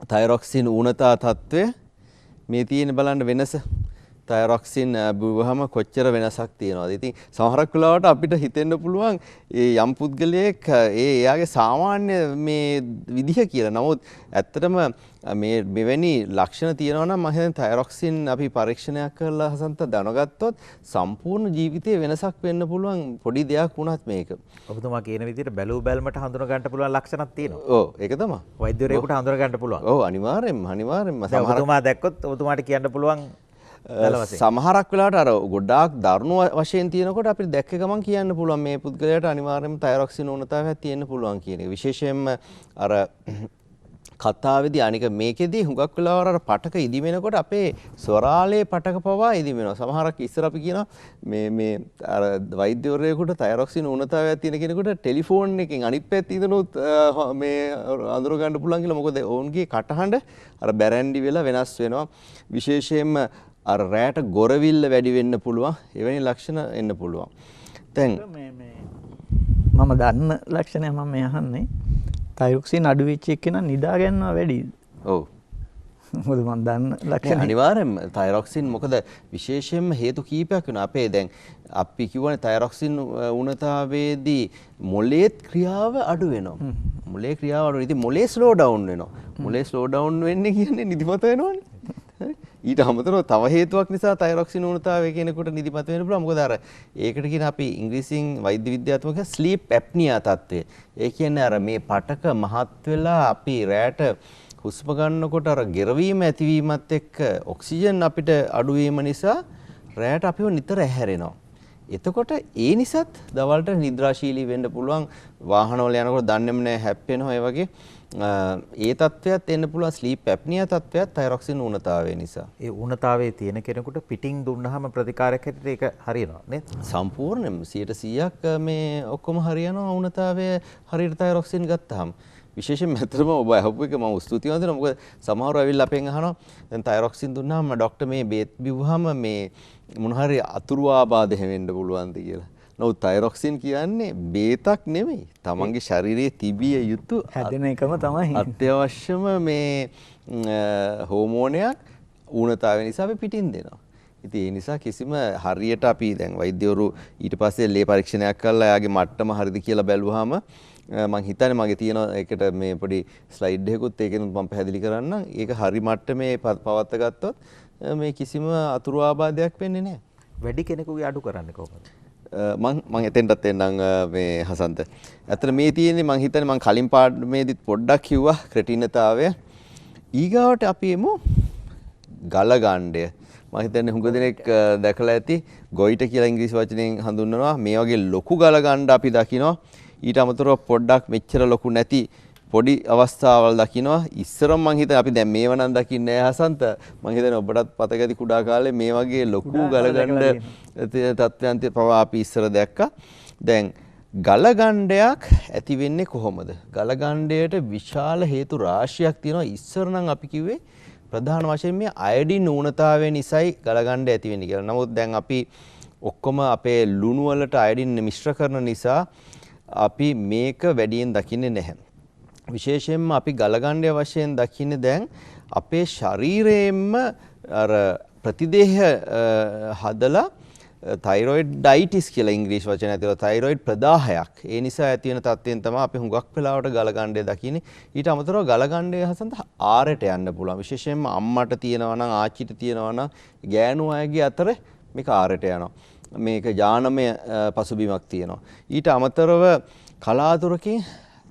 තයිරොක්සින් ඌනතා තත්ත්වය මේ තියෙන බලන්න වෙනස තයිරොක්සින් බුවහම කොච්චර වෙනසක් තියෙනවද. ඉතින් සමහරක් වෙලාවට අපිට හිතෙන්න පුළුවන් ඒ යම් පුද්ගලයෙක් එයාගේ සාමාන්‍ය මේ විදිහ කියලා. නමුත් ඇත්තටම මේ මෙවැනි ලක්ෂණ තියෙනවා නම් මම හිතන්නේ තයිරොක්සින් අපි පරීක්ෂණයක් කරලා හසන්ත දැනගත්තොත් සම්පූර්ණ ජීවිතේ වෙනසක් වෙන්න පුළුවන් පොඩි දෙයක් වුණත් මේක. ඔබතුමා කියන විදිහට බැලූ බැලමට හඳුනා ගන්න පුළුවන් ලක්ෂණක් තියෙනවා. ඔව් ඒක තමයි. වෛද්‍යවරයෙකුට හඳුනා ගන්න පුළුවන්. ඔව් අනිවාර්යෙන්ම. ඔබතුමා දැක්කොත් ඔබතුමාට කියන්න පුළුවන් සමහරක් වෙලාවට අර ගොඩාක් දරුණු වශයෙන් තියෙනකොට අපිට දැක්ක ගමන් කියන්න පුළුවන් මේ පුද්ගලයාට අනිවාර්යයෙන්ම තයිරොක්සින් ඌනතාවයක් තියෙන්න පුළුවන් කියන එක. විශේෂයෙන්ම අර කතාවේදී අනික මේකෙදී හුඟක් වෙලාවට අර පටක ඉදිමෙනකොට අපේ ස්වරාලයේ පටක පවා ඉදිමෙනවා. සමහරක් ඉස්සර අපි කියනවා මේ අර වෛද්‍යවරයෙකුට තයිරොක්සින් ඌනතාවයක් තියෙන කෙනෙකුට ටෙලිෆෝන් එකෙන් අනිත් පැත්තේ ඉඳනොත් මේ අඳුර ගන්න පුළුවන් කියලා. මොකද ඔවුන්ගේ කටහඬ අර බැරැන්ඩි වෙලා වෙනස් වෙනවා. විශේෂයෙන්ම අර රැට ගොරවිල්ල වැඩි වෙන්න පුළුවන්. එවැනි ලක්ෂණ එන්න පුළුවන්. දැන් මම දන්න ලක්ෂණය මම අහන්නේ තයිරොක්සින් අඩු වෙච්ච එක්කෙනා නිදා ගන්නවා වැඩිද? ඔව්. මොකද මම දන්න ලක්ෂණ අනිවාර්යෙන්ම තයිරොක්සින් මොකද විශේෂයෙන්ම හේතු කීපයක් වෙනවා. අපේ දැන් අපි කියවනේ තයිරොක්සින් ඌනතාවේදී මොලේ ක්‍රියාව අඩු වෙනවා. මොලේ ක්‍රියාව අඩු වෙනවා. ඉතින් මොලේ ස්ලෝ ඩවුන් වෙනවා. මොලේ ස්ලෝ ඩවුන් වෙන්නේ කියන්නේ නිදිමත වෙනවනේ. හරි. ඊට අමතරව තව හේතුවක් නිසා තයිරොක්සින් ඌනතාවය කෙනෙකුට නිදිමත වෙන්න පුළුවන්. මොකද අර ඒකට කියන අපි ඉංග්‍රීසියෙන් වෛද්‍ය විද්‍යාත්මක ස්ලීප් ඇප්නියා තත්ත්වය. ඒ කියන්නේ අර මේ පටක මහත් වෙලා අපි රැට හුස්ම ගන්නකොට අර ගෙරවීම ඇතිවීමත් එක්ක ඔක්සිජන් අපිට අඩු වීම නිසා රැට අපිව නිතර ඇහැරෙනවා. එතකොට ඒ නිසාත් දවල්ට නිද්‍රාශීලී වෙන්න පුළුවන්. වාහනවල යනකොට දන්නේම නැහැ හැප්පෙනවා. ඒ වගේ ඒ තත්ත්වයක් එන්න පුළුවන් ස්ලීප් ඇප්නියා තත්ත්වයක් තයිරොක්සින් ඌනතාවය නිසා. ඒ ඌනතාවයේ තියෙන කෙනෙකුට පිටින් දුන්නාම ප්‍රතිකාරයක් හැටියට ඒක හරියනවා නේද? සම්පූර්ණයෙන්ම 100%ක් මේ ඔක්කොම හරියනවා ඌනතාවය හරියට තයිරොක්සින් ගත්තාම. විශේෂයෙන්ම ඇත්තටම ඔබ අහපු එක මම ස්තුතිවන්ත වෙනවා. මොකද සමහරව ඇවිල්ලා අපෙන් අහනවා දැන් තයිරොක්සින් දුන්නාම ડોක්ටර් මේ බේත් බිව්වහම මේ මොන හරි අතුරු ආබාධ හැවෙන්න පුළුවන්ද කියලා. නමුත් තයිරොක්සින් කියන්නේ බේතක් නෙමෙයි. තමන්ගේ ශරීරයේ තිබිය යුතු හැදෙන එකම තමයි. අත්‍යවශ්‍යම මේ හෝමෝනයක් ඌනතාවය නිසා අපි පිටින් දෙනවා. ඉතින් ඒ නිසා කිසිම හරියට අපි දැන් වෛද්‍යවරු ඊට පස්සේ ලේ පරීක්ෂණයක් කරලා එයාගේ මට්ටම හරිද කියලා බැලුවාම මම හිතන්නේ මගේ තියෙන ඒකට මේ පොඩි ස්ලයිඩ් එකකුත් ඒකෙනුත් මම පැහැදිලි කරන්නම්. ඒක හරි මට්ටමේ පවත්ත ගත්තොත් මේ කිසිම අතුරු ආබාධයක් වෙන්නේ නැහැ. වැඩි කෙනෙකුගේ අඩු කරන්නේ කොහොමද? මම එතෙන්ටත් එන්නම් මේ හසන්ත. ඇත්තට මේ තියෙන්නේ මම හිතන්නේ මම කලින් පාඩමේදීත් පොඩ්ඩක් කිව්වා ක්‍රෙටිනතාවය. ඊගාවට අපි එමු ගලගණ්ඩය. මම හිතන්නේ හුඟ දෙනෙක් දැකලා ඇති ගොයිට කියලා ඉංග්‍රීසි වචනයෙන් හඳුන්වනවා. මේ වගේ ලොකු ගලගණ්ඩ අපි දකිනවා. ඊට අමතරව පොඩ්ඩක් මෙච්චර ලොකු නැති පොඩි අවස්ථාවල් දකිනවා. ඉස්සරම මං හිතන්නේ අපි දැන් මේව නම් දකින්නේ නැහැ හසන්ත. මං හිතන්නේ ඔබටත් පතක ඇති කුඩා කාලේ මේ වගේ ලොකු ගලගණ්ඩ තත්ත්වයන් පවා අපි ඉස්සර දැක්කා. දැන් ගලගණ්ඩයක් ඇති වෙන්නේ කොහොමද? ගලගණ්ඩයට විශාල හේතු රාශියක් තියෙනවා. ඉස්සර නම් අපි කිව්වේ ප්‍රධාන වශයෙන් මේ අයඩින් ඌනතාවය නිසායි ගලගණ්ඩ ඇති වෙන්නේ කියලා. නමුත් දැන් අපි ඔක්කොම අපේ ලුණු වලට අයඩින් මිශ්‍ර කරන නිසා අපි මේක වැඩියෙන් දකින්නේ නැහැ. විශේෂයෙන්ම අපි ගලගණ්ඩය වශයෙන් දකින්නේ දැන් අපේ ශරීරයෙන්ම අර ප්‍රතිදේහ හදලා තයිරොයිඩ්ඩයිටිස් කියලා ඉංග්‍රීසි වචනය ඇතුළේ තයිරොයිඩ් ප්‍රදාහයක්. ඒ නිසා ඇති වෙන තත්ත්වයෙන් තමයි අපි හුඟක් වෙලාවට ගලගණ්ඩය දකින්නේ. ඊට අමතරව ගලගණ්ඩය හසන්ත ආරයට යන්න පුළුවන්. විශේෂයෙන්ම අම්මට තියෙනවා නම් ආච්චිට තියෙනවා නම් ගෑනු අයගේ අතර මේක ආරයට යනවා. මේක ජානමය පසුබිමක් තියෙනවා. ඊට අමතරව කලාතුරකින්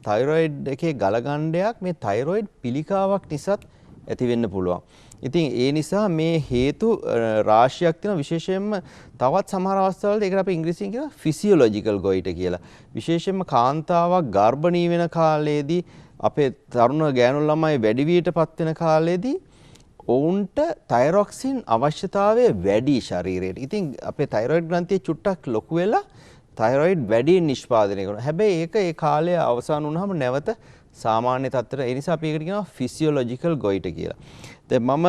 තයිරොයිඩ් එකේ ගලගණ්ඩයක් මේ තයිරොයිඩ් පිළිකාවක් නිසාත් ඇති වෙන්න පුළුවන්. ඉතින් ඒ නිසා මේ හේතු රාශියක් තියෙනවා. විශේෂයෙන්ම තවත් සමහර අවස්ථාවලදී ඒකට අපි ඉංග්‍රීසියෙන් කියනවා ෆිසියොලොජිකල් ගොයිට කියලා. විශේෂයෙන්ම කාන්තාවක් ගර්භණී වෙන කාලයේදී අපේ තරුණ ගෑනු ළමයි වැඩිවියටපත් වෙන කාලයේදී ඔවුන්ට තයිරොක්සින් අවශ්‍යතාවය වැඩි ශරීරයට. ඉතින් අපේ තයිරොයිඩ් ග්‍රන්ථිය චුට්ටක් ලොකු වෙලා තයිරොයිඩ් වැඩියෙන් නිෂ්පාදනය කරනවා. හැබැයි ඒක ඒ කාලය අවසන් වුණාම නැවත සාමාන්‍ය තත්ත්වයට ඒ නිසා අපි ඒකට කියනවා ෆිසියොලොජිකල් ගොයිට කියලා. දැන් මම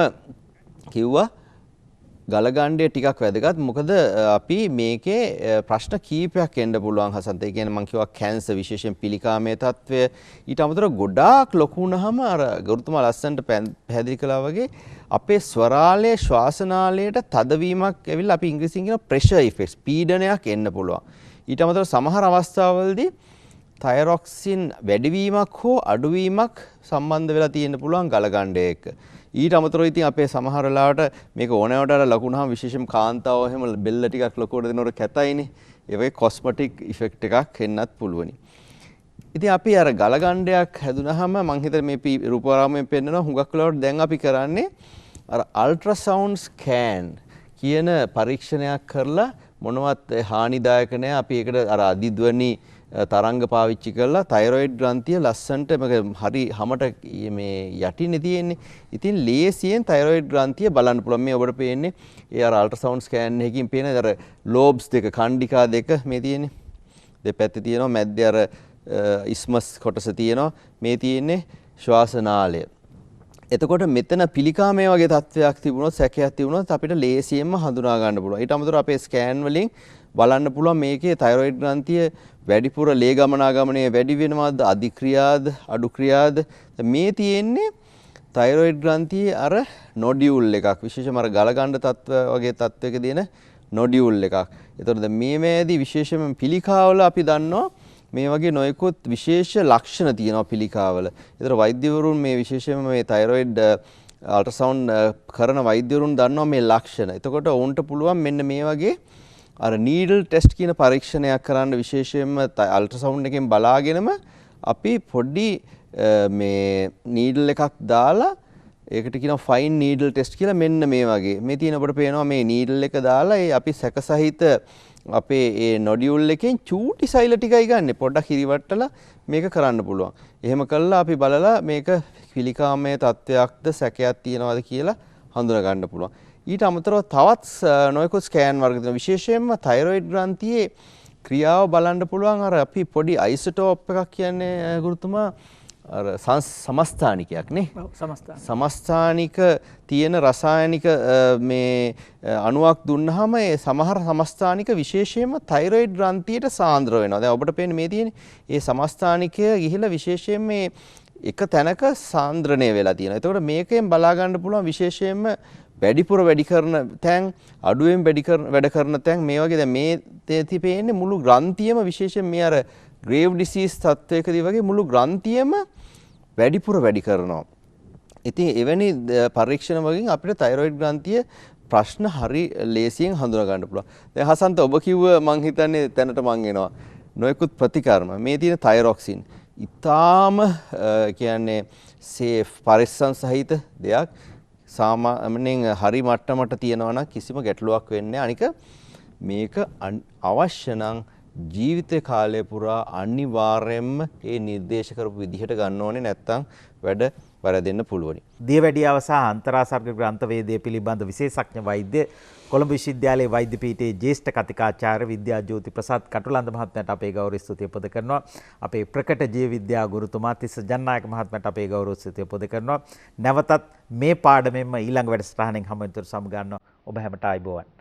කිව්වා ගලගණ්ඩය ටිකක් වැදගත්. මොකද අපි මේකේ ප්‍රශ්න කීපයක් එන්න පුළුවන් හසන්ත. ඒ කියන්නේ මම කිව්වා කැන්සර් විශේෂයෙන් පිළිකාමය තත්ත්වය. ඊට අමතරව ගොඩාක් ලොකු වුණාම අර ගුරුතුමා ලස්සනට පැහැදිලි කළා වගේ අපේ ස්වරාලයේ ශ්වාසනාලයට තදවීමක් ඇවිල්ලා අපි ඉංග්‍රීසියෙන් කියන ප්‍රෙෂර් ඉෆෙක්ට්ස් පීඩනයක් එන්න පුළුවන්. ඊට අමතරව සමහර අවස්ථාවලදී තයිරොක්සින් වැඩිවීමක් හෝ අඩුවීමක් සම්බන්ධ වෙලා තියෙන්න පුළුවන් ගලගණ්ඩය එක්ක. ඊට අමතරව ඉතින් අපේ සමහර වෙලාවට මේක ඕනෑවට අර ලකුණාම විශේෂයෙන් කාන්තාව එහෙම බෙල්ල ටිකක් ලොකුවට දෙනකොට කැතයිනේ. ඒ වගේ කොස්මටික් ඉෆෙක්ට් එකක් එන්නත් පුළුවනි. ඉතින් අපි අර ගලගණ්ඩයක් හැදුනහම මම හිතන්නේ මේ රූපවාරාමයෙන් පෙන්නනවා හුඟක් වෙලාවට දැන් අපි කරන්නේ අර අල්ට්‍රාසවුන්ඩ් ස්කෑන් කියන පරීක්ෂණයක් කරලා මොනවත් හානිදායක නැහැ. අපි ඒකට අර අධිධ්වනි තරංග පාවිච්චි කරලා තයිරොයිඩ් ග්‍රන්ථිය ලස්සන්ට හරි හැමට මේ යටිනේ තියෙන්නේ. ඉතින් ලේසියෙන් තයිරොයිඩ් ග්‍රන්ථිය බලන්න පුළුවන්. මේ ඔබට පේන්නේ ඒ අර අල්ට්‍රාසවුන්ඩ් ස්කෑන් එකකින් පේන අර ලෝබ්ස් දෙක කණ්ඩිකා දෙක මේ තියෙන්නේ. දෙපැත්තේ තියෙනවා මැද්දේ අර ඉස්මස් කොටස තියෙනවා. මේ තියෙන්නේ ශ්වාසනාලය. එතකොට මෙතන පිළිකාමය වගේ තත්ත්වයක් තිබුණොත් සැකයක් තිබුණොත් අපිට ලේසියෙන්ම හඳුනා ගන්න පුළුවන්. ඊට අමතරව අපේ ස්කෑන් වලින් බලන්න පුළුවන් මේකේ තයිරොයිඩ් ග්‍රන්ථිය වැඩිපුර ලේ ගමනාගමනය වැඩි වෙනවද අධික්‍රියාද අඩු ක්‍රියාද මේ තියෙන්නේ තයිරොයිඩ් ග්‍රන්ථියේ අර නොඩියුල් එකක් විශේෂයෙන්ම අර ගලගණ්ඩ තත්ත්ව වගේ තත්ත්වයක තියෙන නොඩියුල් එකක්. එතකොට මේ මේදී විශේෂයෙන්ම පිළිකාවල අපි දන්නවා මේ වගේ නොයෙකුත් විශේෂ ලක්ෂණ තියෙනවා පිළිකාවල. ඒතර වෛද්‍යවරුන් මේ විශේෂයෙන්ම මේ තයිරොයිඩ් අල්ට්‍රාසවුන්ඩ් කරන වෛද්‍යවරුන් දන්නවා මේ ලක්ෂණ. එතකොට ඔවුන්ට පුළුවන් මෙන්න මේ වගේ අර නීඩල් ටෙස්ට් කියන පරීක්ෂණයක් කරන්න විශේෂයෙන්ම අල්ට්‍රාසවුන්ඩ් එකෙන් බලාගෙනම අපි පොඩි මේ නීඩල් එකක් දාලා ඒකට කියනවා ෆයින් නීඩල් ටෙස්ට් කියලා මෙන්න මේ වගේ. මේ තියෙන අපිට පේනවා මේ නීඩල් එක දාලා ඒ අපි සැකසහිත අපේ ඒ නොඩියුල් එකෙන් චූටි සෛල ටිකයි ගන්න. පොඩ්ඩක් හිරිවට්ටලා මේක කරන්න පුළුවන්. එහෙම කළා අපි බලලා මේක පිළිකාමය තත්ත්වයක්ද සැකයක් තියනවාද කියලා හඳුනා ගන්න පුළුවන්. ඊට අමතරව තවත් නොයෙකුත් ස්කෑන් වර්ග තියෙනවා. විශේෂයෙන්ම තයිරොයිඩ් ග්‍රන්ථියේ ක්‍රියාව බලන්න පුළුවන් අර අපි පොඩි අයිසොටෝප් එකක් කියන්නේ ගුරුතුමා අර සමස්ථානිකයක් නේ. සමස්ථානික තියෙන රසායනික මේ අණුවක් දුන්නාම ඒ සමහර සමස්ථානික විශේෂයෙන්ම තයිරොයිඩ් ග්‍රන්ථියට සාන්ද්‍ර වෙනවා. දැන් ඔබට පේන්නේ මේ තියෙන්නේ. ඒ සමස්ථානිකය ගිහිලා විශේෂයෙන් මේ එක තැනක සාන්ද්‍රණය වෙලා තියෙනවා. එතකොට මේකෙන් බලා ගන්න පුළුවන් විශේෂයෙන්ම වැඩිපුර වැඩි කරන තැන් අඩුවෙන් වැඩ කරන තැන් මේ වගේ දැන් මේ තේති පේන්නේ මුළු ග්‍රන්ථියම විශේෂයෙන් මේ අර ග්‍රේව් ඩිසීස් තත්ත්වයකදී වගේ මුළු ග්‍රන්ථියම වැඩිපුර වැඩි කරනවා. ඉතින් එවැනි පරීක්ෂණ වලින් අපිට තයිරොයිඩ් ග්‍රන්ථිය ප්‍රශ්න හරි ලේසියෙන් හඳුනා ගන්න පුළුවන්. දැන් හසන්ත ඔබ කිව්ව මං හිතන්නේ තැනට මං එනවා. නොයෙකුත් ප්‍රතිකර්ම මේ තියෙන තයිරොක්සින් ඊටාම කියන්නේ සේෆ් පරිස්සම් සහිත දෙයක්. සාමාන්‍යයෙන් හරි මට්ටමට තියනවා නම් කිසිම ගැටලුවක් වෙන්නේ නැහැ. අනික මේක අවශ්‍ය නම් ජීවිත කාලය පුරා අනිවාර්යයෙන්ම ඒ නිර්දේශ කරපු විදිහට ගන්න ඕනේ නැත්නම් වැඩ වැරදෙන්න පුළුවනි. දියවැඩියාව සහ අන්තරාසර්ග ග්‍රන්ථ වේදය පිළිබඳ විශේෂඥ වෛද්‍ය කොළඹ විශ්වවිද්‍යාලයේ වෛද්‍ය පීඨයේ ජ්‍යෙෂ්ඨ කතිකාචාර්ය විද්‍යා ජෝති ප්‍රසාද් කටුලන්ද මහත්මයාට අපේ ගෞරව ස්තුතිය පුද කරනවා. අපේ ප්‍රකට ජීව විද්‍යා ගුරුතුමා තිස්ස ජනනායක මහත්මයාට අපේ ගෞරව ස්තුතිය පුද කරනවා. නැවතත් මේ පාඩමෙන්ම ඊළඟ වැඩසටහනෙන් හමු වෙනතුරු සමු ගන්නවා. ඔබ හැමට ආයුබෝවන්.